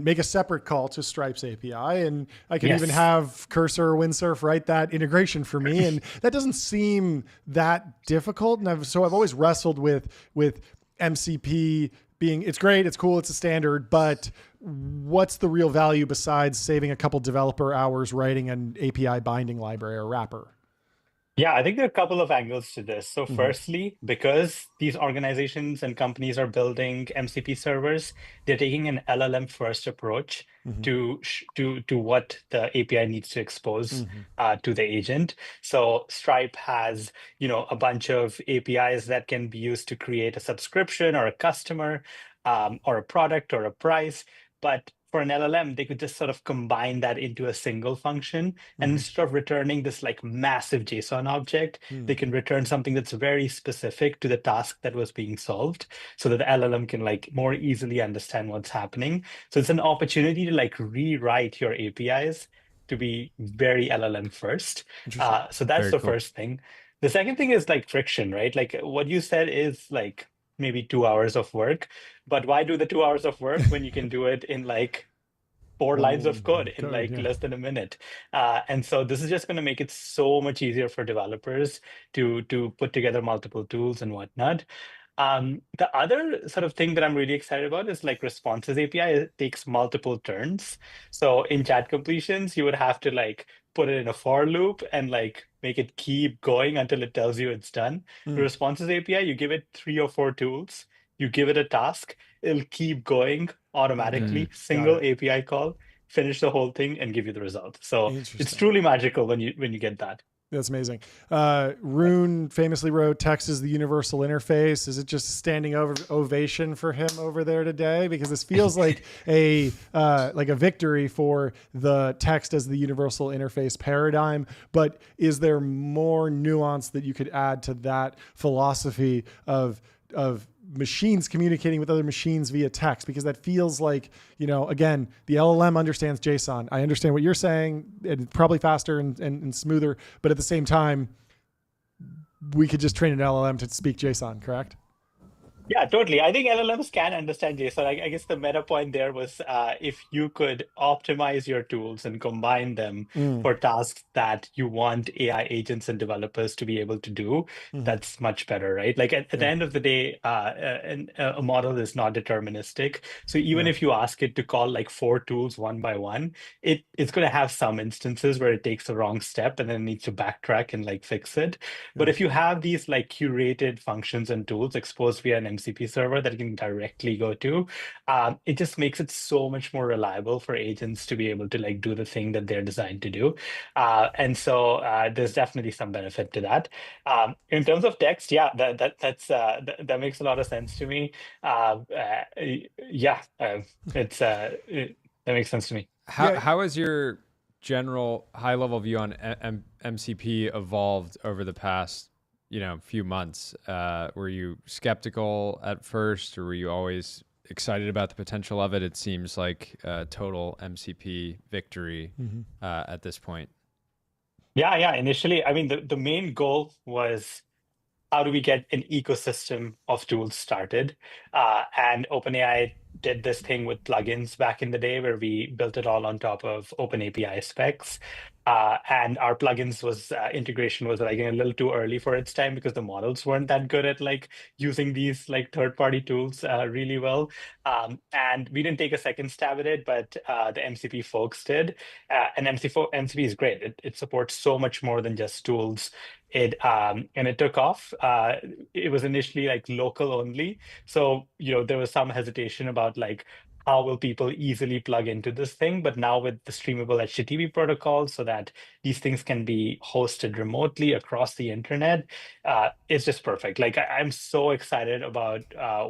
make a separate call to Stripe's API. And I could even have Cursor or Windsurf write that integration for me. And that doesn't seem that difficult. And I've always wrestled with MCP being, it's great, it's cool, it's a standard, but what's the real value besides saving a couple developer hours writing an API binding library or wrapper? Yeah, I think there are a couple of angles to this. So firstly, because these organizations and companies are building MCP servers, they're taking an LLM first approach to what the API needs to expose to the agent. So Stripe has, a bunch of APIs that can be used to create a subscription or a customer or a product or a price. But for an LLM, they could just sort of combine that into a single function. And instead of returning this like massive JSON object, they can return something that's very specific to the task that was being solved so that the LLM can like more easily understand what's happening. So it's an opportunity to like rewrite your APIs to be very LLM first. So that's Very the cool. first thing. The second thing is like friction, right? Like what you said is like maybe 2 hours of work, but why do the 2 hours of work when you can do it in like 4 lines of code in like less than a minute? And so this is just going to make it so much easier for developers to put together multiple tools and whatnot. The other sort of thing that I'm really excited about is like responses API. It takes multiple turns. So in chat completions, you would have to like put it in a for loop and like make it keep going until it tells you it's done. The responses API, you give it 3 or 4 tools, you give it a task, it'll keep going automatically, single API call, finish the whole thing and give you the result. So it's truly magical when you get that. That's amazing. Rune famously wrote, "Text is the universal interface." Is it just standing ovation for him over there today? Because this feels like a victory for the text as the universal interface paradigm. But is there more nuance that you could add to that philosophy of machines communicating with other machines via text? Because that feels like, again, the LLM understands JSON. I understand what you're saying, and probably faster and smoother, but at the same time, we could just train an LLM to speak JSON, correct? Yeah, totally. I think LLMs can understand JSON. I guess the meta point there was if you could optimize your tools and combine them for tasks that you want AI agents and developers to be able to do, that's much better, right? Like at the end of the day, a model is not deterministic. So even if you ask it to call like 4 tools one by one, it's going to have some instances where it takes the wrong step and then needs to backtrack and like fix it. But if you have these like curated functions and tools exposed via an MCP server that you can directly go to, it just makes it so much more reliable for agents to be able to like do the thing that they're designed to do. And so there's definitely some benefit to that. In terms of text, that makes a lot of sense to me. That makes sense to me. How has your general high level view on MCP evolved over the past few months? Were you skeptical at first, or were you always excited about the potential of it? It seems like a total MCP victory at this point. Yeah. Initially, I mean, the main goal was how do we get an ecosystem of tools started? And OpenAI did this thing with plugins back in the day where we built it all on top of OpenAPI specs. And our plugins integration was like a little too early for its time because the models weren't that good at like using these like third-party tools really well. And we didn't take a second stab at it, but the MCP folks did. And MCP is great. It supports so much more than just tools. And it took off. It was initially like local only. So, there was some hesitation about like, how will people easily plug into this thing? But now with the streamable HTTP protocol, so that these things can be hosted remotely across the internet, it's just perfect. Like I'm so excited about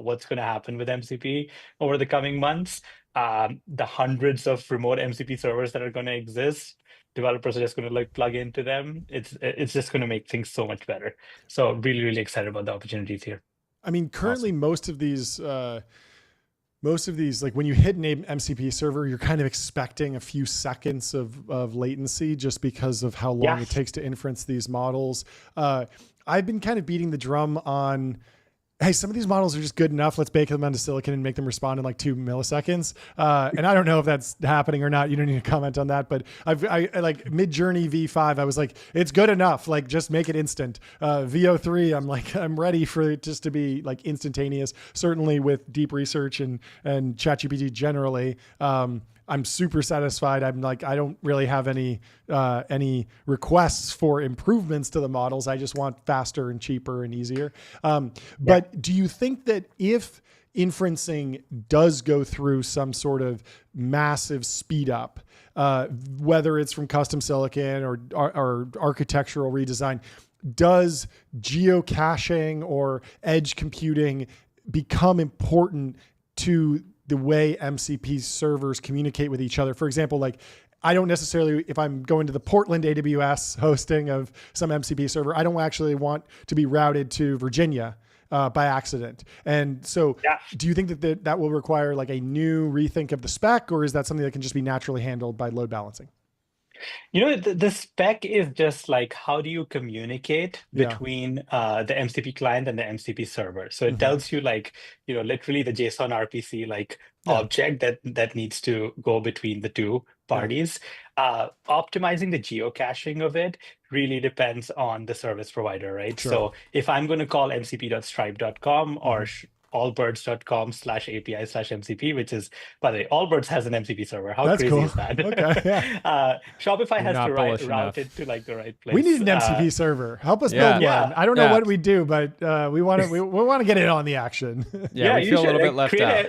what's going to happen with MCP over the coming months. The hundreds of remote MCP servers that are going to exist, developers are just going to like plug into them. It's just going to make things so much better. So really, really excited about the opportunities here. I mean, currently most of these most of these, like when you hit an MCP server, you're kind of expecting a few seconds of latency just because of how long it takes to inference these models. I've been kind of beating the drum on, hey, some of these models are just good enough. Let's bake them onto silicon and make them respond in like 2 milliseconds. And I don't know if that's happening or not. You don't need to comment on that. But I like Midjourney V5. I was like, it's good enough. Like, just make it instant. VO3, I'm ready for it just to be like instantaneous. Certainly with deep research and ChatGPT generally. I'm super satisfied. I'm like, I don't really have any requests for improvements to the models. I just want faster and cheaper and easier. But do you think that if inferencing does go through some sort of massive speed up, whether it's from custom silicon or architectural redesign, does geocaching or edge computing become important to the way MCP servers communicate with each other? For example, like I don't necessarily, if I'm going to the Portland AWS hosting of some MCP server, I don't actually want to be routed to Virginia by accident. And so do you think that that will require like a new rethink of the spec, or is that something that can just be naturally handled by load balancing? The spec is just like, how do you communicate between the MCP client and the MCP server? So it tells you like, literally the JSON RPC like object that needs to go between the two parties. Optimizing the geocaching of it really depends on the service provider, right? Sure. So if I'm going to call mcp.stripe.com or allbirds.com/API/MCP, which is, by the way, Allbirds has an MCP server. How That's crazy cool. is that? Okay, Shopify has to route enough. it to like the right place. We need an MCP server. Help us build one. I don't know what we do, but we want to get in on the action. We feel a little bit left out.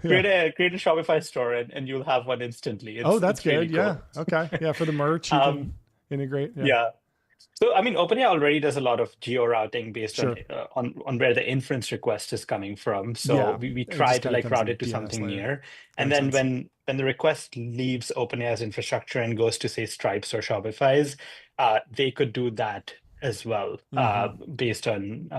Create a Shopify store and you'll have one instantly. That's good. Really cool. Okay. For the merch, you can integrate. So, I mean, OpenAI already does a lot of geo routing based on where the inference request is coming from. So we try to like route it to something near. And then when the request leaves OpenAI's infrastructure and goes to say Stripes or Shopify's, they could do that as well, based on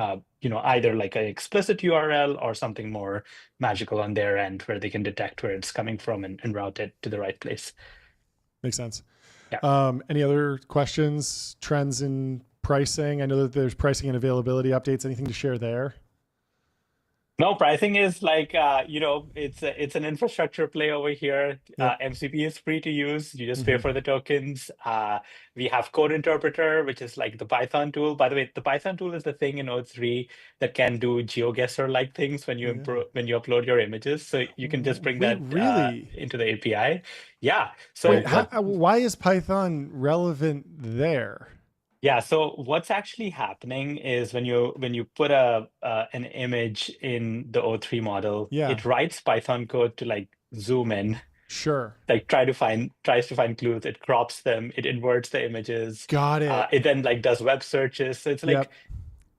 either like an explicit URL or something more magical on their end where they can detect where it's coming from and route it to the right place. Makes sense. Any other questions, trends in pricing? I know that there's pricing and availability updates. Anything to share there? No, pricing is like, it's an infrastructure play over here. MCP is free to use. You just pay for the tokens. We have Code Interpreter, which is like the Python tool. By the way, the Python tool is the thing in O3 that can do GeoGuessr-like things when you upload your images. So you can just bring that into the API. Yeah. So why is Python relevant there? Yeah, so what's actually happening is when you put an image in the O3 model, it writes Python code to like zoom in. Sure. Like tries to find clues, it crops them, it inverts the images. Got it. It then like does web searches. So it's like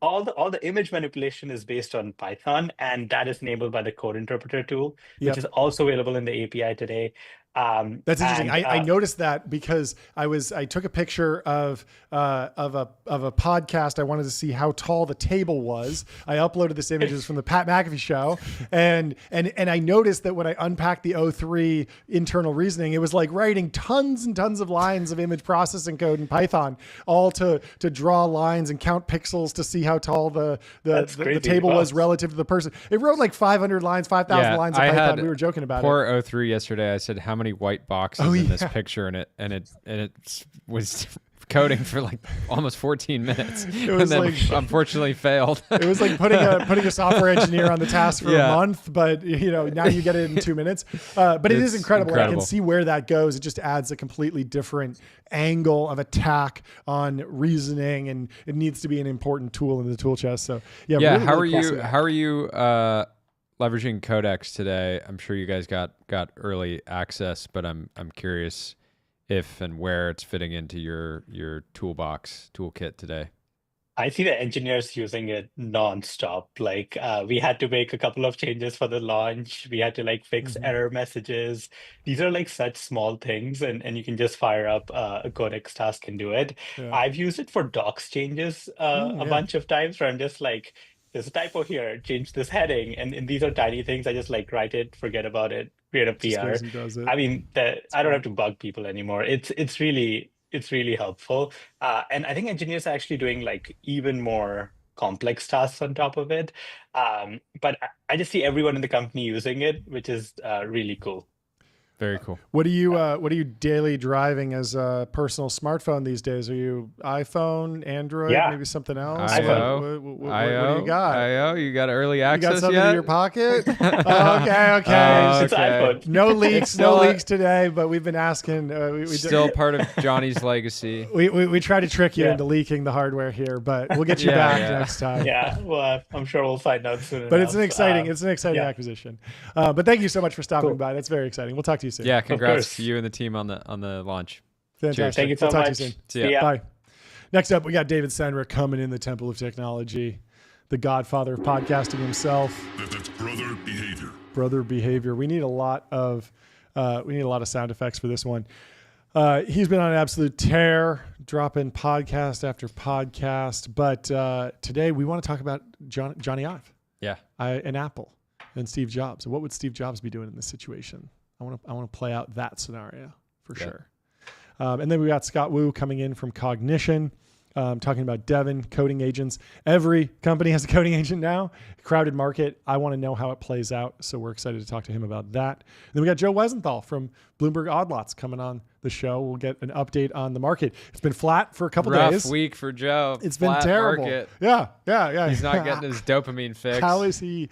all the image manipulation is based on Python, and that is enabled by the Code Interpreter tool, which is also available in the API today. That's interesting. I noticed that because I took a picture of a podcast. I wanted to see how tall the table was. I uploaded this images from the Pat McAfee show, and I noticed that when I unpacked the O3 internal reasoning, it was like writing tons and tons of lines of image processing code in Python, all to draw lines and count pixels to see how tall the table was relative to the person. It wrote like 500 lines, 5,000 lines of Python. We were joking about poor O3 yesterday. I said, how many white boxes in this picture, and it was coding for like almost 14 minutes. It was and then unfortunately failed. It was like putting a software engineer on the task for a month, but now you get it in 2 minutes. But it is incredible. I can see where that goes. It just adds a completely different angle of attack on reasoning, and it needs to be an important tool in the tool chest. So really, how are you leveraging Codex today? I'm sure you guys got early access, but I'm curious if and where it's fitting into your toolkit today. I see the engineers using it nonstop. Like we had to make a couple of changes for the launch. We had to like fix error messages. These are like such small things, and you can just fire up a Codex task and do it. I've used it for docs changes a bunch of times where I'm just like, there's a typo here, change this heading. And these are tiny things. I just like write it, forget about it, create a PR. Just he does it. I mean, I don't have to bug people anymore. It's really helpful. And I think engineers are actually doing like even more complex tasks on top of it. But I just see everyone in the company using it, which is really cool. Very cool. What are you daily driving as a personal smartphone these days? Are you iPhone, Android, maybe something else? IO. What do you got? IO, you got early You access got something yet? in your pocket? Okay. It's iPhone. No leaks, today, but we've been asking. Still part of Johnny's legacy. We try to trick you into leaking the hardware here, but we'll get you back next time. Yeah, well, I'm sure we'll find out soon. But it's an exciting acquisition. But thank you so much for stopping by. That's very exciting. We'll talk to you soon. Yeah, congrats to you and the team on the launch. Fantastic. Cheers. Thank you so we'll much. Talk to you soon. See ya. Bye. Next up, we got David Senra coming in the Temple of Technology, the godfather of podcasting himself. That's brother behavior. Brother behavior. We need a lot of sound effects for this one. He's been on an absolute tear, dropping podcast after podcast. But today we want to talk about Johnny Ive. Yeah. And Apple and Steve Jobs. And what would Steve Jobs be doing in this situation? I want to play out that scenario for sure. And then we got Scott Wu coming in from Cognition, talking about Devin, coding agents. Every company has a coding agent now. Crowded market. I want to know how it plays out. So we're excited to talk to him about that. And then we got Joe Weisenthal from Bloomberg Odd Lots coming on the show. We'll get an update on the market. It's been flat for a couple days. Rough week for Joe. It's been terrible. Market. Yeah. He's not getting his dopamine fix. How is he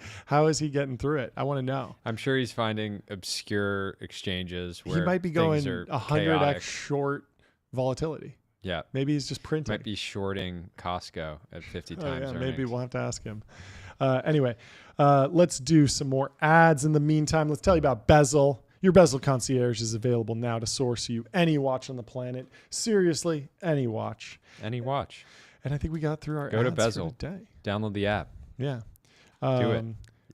getting through it? I want to know. I'm sure he's finding obscure exchanges where he might be going 100x chaotic. short volatility. Yeah. Maybe he's just printing. Might be shorting Costco at 50 times earnings. Maybe we'll have to ask him. Anyway, let's do some more ads. In the meantime, let's tell you about Bezel. Your Bezel Concierge is available now to source you any watch on the planet. Seriously, any watch. Any watch. And I think we got through our Go ads to Bezel. for today. Download the app. Yeah. Do it.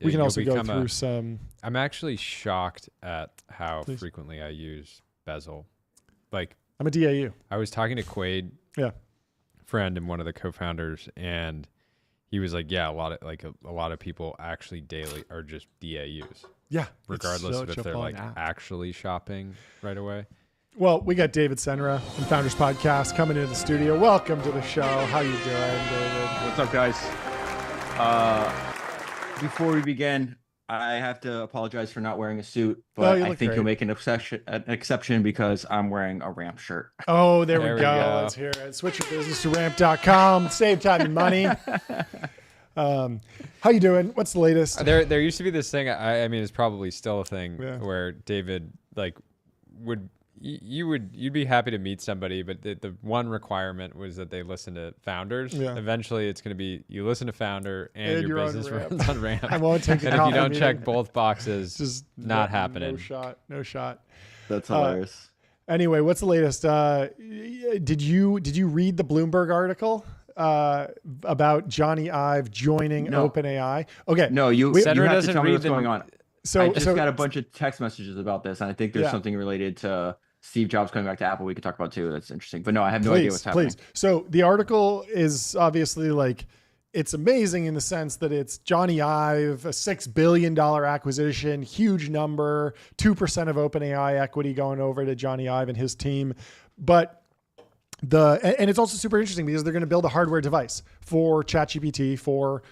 We can You'll also go become through some... I'm actually shocked at how frequently I use Bezel. Like, I'm a DAU. I was talking to Quaid, friend and one of the co-founders, and he was like, "Yeah, a lot of people actually daily are just DAUs. Yeah, regardless of if they're like actually shopping right away." Well, we got David Senra from Founders Podcast coming into the studio. Welcome to the show. How you doing, David? What's up, guys? Before we begin, I have to apologize for not wearing a suit, but I think you'll make an exception because I'm wearing a Ramp shirt. Oh, there we go. Let's hear it. Switch your business to ramp.com. Save time and money. How you doing? What's the latest? There used to be this thing. I mean, it's probably still a thing where David you'd be happy to meet somebody, but the one requirement was that they listen to Founders. Yeah. Eventually, it's going to be you listen to Founder and your business runs on Ramp. I won't take and if you don't check both boxes, just not happening. No shot. That's hilarious. Anyway, what's the latest? Did you read the Bloomberg article about Johnny Ive joining OpenAI? Okay. No, you have to tell me what's going on. So I just got a bunch of text messages about this, and I think there's something related to Steve Jobs coming back to Apple we could talk about too. That's interesting. But no, I have no idea what's happening. So the article is obviously it's amazing in the sense that it's Johnny Ive, a $6 billion acquisition, huge number, 2% of OpenAI equity going over to Johnny Ive and his team. But and it's also super interesting because they're going to build a hardware device for ChatGPT, for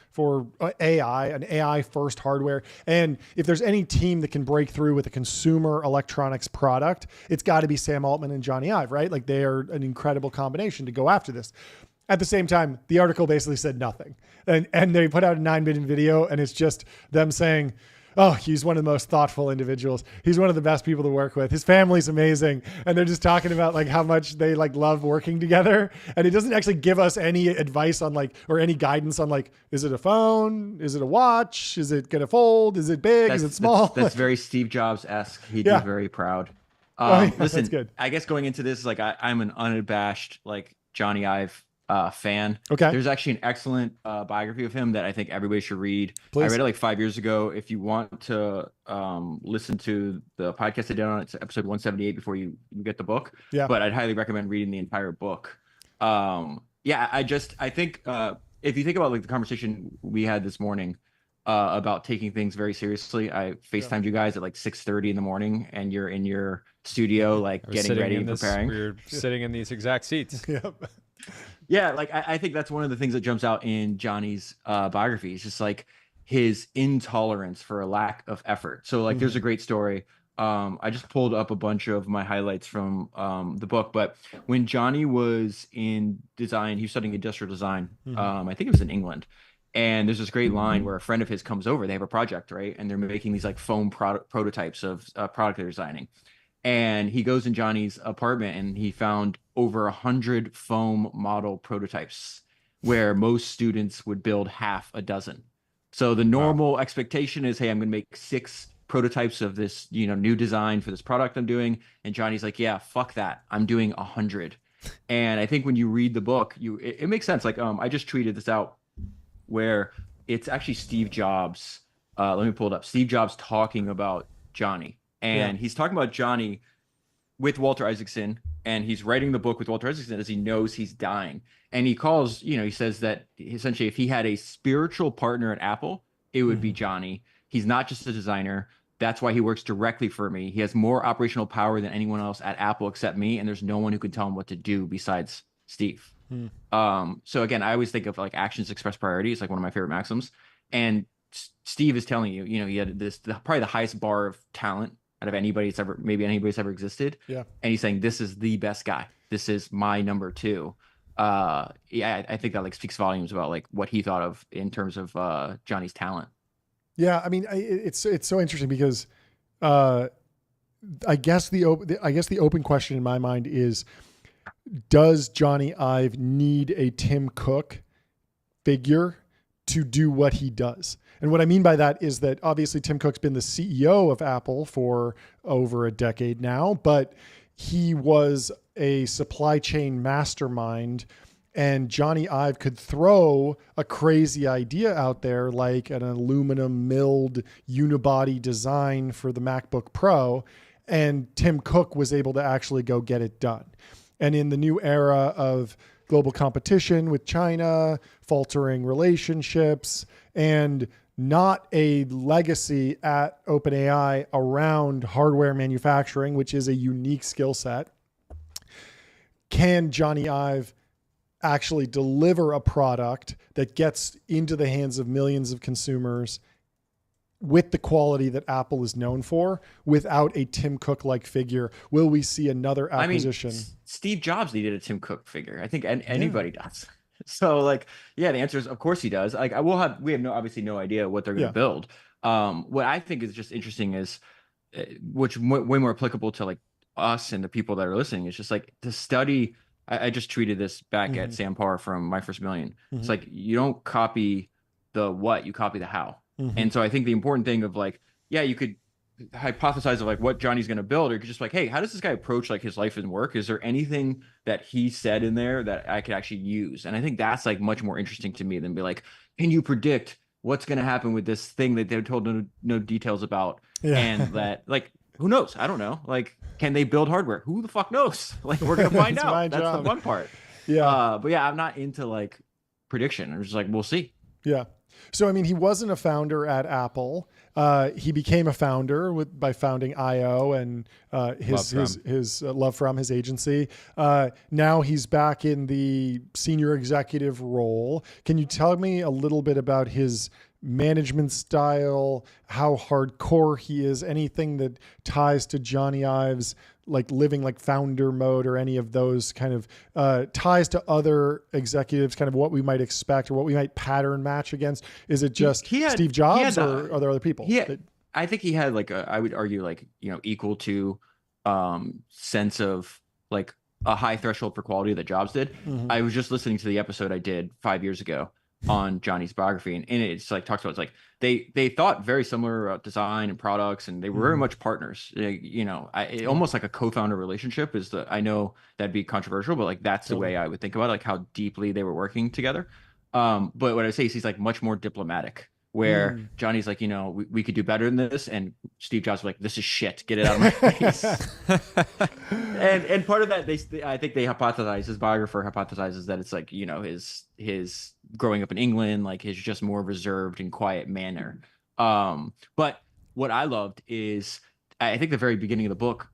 AI, an AI first hardware. And if there's any team that can break through with a consumer electronics product, it's got to be Sam Altman and Johnny Ive, right? Like they are an incredible combination to go after this. At the same time, the article basically said nothing. And they put out a 9-minute video and it's just them saying, oh, he's one of the most thoughtful individuals. He's one of the best people to work with. His family's amazing. And they're just talking about how much they love working together. And it doesn't actually give us any advice on or any guidance on is it a phone? Is it a watch? Is it going to fold? Is it big? Is it small? That's very Steve Jobs-esque. He'd be very proud. Listen, that's good. I guess going into this, I'm an unabashed Johnny Ive fan. Okay. There's actually an excellent biography of him that I think everybody should read. Please. I read it 5 years ago. If you want to listen to the podcast I did on it, it's episode 178 before you get the book. Yeah. But I'd highly recommend reading the entire book. I think if you think about like the conversation we had this morning about taking things very seriously, I FaceTimed you guys at like 6:30 in the morning, and you're in your studio, like getting ready and preparing. We were sitting in these exact seats. Yep. Yeah, like I think that's one of the things that jumps out in Johnny's biography. It's just like his intolerance for a lack of effort. So like there's a great story. I just pulled up a bunch of my highlights from the book, but when Johnny was in design, he was studying industrial design. I think it was in England. And there's this great line where a friend of his comes over, they have a project, right? And they're making these like foam prototypes of product they're designing. And he goes in Johnny's apartment and he found over 100 foam model prototypes where most students would build half a dozen. So the normal expectation is, hey, I'm going to make 6 prototypes of this, new design for this product I'm doing. And Johnny's like, yeah, fuck that. I'm doing 100. And I think when you read the book, it makes sense. Like, I just tweeted this out where it's actually Steve Jobs. Let me pull it up. Steve Jobs talking about Johnny. And he's talking about Johnny with Walter Isaacson, and he's writing the book with Walter Isaacson as he knows he's dying. And he calls, he says that essentially if he had a spiritual partner at Apple, it would be Johnny. He's not just a designer. That's why he works directly for me. He has more operational power than anyone else at Apple except me, and there's no one who can tell him what to do besides Steve. So again, I always think of like actions express priorities, like one of my favorite maxims. And Steve is telling you, he had probably the highest bar of talent out of anybody's ever existed. Yeah. And he's saying, this is the best guy. This is my number 2. I think that like speaks volumes about like what he thought of in terms of Johnny's talent. Yeah. I mean, it's so interesting because I guess the open question in my mind is, does Johnny Ive need a Tim Cook figure to do what he does? And what I mean by that is that obviously Tim Cook's been the CEO of Apple for over a decade now, but he was a supply chain mastermind, and Johnny Ive could throw a crazy idea out there like an aluminum milled unibody design for the MacBook Pro, and Tim Cook was able to actually go get it done. And in the new era of global competition with China, faltering relationships, and not a legacy at OpenAI around hardware manufacturing, which is a unique skill set, can Johnny Ive actually deliver a product that gets into the hands of millions of consumers with the quality that Apple is known for without a Tim Cook-like figure? Will we see another acquisition? Steve Jobs needed a Tim Cook figure. I think anybody does. So like, yeah, the answer is of course he does. Like we have obviously no idea what they're going to build. What I think is just interesting is, which way more applicable to like us and the people that are listening, is just like to study. I just tweeted this back at Sam Parr from My First Million. It's like, you don't copy the what, you copy the how. And so I think the important thing of like, yeah, you could hypothesize of like what Johnny's going to build, or you could just like, hey, how does this guy approach like his life and work? Is there anything that he said in there that I could actually use? And I think that's like much more interesting to me than be like, can you predict what's going to happen with this thing that they're told no details about? And that like, who knows? I don't know. Like, can they build hardware? Who the fuck knows? Like, we're going to find out. That's the fun part. Yeah. But yeah, I'm not into like prediction. I'm just like, we'll see. Yeah. So, I mean, he wasn't a founder at Apple. He became a founder by founding IO and his Love From, his agency. Now he's back in the senior executive role. Can you tell me a little bit about his management style, how hardcore he is, anything that ties to Johnny Ive's like living like founder mode, or any of those kind of ties to other executives, kind of what we might expect or what we might pattern match against? Is it just Steve Jobs, or are there other people? I think he had like I would argue like, equal to sense of like a high threshold for quality that Jobs did. I was just listening to the episode I did 5 years ago on Johnny's biography, and in it, it's like talks about, it's like they thought very similar about design and products, and they were very much partners. Almost like a co-founder relationship is I know that'd be controversial, but like that's the way I would think about it, like how deeply they were working together. But what I say is he's like much more diplomatic, where Johnny's like, we could do better than this, and Steve Jobs was like, this is shit, get it out of my face. and part of that, I think they hypothesize, his biographer hypothesizes that it's like, his growing up in England, like his just more reserved and quiet manner. But what I loved is, I think the very beginning of the book,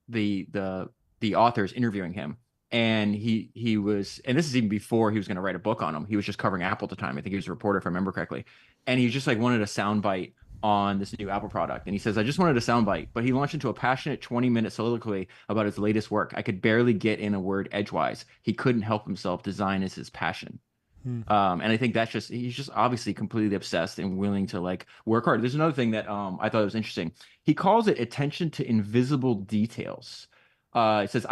the author's interviewing him, and he was, and this is even before he was going to write a book on him. He was just covering Apple at the time. I think he was a reporter, if I remember correctly. And he just like wanted a soundbite on this new Apple product. And he says, I just wanted a soundbite, but he launched into a passionate 20-minute soliloquy about his latest work. I could barely get in a word edgewise. He couldn't help himself. Design is his passion. And I think that's just, he's just obviously completely obsessed and willing to like work hard. There's another thing that I thought was interesting. He calls it attention to invisible details. It says,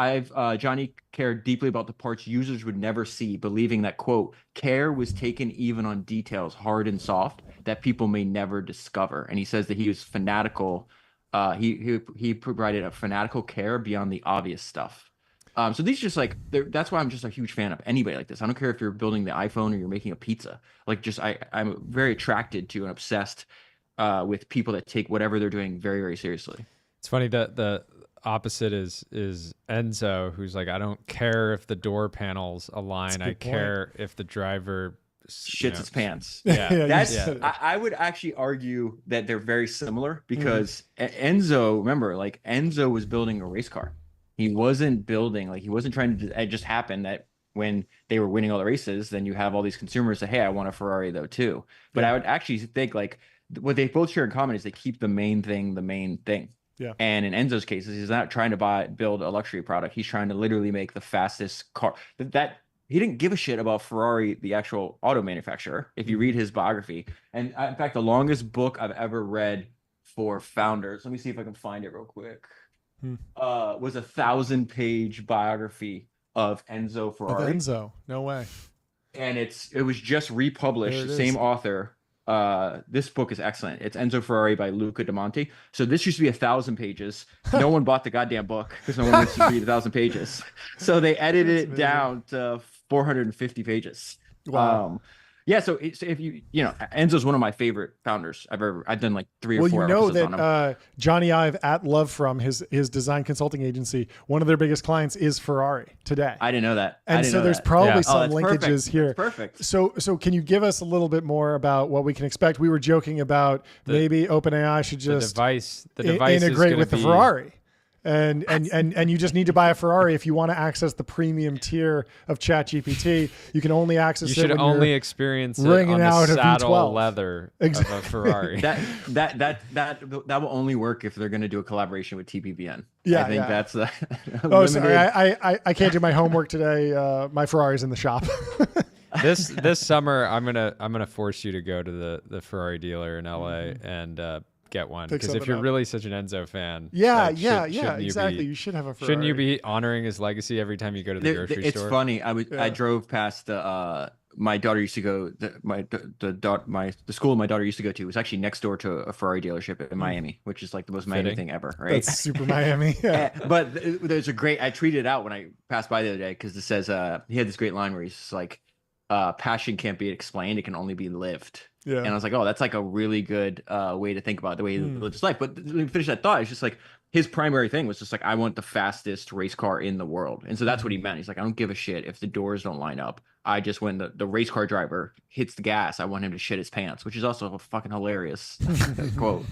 Johnny cared deeply about the parts users would never see, believing that, quote, care was taken even on details, hard and soft, that people may never discover. And he says that he was fanatical. He provided a fanatical care beyond the obvious stuff. So these just like, that's why I'm just a huge fan of anybody like this. I don't care if you're building the iPhone or you're making a pizza. Like just, I'm very attracted to and obsessed with people that take whatever they're doing very, very seriously. It's funny that the opposite is Enzo, who's like, I don't care if the door panels align. I care if the driver shits his pants. Yeah. I would actually argue that they're very similar because Enzo, remember, like Enzo was building a race car. He wasn't building, like he wasn't trying to, it just happened that when they were winning all the races, then you have all these consumers say, hey, I want a Ferrari though too. But I would actually think like what they both share in common is they keep the main thing the main thing. Yeah. And in Enzo's cases, he's not trying to build a luxury product. He's trying to literally make the fastest car. That he didn't give a shit about Ferrari, the actual auto manufacturer. If you read his biography, and in fact, the longest book I've ever read for founders. Let me see if I can find it real quick. Was a 1,000-page biography of Enzo Ferrari. Of Enzo, no way. And it was just republished. Same author. This book is excellent. It's Enzo Ferrari by Luca De Monte. So this used to be 1,000 pages. No one bought the goddamn book because no one wants to read 1,000 pages. So they edited it down to 450 pages. Wow. Yeah, so if you Enzo's one of my favorite founders I've done like 3 or 4 Well, you episodes know on him. that Johnny Ive at Love From, his design consulting agency, one of their biggest clients is Ferrari today. I didn't know that. And so there's probably some linkages here. That's perfect. So can you give us a little bit more about what we can expect? We were joking about maybe OpenAI should just the device integrate with the Ferrari. And you just need to buy a Ferrari if you want to access the premium tier of ChatGPT. You can only access it. You should only experience it on the saddle leather of a Ferrari. that will only work if they're going to do a collaboration with TBPN. Yeah, I think that's the. Sorry, I can't do my homework today. My Ferrari's in the shop. This summer, I'm gonna force you to go to the Ferrari dealer in LA and get one, because if you're really such an Enzo fan, exactly, you should have a Ferrari. Shouldn't you be honoring his legacy every time you go to the grocery store? It's funny. I drove past my daughter used to go the school my daughter used to go to was actually next door to a Ferrari dealership in Miami, which is like the most Miami thing ever, right? That's super Miami. Yeah. But there's I tweeted it out when I passed by the other day because it says he had this great line where he's just like, passion can't be explained, it can only be lived. Yeah. And I was like, oh, that's like a really good way to think about the way he lives his life. But let me finish that thought. It's just like his primary thing was just like, I want the fastest race car in the world. And so that's what he meant. He's like, I don't give a shit if the doors don't line up. I just, when the race car driver hits the gas, I want him to shit his pants, which is also a fucking hilarious quote.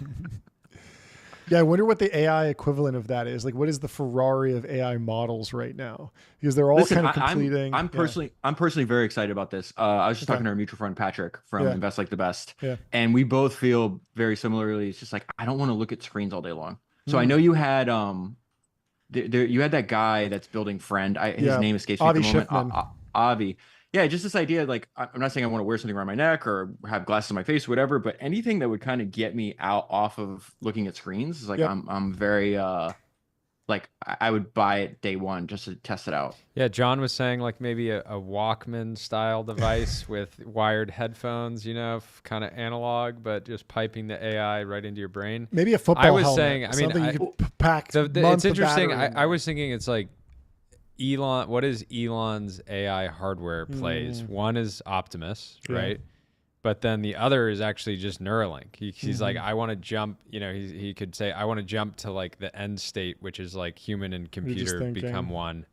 Yeah, I wonder what the AI equivalent of that is. Like, what is the Ferrari of AI models right now? Because they're all kind of completing. I'm personally very excited about this. I was just talking to our mutual friend Patrick from Invest Like the Best, and we both feel very similarly. It's just like, I don't want to look at screens all day long. So I know you had you had that guy that's building Friend. His name escapes me at the moment. Avi. Yeah, just this idea, like, I'm not saying I want to wear something around my neck or have glasses on my face or whatever, but anything that would kind of get me off of looking at screens is like, I'm very, like, I would buy it day one just to test it out. Yeah, John was saying like maybe a Walkman style device with wired headphones, kind of analog, but just piping the AI right into your brain. Maybe a football helmet. You could pack it's interesting. I was thinking it's like, what is Elon's AI hardware plays? One is Optimus, right? But then the other is actually just Neuralink. He's like, I want to jump, he could say, I want to jump to like the end state, which is like human and computer become one.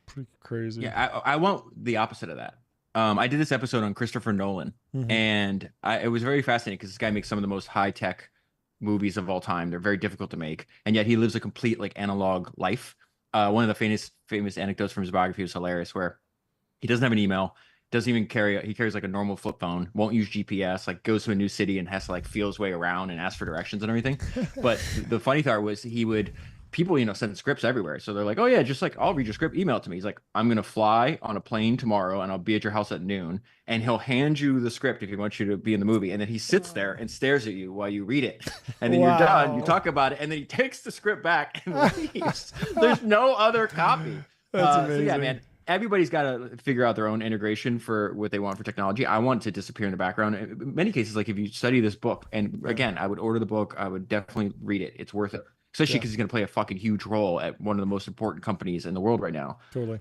Pretty crazy. Yeah, I want the opposite of that. I did this episode on Christopher Nolan, and it was very fascinating because this guy makes some of the most high tech movies of all time. They're very difficult to make, and yet he lives a complete like analog life. One of the famous anecdotes from his biography was hilarious, where he doesn't have an email, doesn't even he carries like a normal flip phone, won't use GPS, like goes to a new city and has to like feel his way around and ask for directions and everything. But the funny part was people, send scripts everywhere. So they're like, oh yeah, just like, I'll read your script, email it to me. He's like, I'm going to fly on a plane tomorrow and I'll be at your house at noon. And he'll hand you the script if he wants you to be in the movie. And then he sits there and stares at you while you read it. And then you're done, you talk about it. And then he takes the script back and leaves. There's no other copy. That's amazing. So yeah, man, everybody's got to figure out their own integration for what they want for technology. I want to disappear in the background. In many cases, like if you study this book, and again, I would order the book, I would definitely read it. It's worth it. Especially because he's going to play a fucking huge role at one of the most important companies in the world right now. Totally.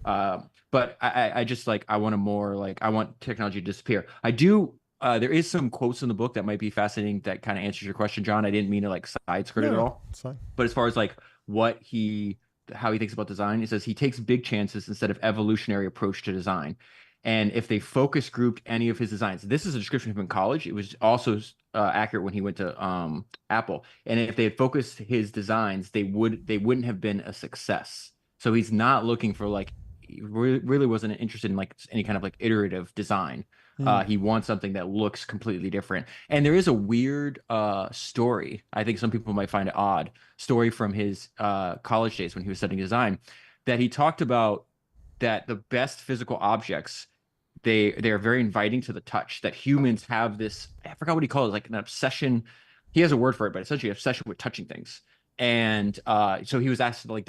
But I just like, I want technology to disappear. I do. There is some quotes in the book that might be fascinating that kind of answers your question, John. I didn't mean to like side skirt it at all. It's fine. But as far as like how he thinks about design, it says he takes big chances instead of evolutionary approach to design. And if they focus grouped any of his designs, this is a description of him in college. It was also accurate when he went to Apple. And if they had focused his designs, they wouldn't have been a success. So he's not looking for like, he really wasn't interested in like any kind of like iterative design. He wants something that looks completely different. And there is a weird story. I think some people might find it odd. Story from his college days when he was studying design, that he talked about that the best physical objects, they are very inviting to the touch, that humans have this, I forgot what he called it, like an obsession. He has a word for it, but essentially obsession with touching things. And so he was asked to like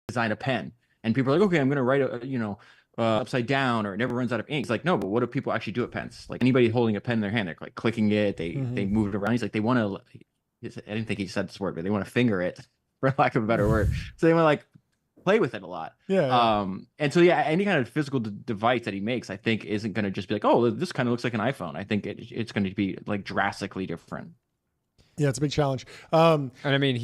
design a pen, and people are like, okay, I'm going to write upside down, or it never runs out of ink. It's like, no, but what do people actually do at pens? Like anybody holding a pen in their hand, they're like clicking it, they move it around. He's like, they want to, I didn't think he said this word, but they want to finger it, for lack of a better word. So they want to like play with it a lot. And so any kind of physical device that he makes, I think isn't going to just be like, oh, this kind of looks like an iPhone. I think it's going to be like drastically different. Yeah, it's a big challenge. And I mean,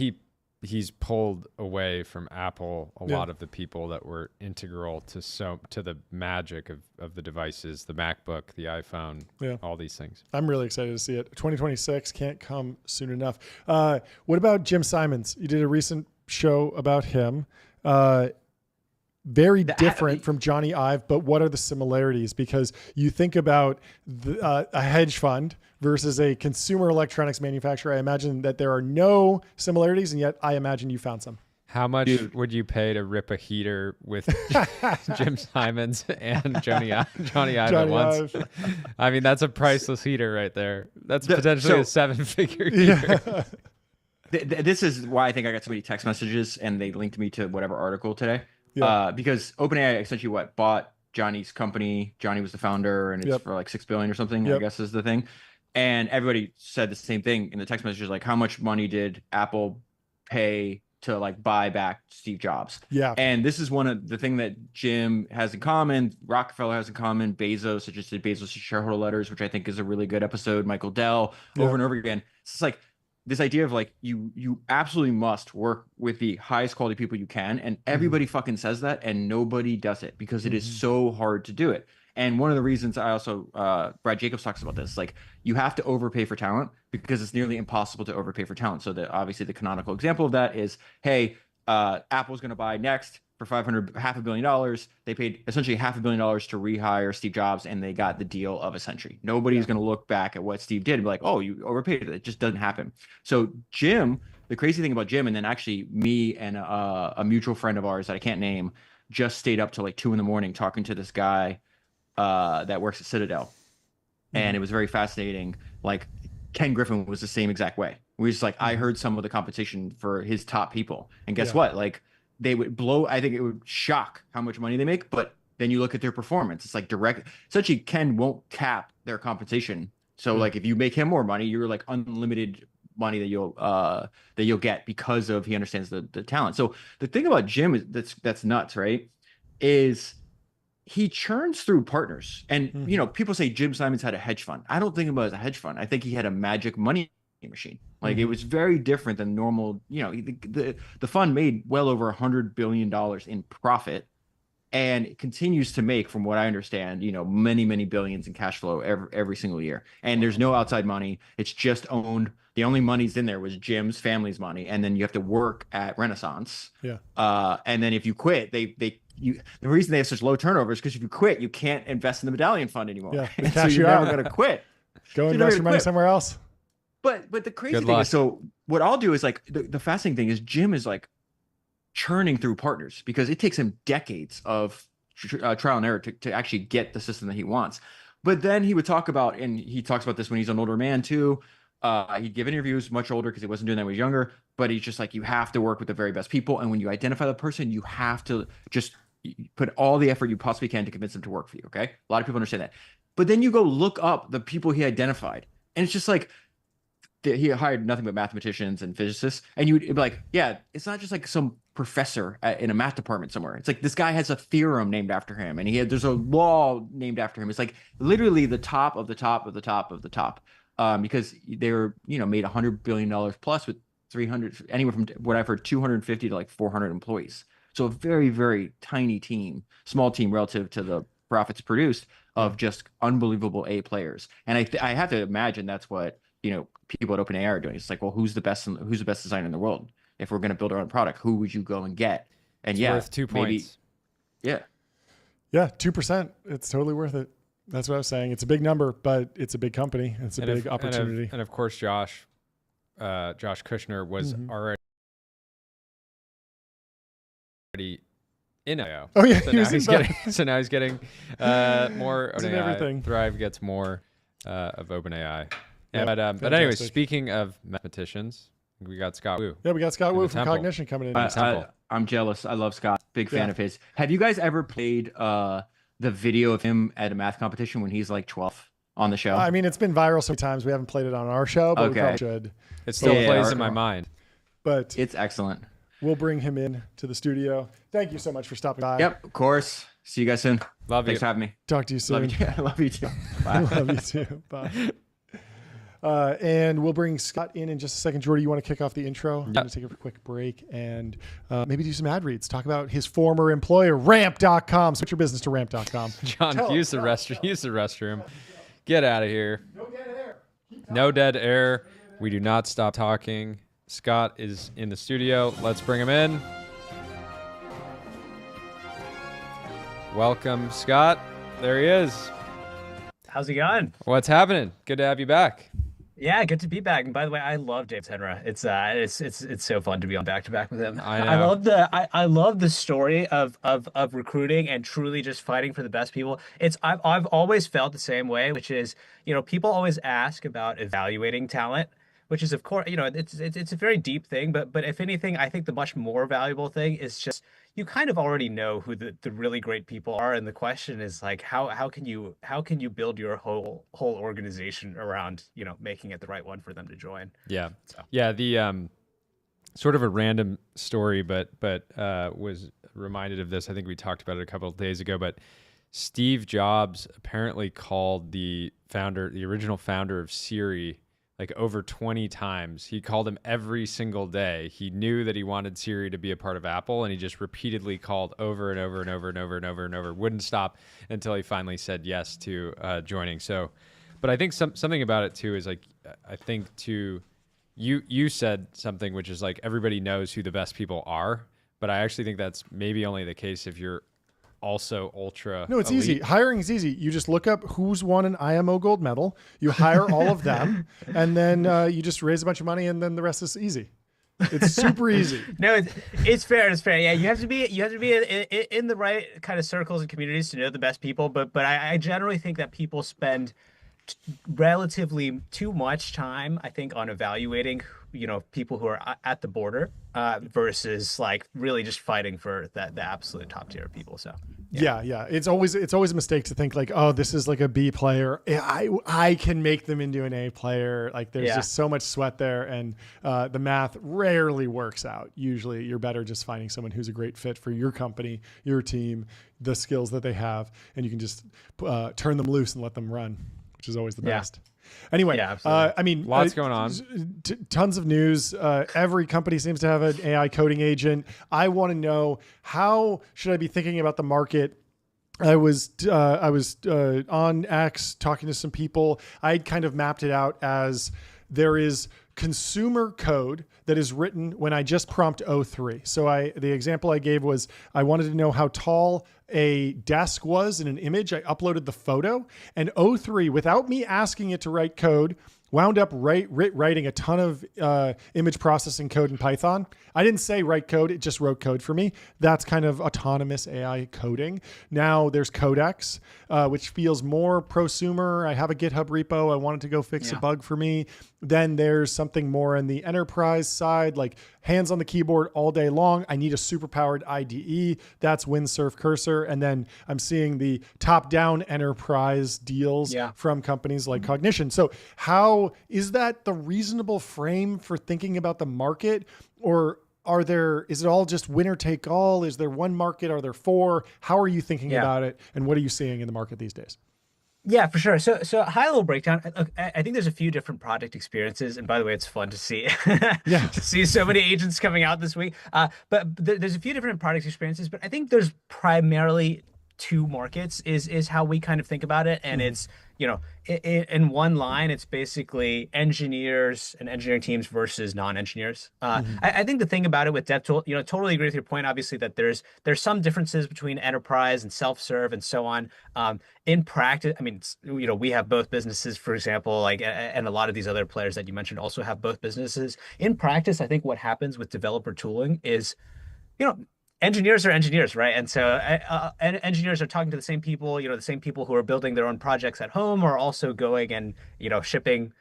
he's pulled away from Apple a lot of the people that were integral to the magic of the devices, the MacBook, the iPhone, all these things. I'm really excited to see it. 2026 can't come soon enough. What about Jim Simons? You did a recent show about him. Very different from Johnny Ive, but what are the similarities? Because you think about a hedge fund versus a consumer electronics manufacturer. I imagine that there are no similarities, and yet I imagine you found some. How much would you pay to rip a heater with Jim Simons and Johnny Ive at once? I mean, that's a priceless heater right there. That's potentially a 7-figure heater. Yeah. This is why I think I got so many text messages and they linked me to whatever article today. Because OpenAI essentially bought Johnny's company. Johnny was the founder, and it's for like $6 billion or something, I guess is the thing. And everybody said the same thing in the text messages, like how much money did Apple pay to like buy back Steve Jobs? And this is one of the thing that Jim has in common, Rockefeller has in common, Bezos, I just did Bezos' shareholder letters, which I think is a really good episode, Michael Dell, over and over again. It's like this idea of like you absolutely must work with the highest quality people you can, and everybody fucking says that, and nobody does it because it is so hard to do it. And one of the reasons I also Brad Jacobs talks about this, like you have to overpay for talent because it's nearly impossible to overpay for talent. So obviously the canonical example of that is, hey, Apple's going to buy Next for $500 million. They paid essentially $500 million to rehire Steve Jobs, and they got the deal of a century. Nobody's going to look back at what Steve did and be like, oh, you overpaid it. It just doesn't happen. So Jim, the crazy thing about Jim, and then actually me and a mutual friend of ours that I can't name just stayed up till like 2 a.m. talking to this guy that works at Citadel. And it was very fascinating. Like Ken Griffin was the same exact way. We just like, I heard some of the competition for his top people, and guess what? Like they would blow. I think it would shock how much money they make, but then you look at their performance. It's like direct. Essentially, Ken won't cap their compensation. So like if you make him more money, you're like unlimited money that you'll get because of he understands the talent. So the thing about Jim is that's nuts, right? Is he churns through partners, and you know, people say Jim Simons had a hedge fund. I don't think of it as a hedge fund. I think he had a magic money machine. Like it was very different than normal. You know, the fund made well over $100 billion in profit, and it continues to make, from what I understand, many, many billions in cash flow every single year. And there's no outside money. It's just owned. The only money's in there was Jim's family's money. And then you have to work at Renaissance. Yeah. And then if you quit, the reason they have such low turnover is because if you quit, you can't invest in the medallion fund anymore. Yeah. And so you're never going to quit. Go invest your money somewhere else. But the crazy thing is, so what I'll do is like the fascinating thing is Jim is like churning through partners because it takes him decades of trial and error to actually get the system that he wants. But then he would talk about, and he talks about this when he's an older man too. He'd give interviews much older because he wasn't doing that when he was younger. But he's just like, you have to work with the very best people. And when you identify the person, you have to just put all the effort you possibly can to convince them to work for you. Okay. A lot of people understand that. But then you go look up the people he identified. And it's just like, he hired nothing but mathematicians and physicists. And you'd be like, yeah, it's not just like some professor in a math department somewhere. It's like this guy has a theorem named after him, and there's a law named after him. It's like literally the top of the top of the top of the top, because they were, made $100 billion plus with 300, anywhere from what I've heard, 250 to like 400 employees. So a very, very tiny team, small team relative to the profits produced of just unbelievable A players. And I have to imagine that's what, people at OpenAI are doing. It's like, well, who's the best designer in the world? If we're going to build our own product, who would you go and get? And it's worth 2 points. Yeah. Yeah. 2%. It's totally worth it. That's what I was saying. It's a big number, but it's a big company. It's a big opportunity. And of course, Josh Kushner was already in IO. Oh yeah. So now he's getting more OpenAI. Everything. Thrive gets more of OpenAI. Yep, but anyway, speaking of mathematicians, we got Scott Wu. Yeah, we got Scott Wu from Temple. Cognition coming in. I'm jealous. I love Scott. Big fan of his. Have you guys ever played the video of him at a math competition when he's like 12 on the show? I mean, it's been viral so many times. We haven't played it on our show, but we probably should. It still plays in my mind. But it's excellent. We'll bring him in to the studio. Thank you so much for stopping by. Yep, of course. See you guys soon. Love you. Thanks for having me. Talk to you soon. Love you. I love you too. Bye. Love you too. Bye. And we'll bring Scott in just a second. Jordy, you want to kick off the intro? I'm going to take a quick break and maybe do some ad reads. Talk about his former employer, Ramp.com. Switch your business to Ramp.com. John, use the restroom. Get out of here. No dead air. No dead air. We do not stop talking. Scott is in the studio. Let's bring him in. Welcome, Scott. There he is. How's it going? What's happening? Good to have you back. Yeah, good to be back. And by the way, I love Dave Senra. It's so fun to be on back to back with him. I love the story of recruiting and truly just fighting for the best people. I've always felt the same way, which is, people always ask about evaluating talent, which is, of course, it's a very deep thing. But if anything, I think the much more valuable thing is just you kind of already know who the really great people are, and the question is like how can you build your whole organization around making it the right one for them to join. Yeah. So. Yeah. The sort of a random story, but was reminded of this. I think we talked about it a couple of days ago, but Steve Jobs apparently called the original founder of Siri, like over 20 times. He called him every single day. He knew that he wanted Siri to be a part of Apple, and he just repeatedly called over and over and over and over and over and over. Wouldn't stop until he finally said yes to joining. So, but I think something about it too is like, I think you said something which is like everybody knows who the best people are, but I actually think that's maybe only the case if you're also ultra. No, it's elite. easy. Hiring is easy. You just look up who's won an IMO gold medal. You hire all of them, and then you just raise a bunch of money, and then the rest is easy. It's super easy. No, it's fair. It's fair. Yeah, you have to be in the right kind of circles and communities to know the best people. But I generally think that people spend relatively too much time, I think, on evaluating people who are at the border versus like really just fighting for the absolute top tier of people. So yeah. It's always a mistake to think like, oh, this is like a B player, I can make them into an A player. Like there's just so much sweat there, and the math rarely works out. Usually you're better just finding someone who's a great fit for your company, your team, the skills that they have, and you can just turn them loose and let them run, which is always the best. Anyway, Yeah, absolutely. I mean, lots going on. Tons of news. Every company seems to have an AI coding agent. I want to know, how should I be thinking about the market? I was on X talking to some people. I had kind of mapped it out as there is consumer code that is written when I just prompt O3. So the example I gave was I wanted to know how tall a desk was in an image. I uploaded the photo, and O3, without me asking it to write code, wound up writing a ton of image processing code in Python. I didn't say write code, it just wrote code for me. That's kind of autonomous AI coding. Now there's Codex, which feels more prosumer. I have a GitHub repo. I wanted to go fix a bug for me. Then there's something more on the enterprise side, like hands on the keyboard all day long. I need a super powered IDE. That's Windsurf Cursor. And then I'm seeing the top-down enterprise deals from companies like Cognition. So how is that the reasonable frame for thinking about the market? Or is it all just winner take all? Is there one market? Are there four? How are you thinking about it? And what are you seeing in the market these days? Yeah, for sure. So high level breakdown. Look, I think there's a few different product experiences, and by the way, it's fun to see to see so many agents coming out this week. But there's a few different product experiences, but I think there's primarily two markets is how we kind of think about it, and it's in one line, it's basically engineers and engineering teams versus non-engineers. I think the thing about it with DevTool, totally agree with your point, obviously, that there's some differences between enterprise and self-serve and so on. In practice, I mean, we have both businesses, for example, and a lot of these other players that you mentioned also have both businesses. In practice, I think what happens with developer tooling is, engineers are engineers, right? And so engineers are talking to the same people, the same people who are building their own projects at home are also going and, shipping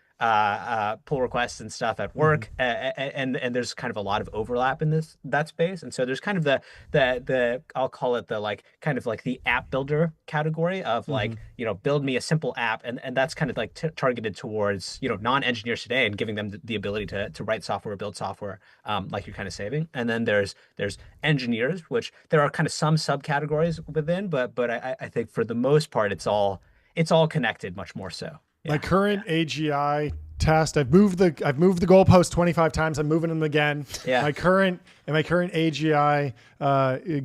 pull requests and stuff at work. And there's kind of a lot of overlap in that space. And so there's kind of the I'll call it the app builder category of build me a simple app. And that's kind of targeted towards, non-engineers today and giving them the ability to write software, build software, like you're kind of saving. And then there's engineers, which there are kind of some subcategories within, but I think for the most part, it's all connected much more so. My current AGI test, I've moved the goalpost 25 times. I'm moving them again. Yeah. My current AGI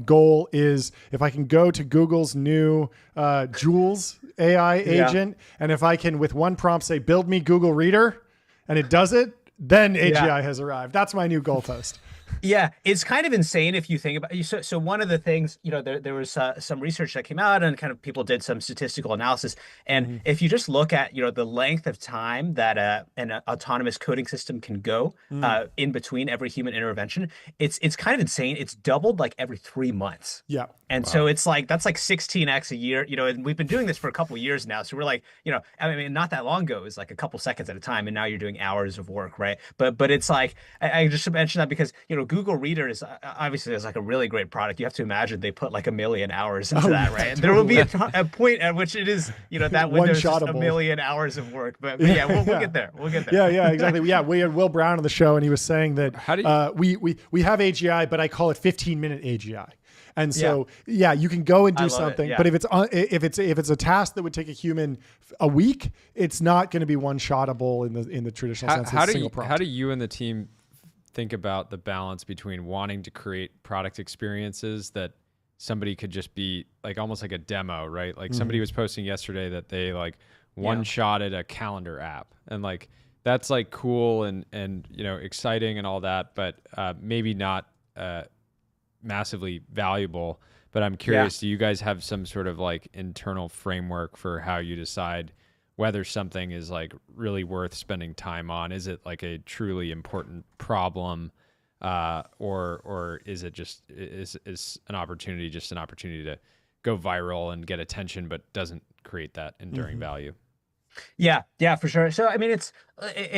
goal is if I can go to Google's new Jules AI agent, and if I can with one prompt say build me Google Reader, and it does it, then AGI has arrived. That's my new goalpost. Yeah, it's kind of insane if you think about it. So one of the things, there was some research that came out and kind of people did some statistical analysis. And if you just look at, the length of time that an autonomous coding system can go in between every human intervention, it's kind of insane. It's doubled every 3 months. Yeah. And so it's that's 16x a year, and we've been doing this for a couple of years now. So we're not that long ago, it was a couple seconds at a time. And now you're doing hours of work, right? But it's I just mentioned that because, Google Reader is obviously a really great product. You have to imagine they put 1 million hours into that, right? And there will be a point at which it is, that Windows is 1 million hours of work. But yeah, we'll get there. We'll get there. Yeah, exactly. Yeah, we had Will Brown on the show, and he was saying that we have AGI, but I call it 15-minute AGI. And so, you can go and do something, but if it's a task that would take a human a week, it's not going to be one-shottable in the traditional sense. How do you and the team think about the balance between wanting to create product experiences that somebody could just be almost like a demo, right? Somebody was posting yesterday that they one-shotted a calendar app, and that's cool and exciting and all that, but maybe not massively valuable. But I'm curious, do you guys have some sort of internal framework for how you decide whether something is really worth spending time on? Is it a truly important problem, or is it just is an opportunity to go viral and get attention, but doesn't create that enduring value? Yeah, for sure. So I mean, it's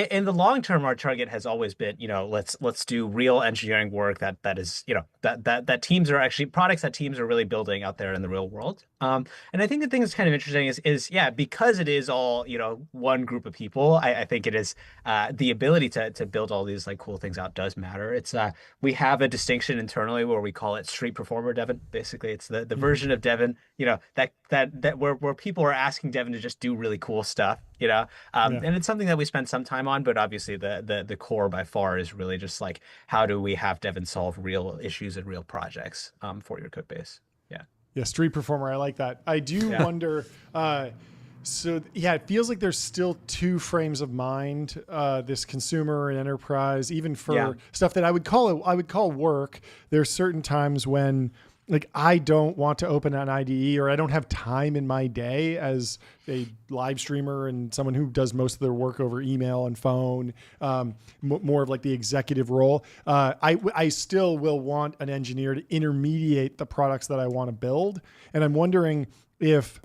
in the long term, our target has always been, let's do real engineering work that is, that teams are actually products that teams are really building out there in the real world. And I think the thing that's kind of interesting is because it is all, one group of people, I think it is the ability to build all these cool things out does matter. It's we have a distinction internally where we call it street performer Devin. Basically, it's the version of Devin, that where people are asking Devin to just do really cool stuff. stuff, and it's something that we spend some time on, but obviously the core by far is really just like, how do we have Devin solve real issues and real projects for your code base? Yeah, Street Performer, I like that. I do wonder, so yeah, it feels like there's still two frames of mind, this consumer and enterprise, even for stuff that I would call work. There's certain times when like I don't want to open an IDE, or I don't have time in my day as a live streamer and someone who does most of their work over email and phone, more of like the executive role. I still will want an engineer to intermediate the products that I want to build. And I'm wondering if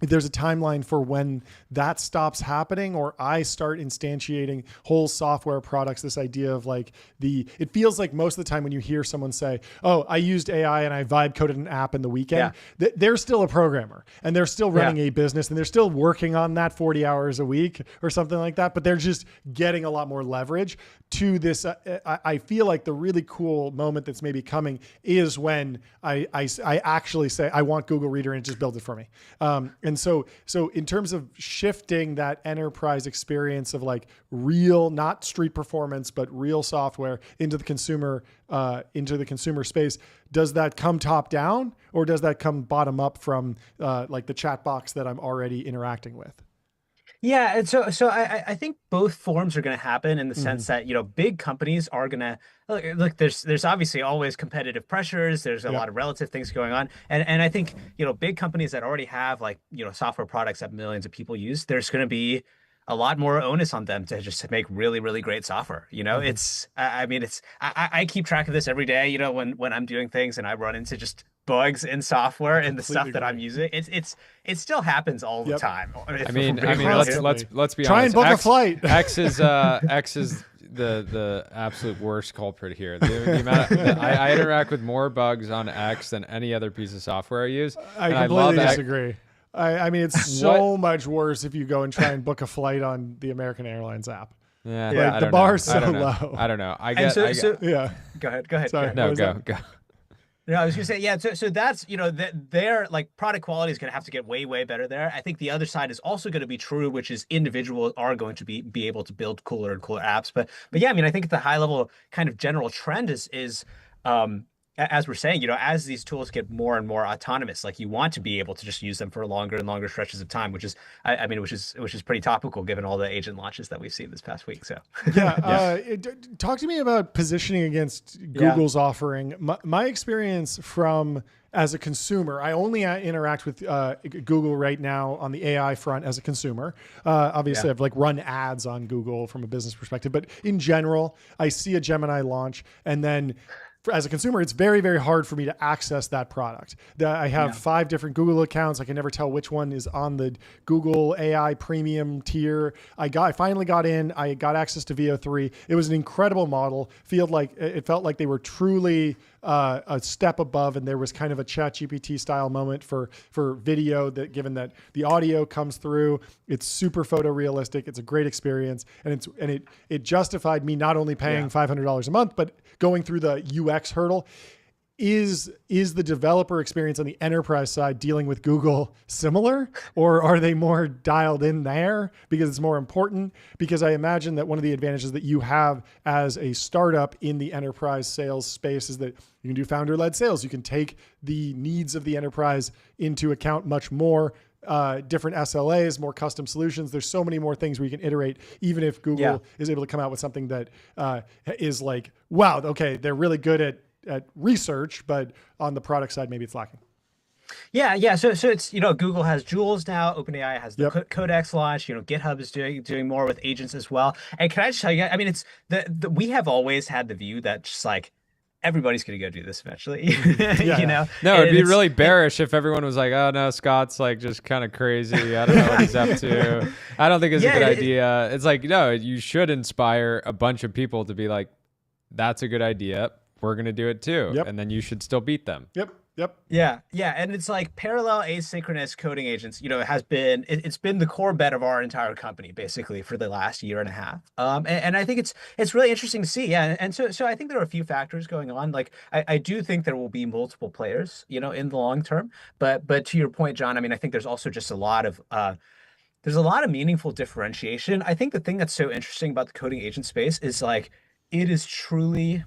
there's a timeline for when that stops happening, or I start instantiating whole software products. This idea of like it feels like most of the time when you hear someone say, oh, I used AI and I vibe coded an app in the weekend, they're still a programmer and they're still running a business and they're still working on that 40 hours a week or something like that. But they're just getting a lot more leverage to this. I feel like the really cool moment that's maybe coming is when I actually say, I want Google Reader, and it just builds it for me. And so in terms of shifting that enterprise experience of like real, not street performance, but real software into the consumer space, does that come top down, or does that come bottom up from like the chat box that I'm already interacting with? Yeah, and so I think both forms are going to happen in the sense that, big companies are going to look. There's obviously always competitive pressures. There's a lot of relative things going on, and I think big companies that already have like software products that millions of people use, there's going to be a lot more onus on them to just make really, really great software. I keep track of this every day. When I'm doing things and I run into just bugs in software and the stuff that I'm using, it still happens all the time. I mean, let's be honest. Try and book a flight. X is the absolute worst culprit here. The amount I interact with more bugs on X than any other piece of software I use. I completely disagree. I mean, it's so much worse if you go and try and book a flight on the American Airlines app. Yeah, the bar's so low. I don't know. Go ahead. Sorry, no, go. No, I was gonna say, so that's, their like product quality is gonna have to get way, way better there. I think the other side is also gonna be true, which is individuals are going to be able to build cooler and cooler apps. But yeah, I mean, I think the high level kind of general trend is as we're saying, as these tools get more and more autonomous, like you want to be able to just use them for longer and longer stretches of time, which is pretty topical given all the agent launches that we've seen this past week. So talk to me about positioning against Google's offering. My experience as a consumer, I only interact with Google right now on the AI front as a consumer. Obviously, I've like run ads on Google from a business perspective, but in general, I see a Gemini launch, and then as a consumer, it's very, very hard for me to access that product. I have 5 different Google accounts. I can never tell which one is on the Google AI premium tier. I finally got in. I got access to VO3. It was an incredible model. It felt like they were truly a step above, and there was kind of a ChatGPT style moment for video, that given that the audio comes through, it's super photorealistic. It's a great experience, and it justified me not only paying $500 a month, but going through the UX hurdle. Is the developer experience on the enterprise side dealing with Google similar, or are they more dialed in there because it's more important? Because I imagine that one of the advantages that you have as a startup in the enterprise sales space is that you can do founder-led sales. You can take the needs of the enterprise into account much more, different SLAs, more custom solutions. There's so many more things where you can iterate, even if Google is able to come out with something that is like, wow, okay, they're really good at research, but on the product side, maybe it's lacking. Yeah. So it's, Google has Jules now. OpenAI has the Codex launch. GitHub is doing more with agents as well. And can I just tell you, I mean, it's we have always had the view that just like everybody's going to go do this eventually. No, it'd be really bearish if everyone was like, oh no, Scott's like just kind of crazy. I don't know what he's up to. I don't think it's a good idea. It's like, no, you should inspire a bunch of people to be like, that's a good idea. We're going to do it too. And then you should still beat them. Yeah. And it's like parallel asynchronous coding agents, it's been the core bet of our entire company basically for the last year and a half. And I think it's really interesting to see. Yeah. And so I think there are a few factors going on. Like I do think there will be multiple players, in the long term, but to your point, John, I mean, I think there's also just a lot of there's a lot of meaningful differentiation. I think the thing that's so interesting about the coding agent space is like it is truly,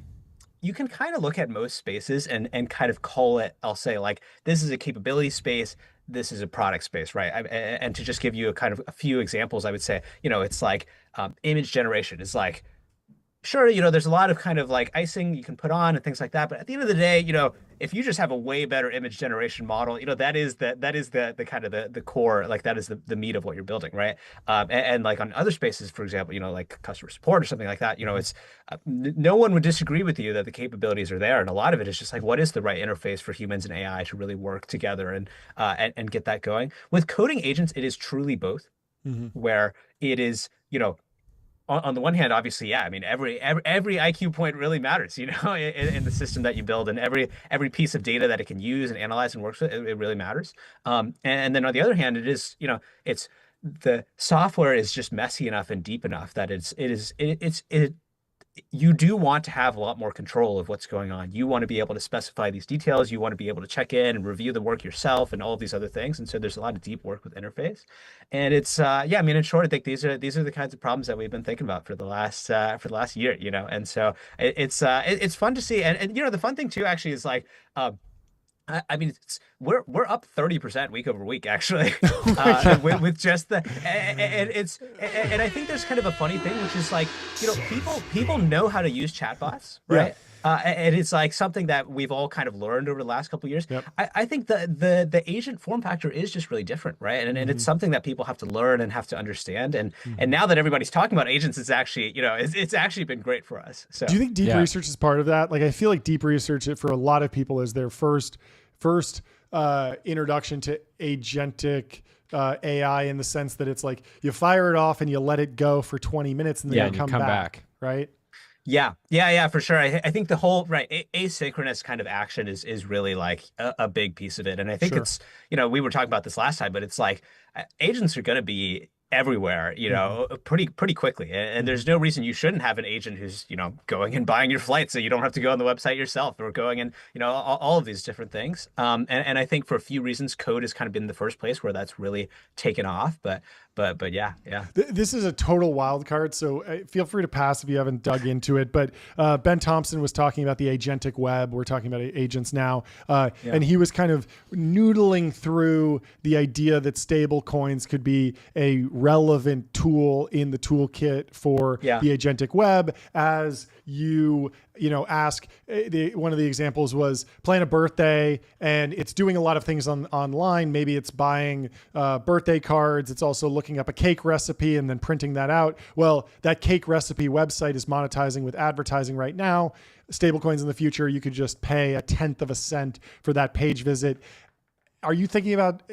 you can kind of look at most spaces and kind of call it, I'll say like this is a capability space, this is a product space, right? And to just give you a kind of a few examples, I would say, it's like image generation is like, sure, there's a lot of kind of like icing you can put on and things like that. But at the end of the day, if you just have a way better image generation model, that is the kind of the core, like that is the meat of what you're building, right? And like on other spaces, for example, like customer support or something like that, it's no one would disagree with you that the capabilities are there, and a lot of it is just like what is the right interface for humans and AI to really work together and get that going. With coding agents, it is truly both, where it is on the one hand, obviously, yeah, I mean, every IQ point really matters, in the system that you build, and every piece of data that it can use and analyze and works with, it really matters. And then on the other hand, it is, it's the software is just messy enough and deep enough that you do want to have a lot more control of what's going on. You want to be able to specify these details. You want to be able to check in and review the work yourself and all of these other things. And so there's a lot of deep work with interface. And it's I mean, in short, I think these are the kinds of problems that we've been thinking about for the last year, And so it's fun to see. And the fun thing too, actually, is like I mean, we're up 30% week over week, actually, with just the and I think there's kind of a funny thing, which is like, people know how to use chatbots, right? And it's like something that we've all kind of learned over the last couple of years. Yep. I think the agent form factor is just really different, right? And it's something that people have to learn and have to understand. And now that everybody's talking about agents, it's actually it's actually been great for us. So do you think deep research is part of that? Like, I feel like deep research for a lot of people is their first introduction to agentic AI, in the sense that it's like you fire it off and you let it go for 20 minutes and then you come back, right? Yeah, for sure. I think the whole asynchronous kind of action is really like a big piece of it. And I think it's, we were talking about this last time, but it's like agents are going to be everywhere, pretty quickly. And there's no reason you shouldn't have an agent who's, going and buying your flight so you don't have to go on the website yourself, or going and, all of these different things. And I think for a few reasons, code has kind of been the first place where that's really taken off. But yeah. This is a total wild card, so feel free to pass if you haven't dug into it. But Ben Thompson was talking about the agentic web. We're talking about agents now. And he was kind of noodling through the idea that stable coins could be a relevant tool in the toolkit for the agentic web, as you ask. One of the examples was plan a birthday, and it's doing a lot of things online. Maybe it's buying birthday cards. It's also looking up a cake recipe and then printing that out. Well, that cake recipe website is monetizing with advertising right now. Stablecoins in the future, you could just pay 1/10 of a cent for that page visit. Are you thinking about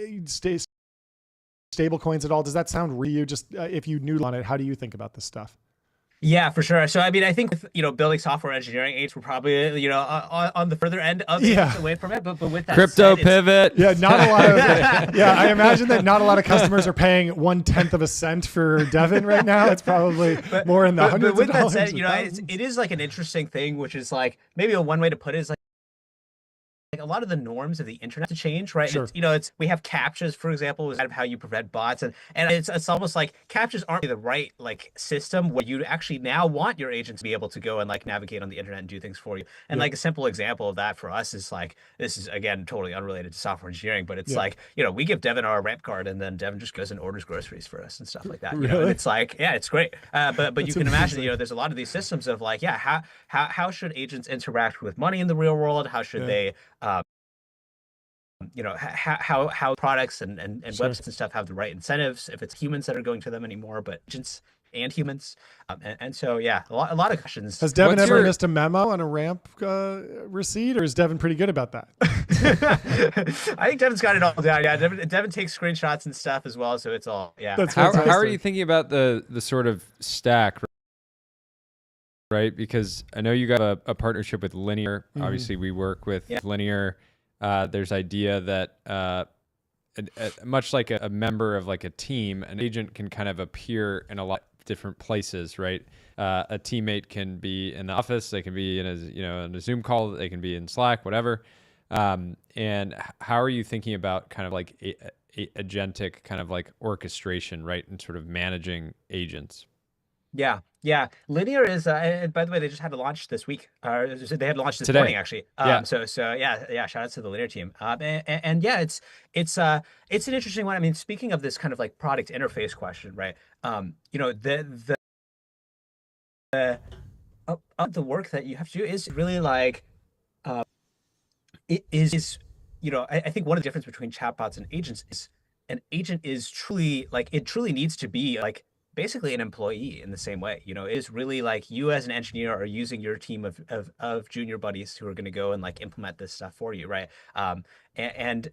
stablecoins at all? Does that sound real? Just if you noodle on it, how do you think about this stuff? Yeah, for sure. So, I mean, I think with, building software engineering aids, we're probably, on the further end of away from it. But with that crypto said, pivot. Yeah, not a lot of, I imagine that not a lot of customers are paying 1/10 of a cent for Devin right now. It's probably more in the hundreds of dollars. But with that said, it is like an interesting thing, which is like, maybe one way to put it is like a lot of the norms of the internet to change, right? Sure. It's we have captchas, for example, is kind of how you prevent bots, and it's almost like captchas aren't the right like system where you actually now want your agent to be able to go and like navigate on the internet and do things for you. And like a simple example of that for us is like, this is again totally unrelated to software engineering, but it's like, we give Devin our ramp card, and then Devin just goes and orders groceries for us and stuff like that. Really? And it's like, it's great. But you can imagine, there's a lot of these systems of like, how should agents interact with money in the real world? How should they how products and websites and stuff have the right incentives, if it's humans that are going to them anymore, but agents and humans. And so, a lot of questions. Has Devin ever missed a memo on a ramp receipt, or is Devin pretty good about that? I think Devin's got it all down. Yeah, Devin takes screenshots and stuff as well, so it's all, How are you thinking about the sort of stack, right? Because I know you got a partnership with Linear. Obviously, we work with Linear. There's idea that much like a member of like a team, an agent can kind of appear in a lot of different places, right? A teammate can be in the office, they can be in a Zoom call, they can be in Slack, whatever. And how are you thinking about kind of like agentic kind of like orchestration, right? And sort of managing agents? Yeah, yeah. Linear is, and by the way, they just had a launch this week. They had launched this Today. morning, actually. Yeah. So yeah. Shout out to the Linear team. And yeah, it's an interesting one. I mean, speaking of this kind of like product interface question, right? You know, the work that you have to do is really like, it is, you know, I think one of the difference between chatbots and agents is an agent is truly like, it truly needs to be like basically an employee in the same way. You know, it is really like you as an engineer are using your team of junior buddies who are going to go and like implement this stuff for you, right? And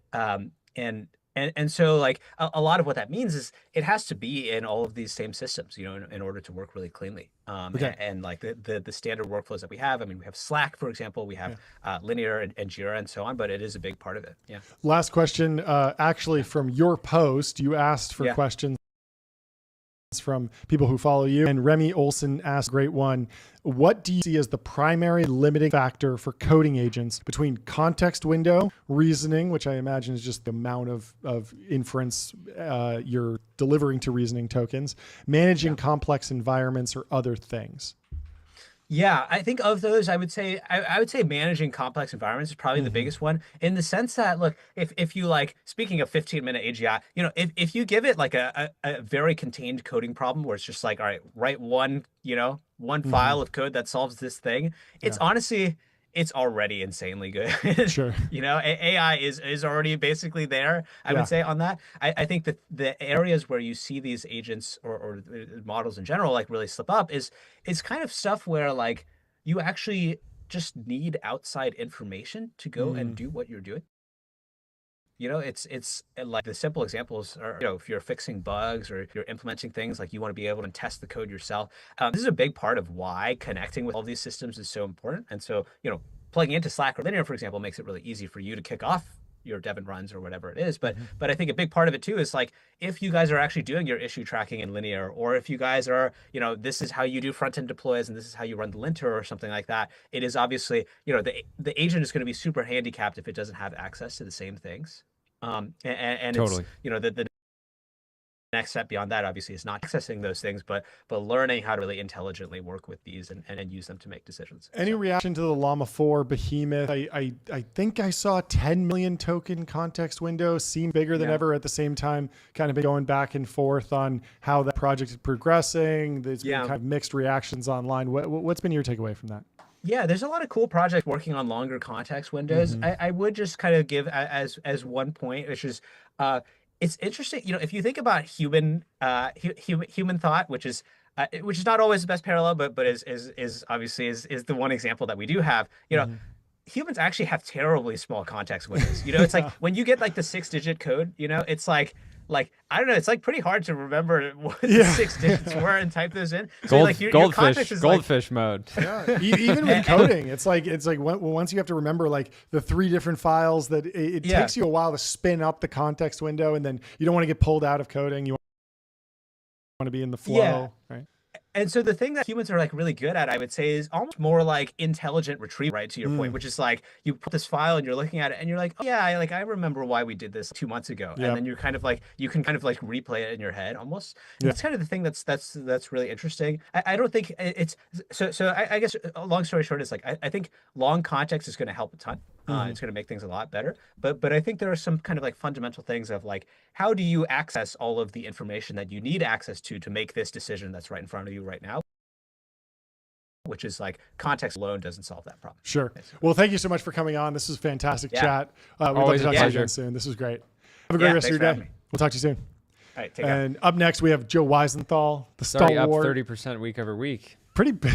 so like a lot of what that means is it has to be in all of these same systems, you know, in order to work really cleanly. And like the standard workflows that we have, I mean, we have Slack, for example, we have Linear and Jira and so on, but it is a big part of it. Yeah. Last question, actually from your post, you asked for questions from people who follow you, and Remy Olson asked a great one. What do you see as the primary limiting factor for coding agents between context window reasoning, which I imagine is just the amount of inference you're delivering to reasoning tokens, managing complex environments, or other things? Yeah, I think of those, I would say managing complex environments is probably the biggest one, in the sense that, look, if you like, speaking of 15-minute AGI, you know, if you give it like a very contained coding problem where it's just like, all right, write one file of code that solves this thing, it's honestly, it's already insanely good. Sure. You know, AI is already basically there, I would say, on that. I think that the areas where you see these agents or models in general like really slip up is kind of stuff where like you actually just need outside information to go and do what you're doing. You know, it's like the simple examples are, you know, if you're fixing bugs or you're implementing things, like you want to be able to test the code yourself. This is a big part of why connecting with all these systems is so important. And so, you know, plugging into Slack or Linear, for example, makes it really easy for you to kick off your Devon runs or whatever it is. But I think a big part of it too is like, if you guys are actually doing your issue tracking in Linear, or if you guys are, you know, this is how you do front-end deploys and this is how you run the linter or something like that, it is obviously, you know, the agent is going to be super handicapped if it doesn't have access to the same things. And totally. It's, you know, the next step beyond that obviously is not accessing those things, but learning how to really intelligently work with these and use them to make decisions. Any reaction to the Llama 4 behemoth? I think I saw 10 million token context window, seem bigger than ever. At the same time, kind of been going back and forth on how that project is progressing. There's been kind of mixed reactions online. What's been your takeaway from that? Yeah, there's a lot of cool projects working on longer context windows. I would just kind of give as one point, which is it's interesting, you know, if you think about human thought, which is not always the best parallel, but is obviously is the one example that we do have. You know, humans actually have terribly small context windows. You know, it's like when you get like the 6-digit code, you know, it's like I don't know, it's like pretty hard to remember what the 6 digits were and type those in. So like your context is goldfish mode. Yeah, even with coding, it's like once you have to remember like the 3 different files that it takes you a while to spin up the context window, and then you don't want to get pulled out of coding. You want to be in the flow, right? And so the thing that humans are like really good at, I would say, is almost more like intelligent retrieval, right? To your point, which is like you put this file and you're looking at it and you're like, oh, yeah, I remember why we did this 2 months ago. And then you're kind of like, you can kind of like replay it in your head almost. That's kind of the thing that's really interesting. I don't think it's so I guess a long story short is like, I think long context is going to help a ton. It's going to make things a lot better. But I think there are some kind of like fundamental things of like, how do you access all of the information that you need access to make this decision that's right in front of you right now? Which is like context alone doesn't solve that problem. Sure. Basically. Well, thank you so much for coming on. This was a fantastic chat. We'd love to talk to you again soon. This was great. Have a great rest of your day. We'll talk to you soon. All right, take care. And up next, we have Joe Weisenthal, the stalwart. Star Wars. Up 30% week over week. Pretty big.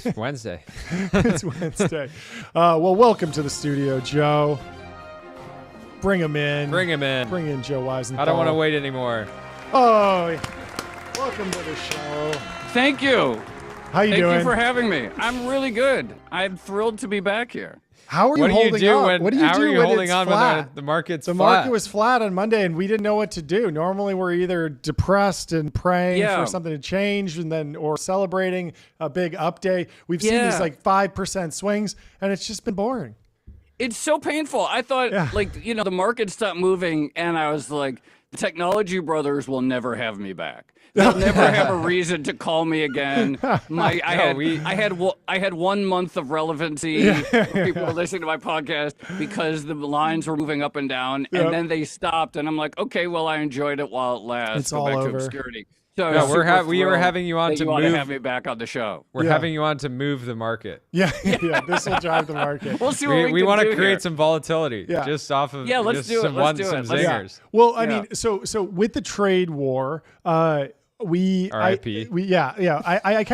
It's Wednesday. It's Wednesday. Well, welcome to the studio, Joe. Bring him in. Bring him in. Bring in Joe Weisenthal. I don't want to wait anymore. Oh, welcome to the show. Thank you. How you doing? Thank you for having me. I'm really good. I'm thrilled to be back here. How are you holding on? What do you do when it's flat? When the market's flat? The market was flat on Monday, and we didn't know what to do. Normally, we're either depressed and praying for something to change, or celebrating a big update. We've seen these like 5% swings, and it's just been boring. It's so painful. I thought, the market stopped moving, and I was like, the technology brothers will never have me back. They'll never have a reason to call me again. I had 1 month of relevancy for people listening to my podcast because the lines were moving up and down, and then they stopped, and I'm like, okay, well, I enjoyed it while it lasts. It's Go all back over. to obscurity. So we were having you on to want to have me back on the show. We're having you on to move the market. Yeah. This will drive the market. We'll see what we want to create here. some volatility. Just off of let's do it. some zingers. Well, I mean, so with the trade war, I kind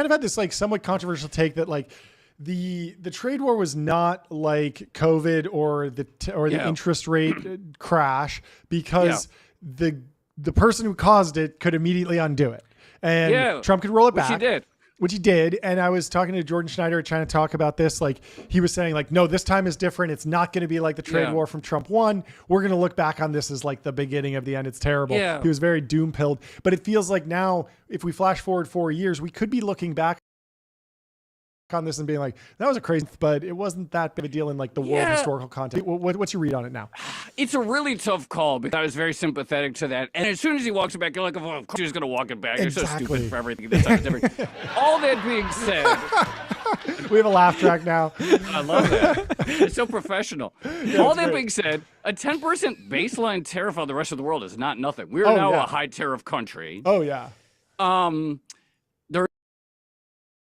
of had this like somewhat controversial take that like the trade war was not like COVID or the interest rate crash because the person who caused it could immediately undo it, and Trump could roll it back. Which he did. And I was talking to Jordan Schneider trying to talk about this. Like he was saying like, no, this time is different. It's not going to be like the trade war from Trump 1. We're going to look back on this as like the beginning of the end. It's terrible. He was very doom pilled, but it feels like now if we flash forward 4 years, we could be looking back on this and being like, that was a crazy, but it wasn't that big a deal in like the world historical context. What's your read on it now? It's a really tough call because I was very sympathetic to that. And as soon as he walks it back, you're like, oh, of course he's going to walk it back. You're so stupid for everything. That's different. All that being said, we have a laugh track now. I love that. It's so professional. All that being said, a 10% baseline tariff on the rest of the world is not nothing. We're now a high tariff country. Oh yeah.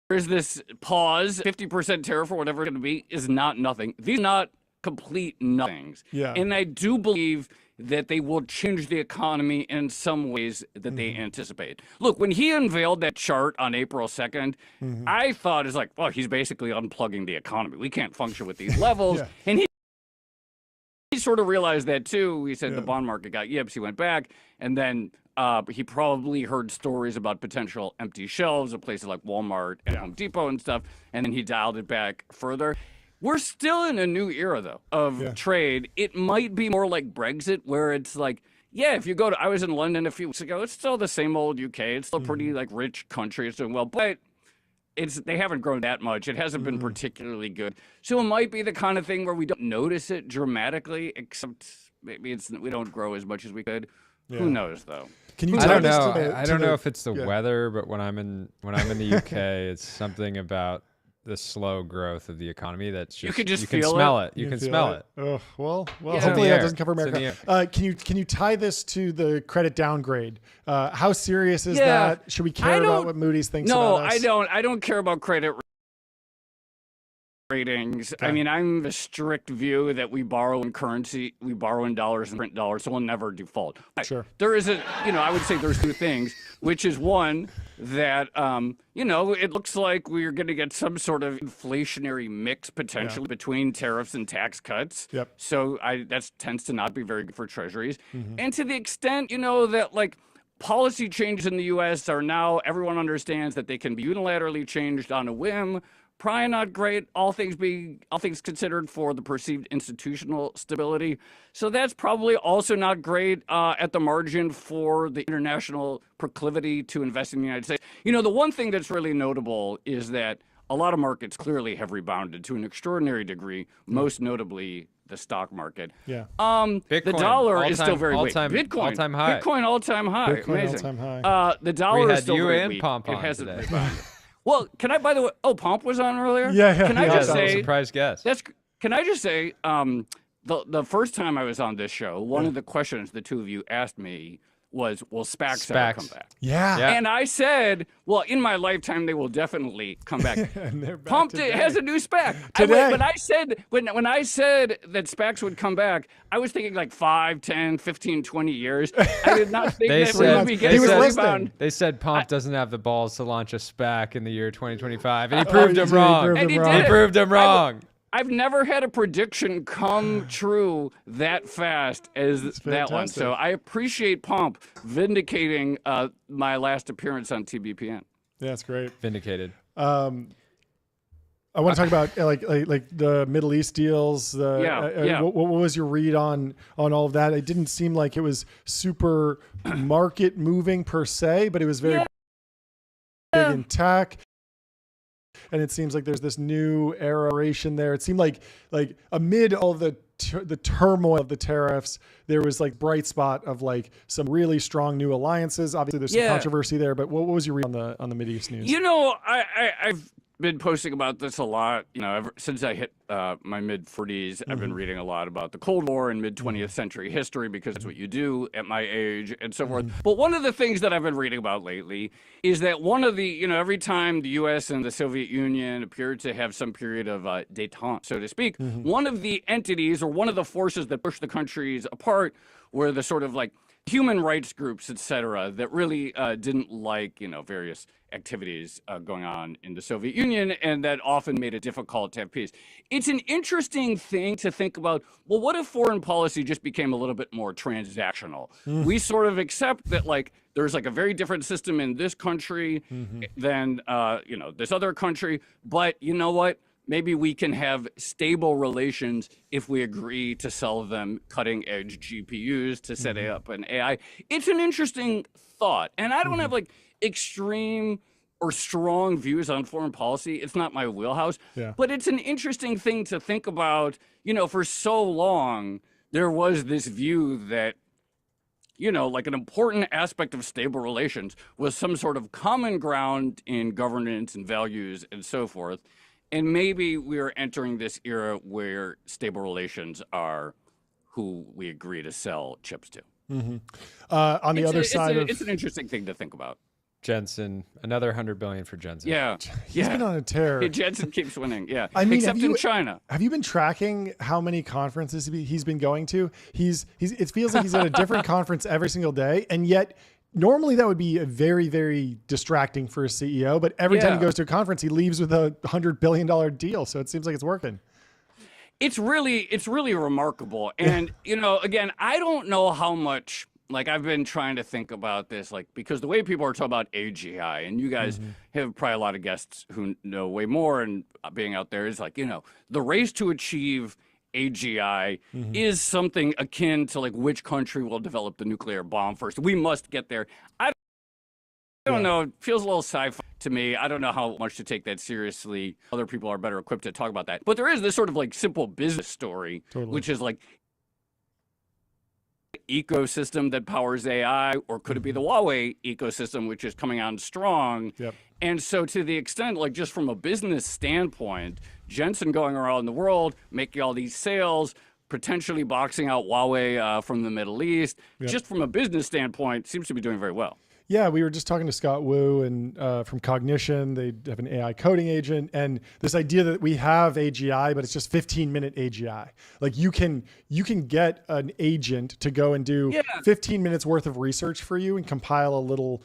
There's this pause, 50% tariff or whatever it's going to be is not nothing. These are not complete nothings. Yeah. And I do believe that they will change the economy in some ways that they anticipate. Look, when he unveiled that chart on April 2nd, I thought it's like, well, he's basically unplugging the economy. We can't function with these levels. And he sort of realized that too. He said the bond market got yips. He went back, and then he probably heard stories about potential empty shelves at places like Walmart and Home Depot and stuff, and then he dialed it back further. We're still in a new era, though, of trade. It might be more like Brexit, where it's like, if you go to, I was in London a few weeks ago, it's still the same old UK. It's still a pretty like rich country. It's doing well, but they haven't grown that much. It hasn't been particularly good. So it might be the kind of thing where we don't notice it dramatically, except maybe we don't grow as much as we could. Who knows, though? Can you? I don't know. I don't know if it's the weather, but when I'm in the UK, it's something about the slow growth of the economy that's just you can smell it. You can smell it. Oh, well, hopefully that doesn't cover America. Can you tie this to the credit downgrade? How serious is that? Should we care about what Moody's thinks about us? No, I don't care about credit ratings. Okay. I mean, I'm the strict view that we borrow in currency, we borrow in dollars and print dollars, so we'll never default. Sure. There is I would say there's two things, which is one, that, it looks like we're going to get some sort of inflationary mix potentially between tariffs and tax cuts. Yep. So that tends to not be very good for treasuries. And to the extent, that like policy changes in the U.S. are now, everyone understands that they can be unilaterally changed on a whim. Probably not great, all things considered, for the perceived institutional stability. So that's probably also not great at the margin for the international proclivity to invest in the United States. The one thing that's really notable is that a lot of markets clearly have rebounded to an extraordinary degree, most notably the stock market. Yeah. The dollar is still very weak. Bitcoin all-time high. Bitcoin all-time high. Amazing. All-time high. The dollar is still very weak. We had you and Pomp on It hasn't today. rebounded. Well, can I, by the way, Pomp was on earlier? Yeah. Can I just say, surprise guest. Can I just say, the first time I was on this show, one of the questions the two of you asked me was, will SPACs ever come back? Yeah. And I said, well, in my lifetime, they will definitely come back. And they're back Pump today. has a new SPAC. Today. When I said that SPACs would come back, I was thinking like 5, 10, 15, 20 years. I did not think that we would be getting a rebound. They said Pomp doesn't have the balls to launch a SPAC in the year 2025, and he proved him wrong. He proved him wrong. I've never had a prediction come true that fast as that one. So I appreciate Pomp vindicating my last appearance on TBPN. Yeah, that's great. Vindicated. I want to talk about like the Middle East deals. What was your read on all of that? It didn't seem like it was super market moving per se, but it was very big in tech. and it seems like there's this new era there. It seemed like amid all the turmoil of the tariffs, there was like bright spot of like some really strong new alliances. Obviously, there's some controversy there, but what was your read on the Mideast news? I've been posting about this a lot, ever since I hit my mid-40s. I've been reading a lot about the Cold War and mid-20th century history because that's what you do at my age and so forth. But one of the things that I've been reading about lately is that one of the, every time the U.S. and the Soviet Union appeared to have some period of détente, so to speak, one of the entities or one of the forces that pushed the countries apart were the sort of like human rights groups, et cetera, that really didn't like, various activities going on in the Soviet Union, and that often made it difficult to have peace. It's an interesting thing to think about, well, what if foreign policy just became a little bit more transactional? We sort of accept that, like, there's like a very different system in this country than, this other country, but you know what? Maybe we can have stable relations if we agree to sell them cutting-edge GPUs to set up an AI. It's an interesting thought, and I don't have like extreme or strong views on foreign policy. It's not my wheelhouse, but it's an interesting thing to think about. For so long, there was this view that, like an important aspect of stable relations was some sort of common ground in governance and values and so forth. And maybe we're entering this era where stable relations are who we agree to sell chips to. On the other side it's an interesting thing to think about. Jensen, another $100 billion for Jensen. Yeah, he's been on a tear. Jensen keeps winning. Yeah, I mean, except in China. Have you been tracking how many conferences he's been going to? It feels like he's at a different conference every single day, and yet normally that would be a very, very distracting for a CEO. But every time he goes to a conference, he leaves with a $100 billion deal. So it seems like it's working. It's really remarkable. And, again, I don't know how much, like, I've been trying to think about this, like, because the way people are talking about AGI, and you guys have probably a lot of guests who know way more, and being out there is like, the race to achieve AGI is something akin to like which country will develop the nuclear bomb first. We must get there. I don't know. It feels a little sci-fi to me. I don't know how much to take that seriously. Other people are better equipped to talk about that. But there is this sort of like simple business story, which is like ecosystem that powers AI, or could it be the Huawei ecosystem, which is coming on strong? And so to the extent, like just from a business standpoint, Jensen going around the world, making all these sales, potentially boxing out Huawei from the Middle East, just from a business standpoint, seems to be doing very well. Yeah, we were just talking to Scott Wu and from Cognition. They have an AI coding agent, and this idea that we have AGI, but it's just 15-minute AGI. Like you can get an agent to go and do 15 minutes worth of research for you and compile a little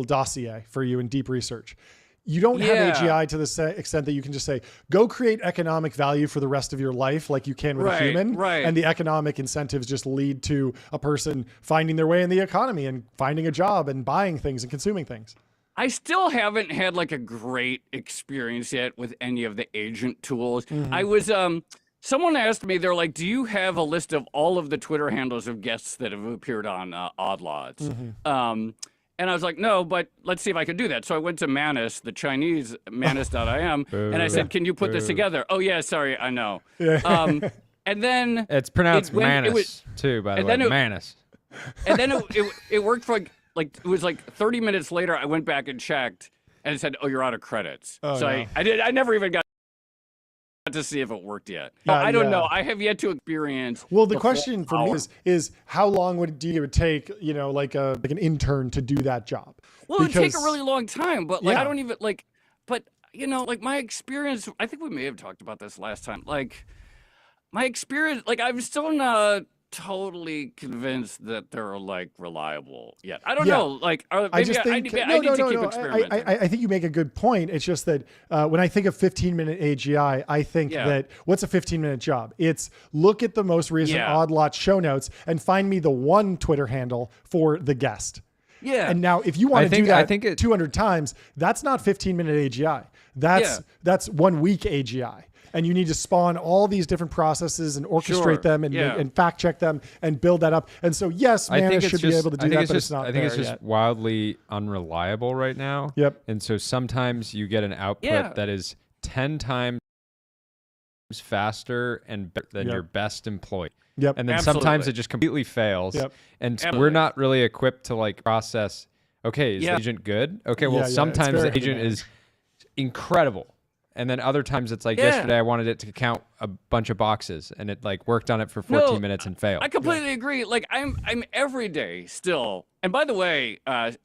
dossier for you in deep research. You don't have AGI to the extent that you can just say, go create economic value for the rest of your life like you can with a human. And the economic incentives just lead to a person finding their way in the economy and finding a job and buying things and consuming things. I still haven't had like a great experience yet with any of the agent tools. I was, someone asked me, they're like, do you have a list of all of the Twitter handles of guests that have appeared on Odd Lots? And I was like, no, but let's see if I can do that. So I went to Manus, the Chinese Manus.im, and I said, can you put this together? Oh, yeah, sorry, I know. And then it's pronounced Manus too, by the way, Manus. And then it worked for like it was like 30 minutes later. I went back and checked, and it said, oh, you're out of credits. I never even got to see if it worked yet. I don't know. I have yet to experience. Well, the question for me is how long would it would take, like an intern to do that job? Well, it would take a really long time, but like I don't even like. But like my experience. I think we may have talked about this last time. Like my experience. Like I'm still not totally convinced that they're like reliable yet. I don't know. Like I need to keep experimenting. I think you make a good point. It's just that when I think of 15-minute AGI, I think that what's a 15-minute job? It's look at the most recent Odd Lot show notes and find me the one Twitter handle for the guest. And now if you want to do that 200 times, that's not 15-minute AGI. That's 1 week AGI. and you need to spawn all these different processes and orchestrate Sure. them and, Yeah. and fact check them and build that up. And so, yes, I Mana think it's should just, be able to do I think that, it's but just, it's not I think it's there just yet. wildly unreliable right now. Yep. And so sometimes you get an output that is 10 times faster and better than your best employee. Yep. And then Absolutely. sometimes it just completely fails. Yep. And so Absolutely. we're not really equipped to like process, okay, is the agent good? Okay, well, it's sometimes very the agent is incredible. And then other times it's like yesterday I wanted it to count a bunch of boxes and it like worked on it for 14 minutes and failed. I completely agree. Like I'm every day still. And by the way, I've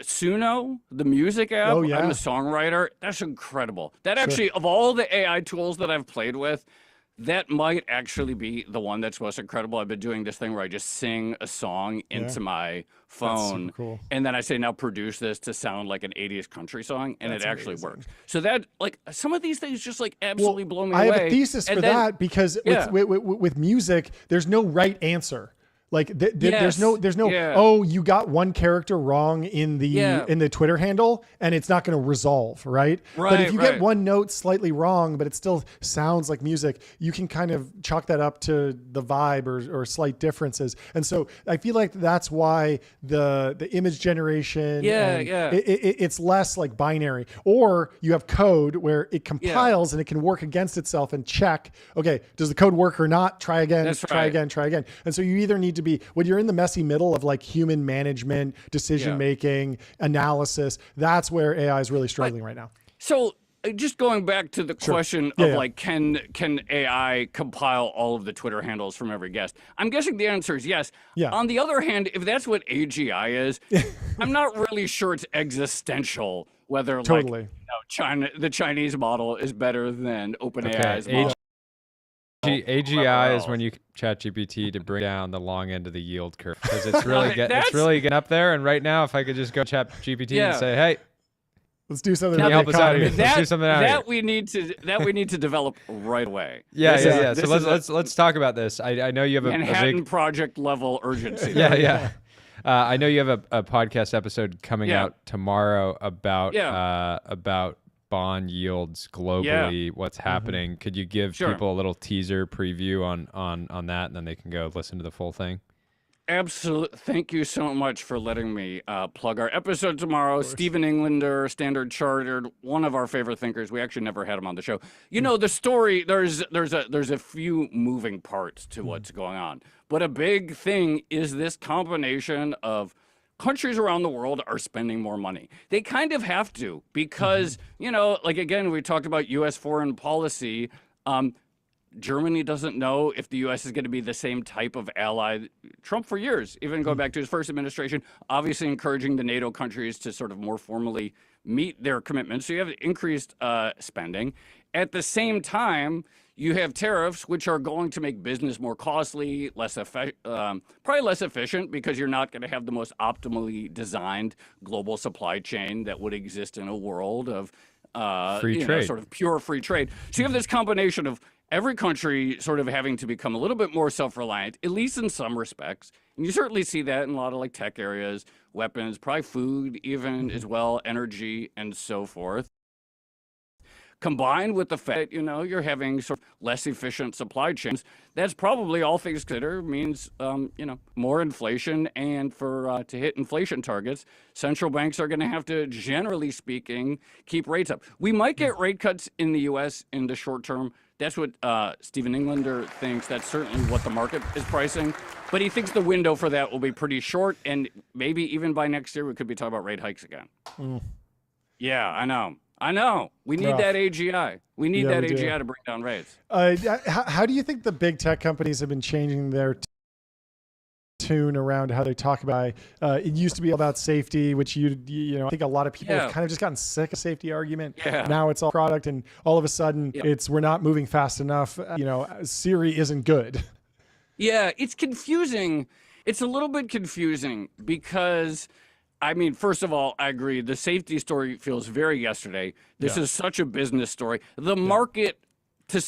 Suno, the music app. Oh, yeah. I'm a songwriter. That's incredible. That actually, of all the AI tools that I've played with, that might actually be the one that's most incredible. I've been doing this thing where I just sing a song into my phone, cool. and then I say, now produce this to sound like an 80s country song, and it actually works. So that, like, some of these things just like absolutely blow me away. I have a thesis for that because with music, there's no right answer. Like there's no oh, you got one character wrong in the Twitter handle and it's not going to resolve, right? But if you get one note slightly wrong but it still sounds like music, you can kind of chalk that up to the vibe or slight differences. And so I feel like that's why the image generation it's less like binary. Or you have code where it compiles and it can work against itself and check, okay, does the code work or not? Try again, try again. And so you either need to be, when you're in the messy middle of like human management, decision making, analysis, that's where AI is really struggling right now. So just going back to the question of like, can AI compile all of the Twitter handles from every guest? I'm guessing the answer is yes. On the other hand, if that's what AGI is, I'm not really sure it's existential whether like the Chinese model is better than OpenAI's model. AGI is when you ChatGPT to bring down the long end of the yield curve because it's really getting up there. And right now, if I could just go ChatGPT and say, "Hey, let's do something. Can you help us out here? Let's do something out here." We need to develop right away. Yeah. So let's talk about this. I know you have Manhattan a big project level urgency. I know you have a podcast episode coming out tomorrow about bond yields globally, what's happening. Could you give people a little teaser preview on that, and then they can go listen to the full thing? Absolutely. Thank you so much for letting me plug our episode tomorrow. Stephen Englander, Standard Chartered, one of our favorite thinkers. We actually never had him on the show. You know, the story, there's a few moving parts to what's going on. But a big thing is this combination of countries around the world are spending more money. They kind of have to because, you know, like, again, we talked about U.S. foreign policy. Germany doesn't know if the U.S. is going to be the same type of ally. Trump, for years, even going back to his first administration, obviously encouraging the NATO countries to sort of more formally meet their commitments. So you have increased spending. At the same time, you have tariffs, which are going to make business more costly, probably less efficient, because you're not going to have the most optimally designed global supply chain that would exist in a world of free trade, sort of pure free trade. So you have this combination of every country sort of having to become a little bit more self-reliant, at least in some respects. And you certainly see that in a lot of like tech areas, weapons, probably food even as well, energy and so forth. Combined with the fact, you know, you're having sort of less efficient supply chains, that's probably, all things considered, means, you know, more inflation. And for to hit inflation targets, central banks are going to have to, generally speaking, keep rates up. We might get rate cuts in the U.S. in the short term. That's what Stephen Englander thinks. That's certainly what the market is pricing. But he thinks the window for that will be pretty short. And maybe even by next year, we could be talking about rate hikes again. Yeah, I know. We need that AGI. We need that AGI to bring down rates. How do you think the big tech companies have been changing their tune around how they talk about it? Used to be about safety, which you know, I think a lot of people have kind of just gotten sick of safety argument. Now it's all product, and all of a sudden we're not moving fast enough. You know, Siri isn't good. Yeah, it's confusing. It's a little bit confusing because, I mean, first of all, I agree. The safety story feels very yesterday. This is such a business story. The market,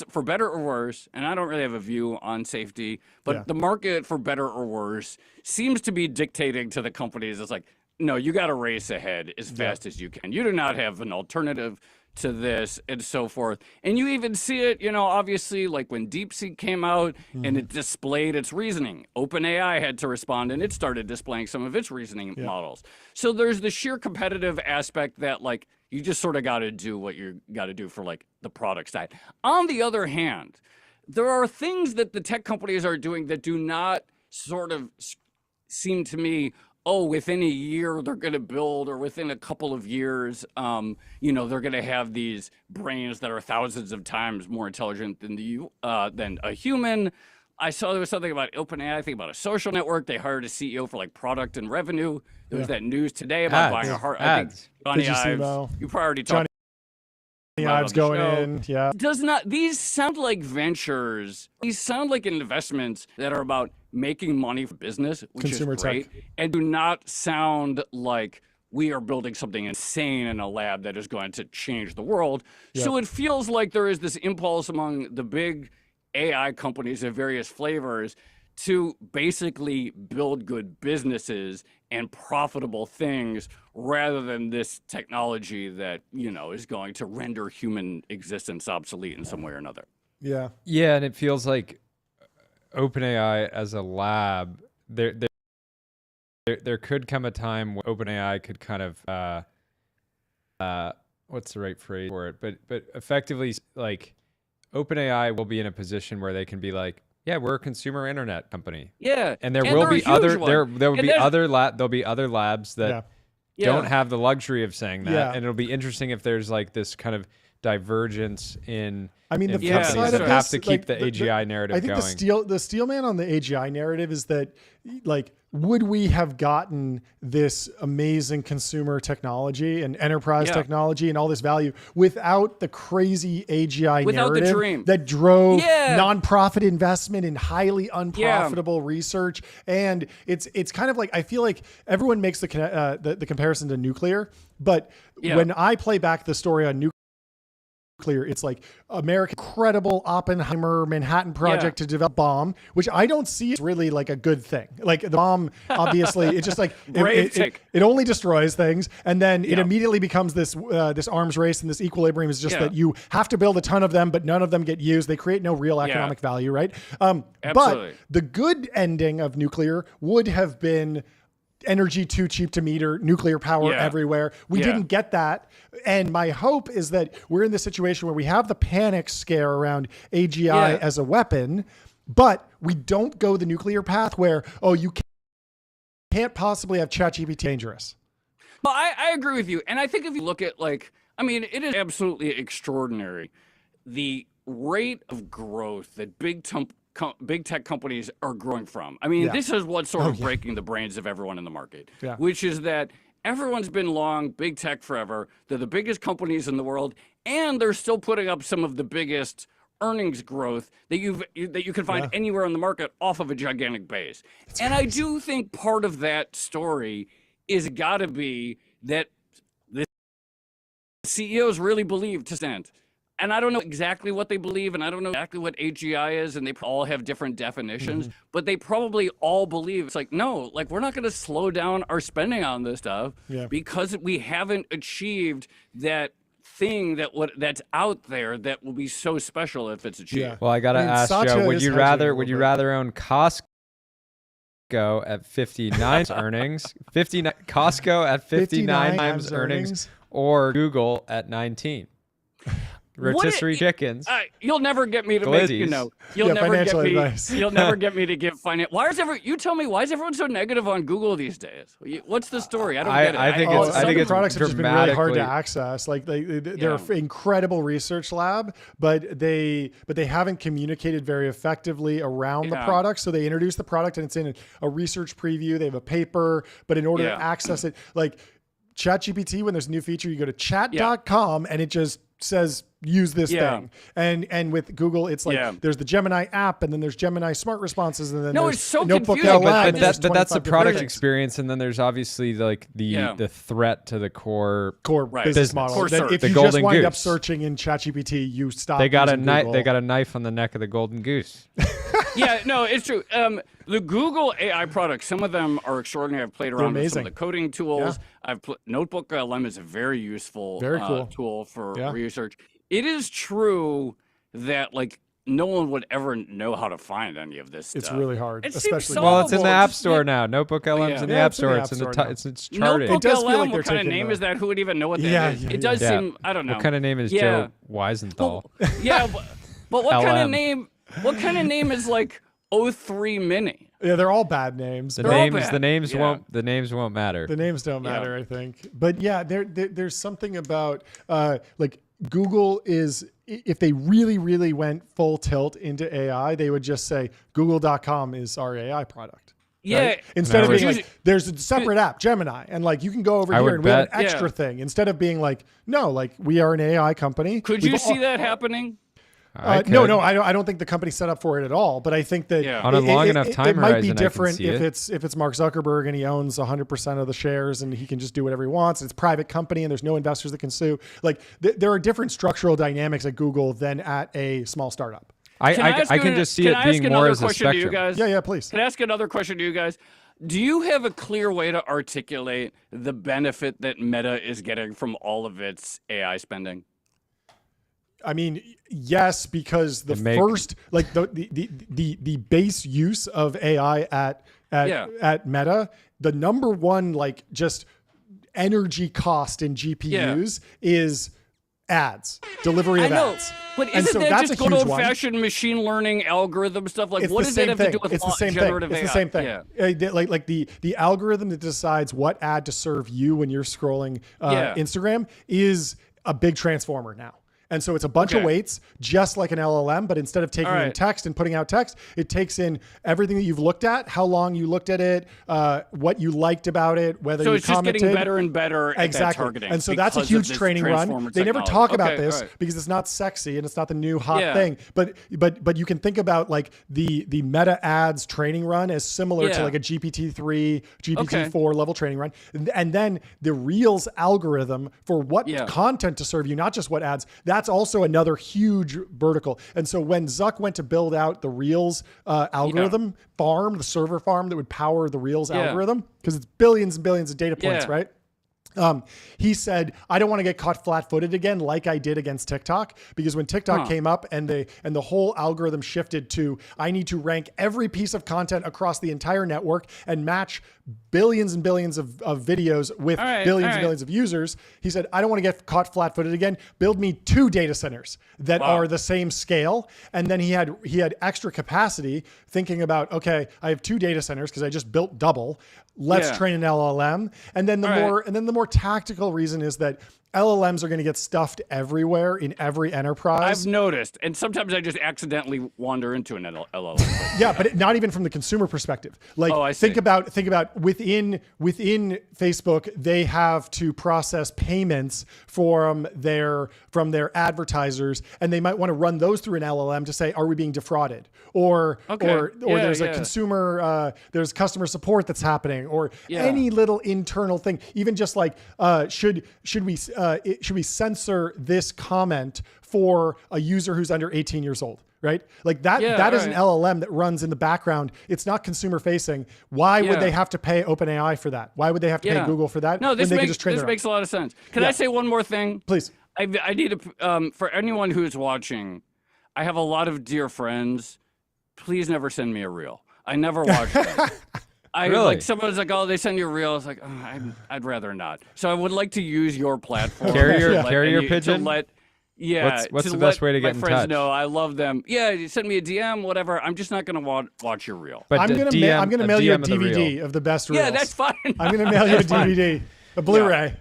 for better or worse, and I don't really have a view on safety, but the market, for better or worse, seems to be dictating to the companies. It's like, no, you got to race ahead as fast as you can. You do not have an alternative to this and so forth. And you even see it, obviously, like when DeepSeek came out and it displayed its reasoning. OpenAI had to respond, and it started displaying some of its reasoning models. So there's the sheer competitive aspect that, like, you just sort of got to do what you got to do for, like, the product side. On the other hand, there are things that the tech companies are doing that do not sort of seem to me, within a year they're going to build, or within a couple of years, they're going to have these brains that are thousands of times more intelligent than a human. I saw there was something about OpenAI, I think about a social network. They hired a CEO for like product and revenue. There was that news today about buying a heart. I think Johnny Ives. You probably already talked. Ives going in, yeah. These sound like ventures. These sound like investments that are about making money for business, which Consumer is great, and do not sound like we are building something insane in a lab that is going to change the world. Yep. So it feels like there is this impulse among the big AI companies of various flavors to basically build good businesses and profitable things rather than this technology that, is going to render human existence obsolete in some way or another. Yeah. Yeah, and it feels like OpenAI as a lab, there could come a time where OpenAI could kind of what's the right phrase for it? But effectively, like, OpenAI will be in a position where they can be like, yeah, we're a consumer internet company. Yeah, and there will be other there'll be other labs that don't have the luxury of saying that, and it'll be interesting if there's like this kind of divergence in. I mean, the flip side of this, have to keep the AGI narrative going. I think the steel man on the AGI narrative is that, like, would we have gotten this amazing consumer technology and enterprise technology and all this value without the crazy AGI narrative that drove nonprofit investment in highly unprofitable research? And it's kind of like, I feel like everyone makes the comparison to nuclear, but when I play back the story on nuclear, it's like American incredible Oppenheimer Manhattan Project to develop bomb, which I don't see as really like a good thing. Like the bomb, obviously, it's just like it only destroys things, and then it immediately becomes this arms race, and this equilibrium is just that you have to build a ton of them, but none of them get used. They create no real economic value, right? But the good ending of nuclear would have been energy too cheap to meter, nuclear power everywhere. We didn't get that. And my hope is that we're in this situation where we have the panic scare around AGI as a weapon, but we don't go the nuclear path where, you can't possibly have ChatGPT dangerous. Well, I agree with you. And I think if you look at it is absolutely extraordinary, the rate of growth that big tech companies are growing from. I mean, this is what's sort of breaking the brains of everyone in the market, which is that everyone's been long big tech forever. They're the biggest companies in the world, and they're still putting up some of the biggest earnings growth that you can find anywhere in the market off of a gigantic base. That's crazy. I do think part of that story is got to be that the CEOs really believe to stand. And I don't know exactly what they believe, and I don't know exactly what AGI is, and they all have different definitions, but they probably all believe it's like, no, like, we're not going to slow down our spending on this stuff because we haven't achieved that thing that's out there that will be so special if it's achieved. Well, I got to ask Joe, would you rather own Costco at 59 earnings, Costco at 59 times earnings, or Google at 19? Rotisserie chickens. You'll never get me to Glizzies. make, you'll never get me to give finance. You tell me, why is everyone so negative on Google these days? What's the story? I don't get it. I think it's products have just been really hard to access. Like they're an incredible research lab, but they haven't communicated very effectively around the product. So they introduce the product and it's in a research preview. They have a paper, but in order to access it, like ChatGPT, when there's a new feature, you go to chat.com and it just says use this thing, and with Google it's like there's the Gemini app, and then there's Gemini smart responses, and then it's so Notebook confusing. LM, but that's the product experience, and then there's obviously like the threat to the core business model. If you just wind up searching in ChatGPT, you stop. They got a knife on the neck of the golden goose. Yeah, no, it's true. The Google AI products, some of them are extraordinary. I've played around with some of the coding tools. Notebook LM is a very useful tool for research. It is true that like no one would ever know how to find any of this stuff. It's really hard, especially well, it's in the App Store now. Notebook LM's in the App Store. It's charted. Notebook LM, what kind of name is that? Who would even know what that is? It does seem, I don't know. What kind of name is Joe Weisenthal? But what kind of name? What kind of name is like 03 Mini? Yeah, they're all bad names. The names won't matter. The names don't matter, I think. But yeah, there's something about like Google is, if they really, really went full tilt into AI, they would just say Google.com is our AI product. Yeah. Right? Instead of being like, there's a separate app, Gemini, and like you can go over here and we have an extra thing. Instead of being like, no, like we are an AI company. Could you see that happening? No, I don't think the company's set up for it at all. But I think that on a long enough time horizon, it might be different if it's Mark Zuckerberg and he owns 100% of the shares and he can just do whatever he wants. It's a private company and there's no investors that can sue. Like there are different structural dynamics at Google than at a small startup. I can just see it being more as a spectrum. Yeah, please. Can I ask another question to you guys? Do you have a clear way to articulate the benefit that Meta is getting from all of its AI spending? I mean, yes, because the base use of AI at Meta, the number one like just energy cost in GPUs is ads, delivery of ads. But isn't that just good old-fashioned machine learning algorithm stuff? Like, what does that have to do with generative AI? It's the same thing. Like the algorithm that decides what ad to serve you when you're scrolling Instagram is a big transformer now. And so it's a bunch of weights, just like an LLM, but instead of taking in text and putting out text, it takes in everything that you've looked at, how long you looked at it, what you liked about it, whether you commented. So it's just getting better and better at that targeting. And so that's a huge training run. They never talk about this because it's not sexy and it's not the new hot thing. But you can think about like the Meta ads training run as similar to like a GPT-3, GPT-4 level training run. And then the Reels algorithm for what content to serve you, not just what ads. That's also another huge vertical. And so when Zuck went to build out the Reels algorithm farm, the server farm that would power the Reels algorithm, because it's billions and billions of data points, right? He said, I don't want to get caught flat-footed again like I did against TikTok, because when TikTok came up and the whole algorithm shifted to, I need to rank every piece of content across the entire network and match billions and billions of videos with billions and billions of users. He said, I don't want to get caught flat-footed again. Build me 2 data centers that are the same scale. And then he had extra capacity thinking about, okay, I have 2 data centers because I just built double. Let's train an LLM. And then the more tactical reason is that LLMs are going to get stuffed everywhere in every enterprise. I've noticed, and sometimes I just accidentally wander into an LLM. Yeah, but not even from the consumer perspective. Like, think about within Facebook, they have to process payments from their advertisers, and they might want to run those through an LLM to say, are we being defrauded? Or there's a consumer, there's customer support that's happening, or any little internal thing. Even just like, should we censor this comment for a user who's under 18 years old, right? Like that is an LLM that runs in the background. It's not consumer facing. Why would they have to pay OpenAI for that? Why would they have to pay Google for that? No, this makes a lot of sense. Can I say one more thing? Please. I need to, for anyone who's watching, I have a lot of dear friends. Please never send me a reel. I never watch them. Like someone's like, oh, they send you a reel. It's like, oh, I'd rather not. So I would like to use your platform. Carrier pigeon. What's the best way to get in touch? No, I love them. Yeah, you send me a DM, whatever. I'm just not going to watch your reel. But I'm going to mail you a DVD of the best reels. Yeah, that's fine. I'm going to mail you a DVD, a Blu-ray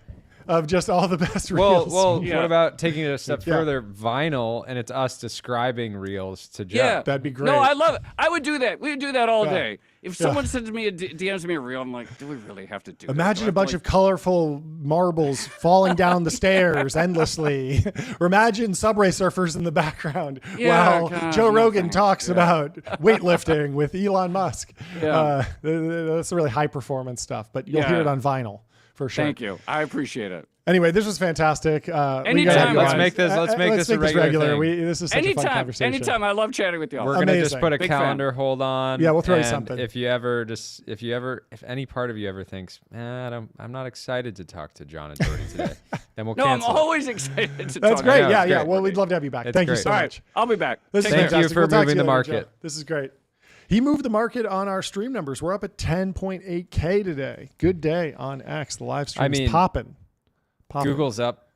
of just all the best reels. Well, what about taking it a step further? Vinyl, and it's us describing reels to Jeff. Yeah, that'd be great. No, I love it. I would do that. We would do that all day. If someone sends me DMs me a reel, I'm like, do we really have to do? Imagine a bunch of colorful marbles falling down the stairs endlessly. Or imagine subway surfers in the background while Joe Rogan talks about weightlifting with Elon Musk. That's really high performance stuff, but you'll hear it on vinyl for sure. Thank you. I appreciate it. Anyway, this was fantastic. Anytime. Let's make this a regular thing. This is such a fun conversation. Anytime. I love chatting with y'all. We're gonna just put a calendar hold on. Yeah, we'll throw you and something. If any part of you ever thinks, I'm not excited to talk to John and Jordy today, then we'll cancel. I'm always excited to That's talk. great. Yeah, Yeah. Well, we'd love to have you back. Thank you so much. Right, I'll be back. Thank you for moving the market. This is great. He moved the market on our stream numbers. We're up at 10.8K today. Good day on X. The live stream is popping. Google's up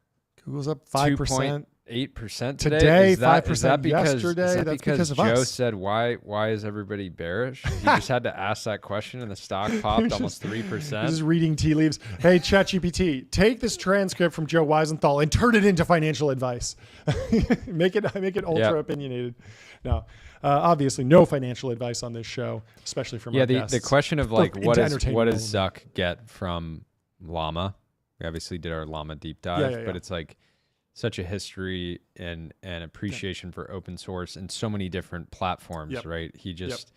5%. 2.8% today. 5% 5% yesterday. Is that That's because of Joe us. said why is everybody bearish? You just had to ask that question and the stock popped almost 3%. This is reading tea leaves. Hey, ChatGPT, take this transcript from Joe Weisenthal and turn it into financial advice. make it ultra opinionated. No, obviously no financial advice on this show, especially from our guests. The question of like what does entertainment Zuck get from Llama? We obviously did our Llama deep dive, but it's like such a history and appreciation for open source and so many different platforms, right? He just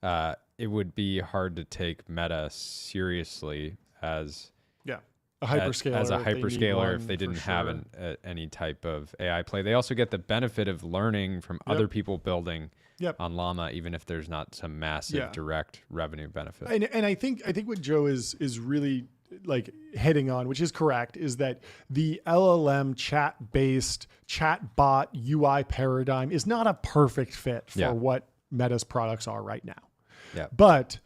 it would be hard to take Meta seriously as a hyperscaler if they didn't have any type of AI play. They also get the benefit of learning from other people building on Llama, even if there's not some massive direct revenue benefit. And I think what Joe is really like hitting on, which is correct, is that the LLM chat-based chatbot UI paradigm is not a perfect fit for what Meta's products are right now. Yeah. But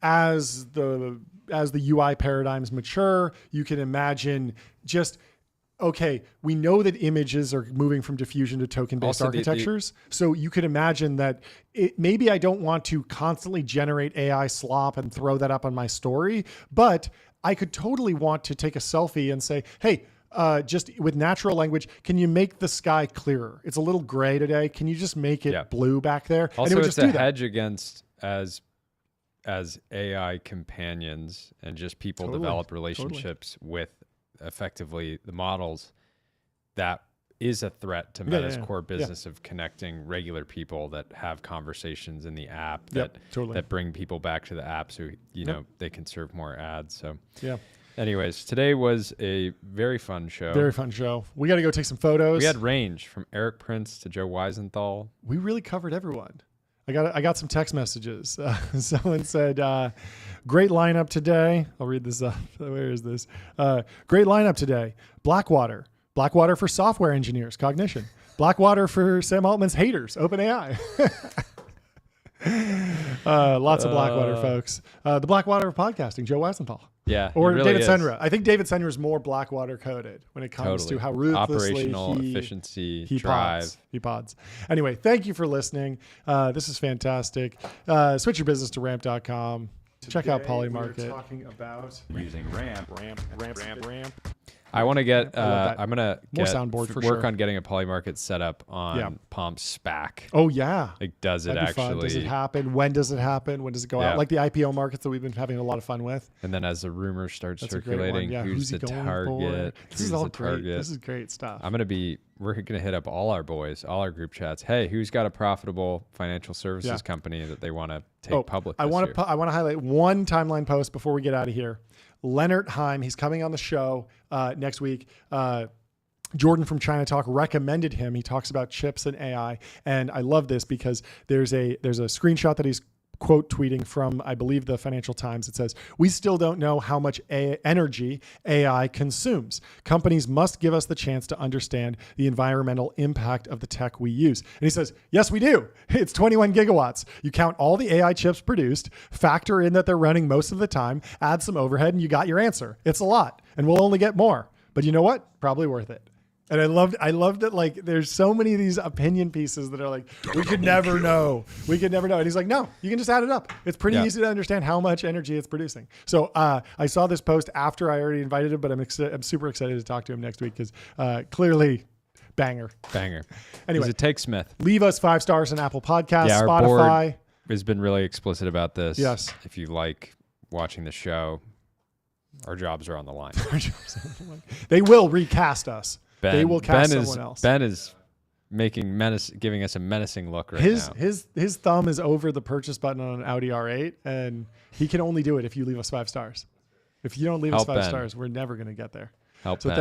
as the UI paradigms mature, you can imagine just, okay, we know that images are moving from diffusion to token-based architectures. So you could imagine that maybe I don't want to constantly generate AI slop and throw that up on my story, but I could totally want to take a selfie and say, hey, just with natural language, can you make the sky clearer? It's a little gray today. Can you just make it blue back there? Also, and it would it's just a do hedge against as AI companions and just people develop relationships with effectively the models. That is a threat to Meta's core business of connecting regular people that have conversations in the app that bring people back to the app so know they can serve more ads. So anyways, today was a very fun show. Very fun show. We got to go take some photos. We had range from Eric Prince to Joe Weisenthal. We really covered everyone. I got some text messages. Someone said, great lineup today. I'll read this up. Where is this? Great lineup today. Blackwater for software engineers, Cognition. Blackwater for Sam Altman's haters, OpenAI. Lots of Blackwater folks. The Blackwater of podcasting, Joe Weisenthal. Yeah, or really David is. Senra. I think David Senra is more Blackwater coded when it comes to how ruthlessly operational efficiency, he drive. pods. Anyway, thank you for listening. This is fantastic. Switch your business to ramp.com. Check out Polymarket. We're talking about using ramp. I want to get. I'm gonna more get soundboard for work sure. on getting a Polymarket set up on Palm SPAC. Oh yeah. Like, does it That'd be actually? Fun. Does it happen? When does it happen? When does it go out? Like the IPO markets that we've been having a lot of fun with. And then as the rumors start That's circulating, who's the going target? For? This is all great. This is great stuff. We're gonna hit up all our boys, all our group chats. Hey, who's got a profitable financial services company that they want to take public? I want to highlight one timeline post before we get out of here. Leonard Heim, he's coming on the show next week. Jordan from China Talk recommended him. He talks about chips and AI, and I love this because there's a screenshot that he's quote tweeting from, I believe, the Financial Times. It says, "We still don't know how much energy AI consumes. Companies must give us the chance to understand the environmental impact of the tech we use." And he says, yes, we do. It's 21 gigawatts. You count all the AI chips produced, factor in that they're running most of the time, add some overhead, and you got your answer. It's a lot, and we'll only get more. But you know what? Probably worth it. And I loved that, like, there's so many of these opinion pieces that are like, we could never know. And he's like, no, you can just add it up. It's pretty easy to understand how much energy it's producing. So I saw this post after I already invited him, but I'm super excited to talk to him next week because clearly banger. Anyway, He's a Take Smith. Leave us 5 stars on Apple Podcasts, Our Spotify. board has been really explicit about this. Yes. If you like watching the show, our jobs are on the line. They will recast us. They will cast someone else. Ben is giving us a menacing look right now. His thumb is over the purchase button on an Audi R8, and he can only do it if you leave us 5 stars. If you don't leave us 5 stars, we're never going to get there. Help Ben.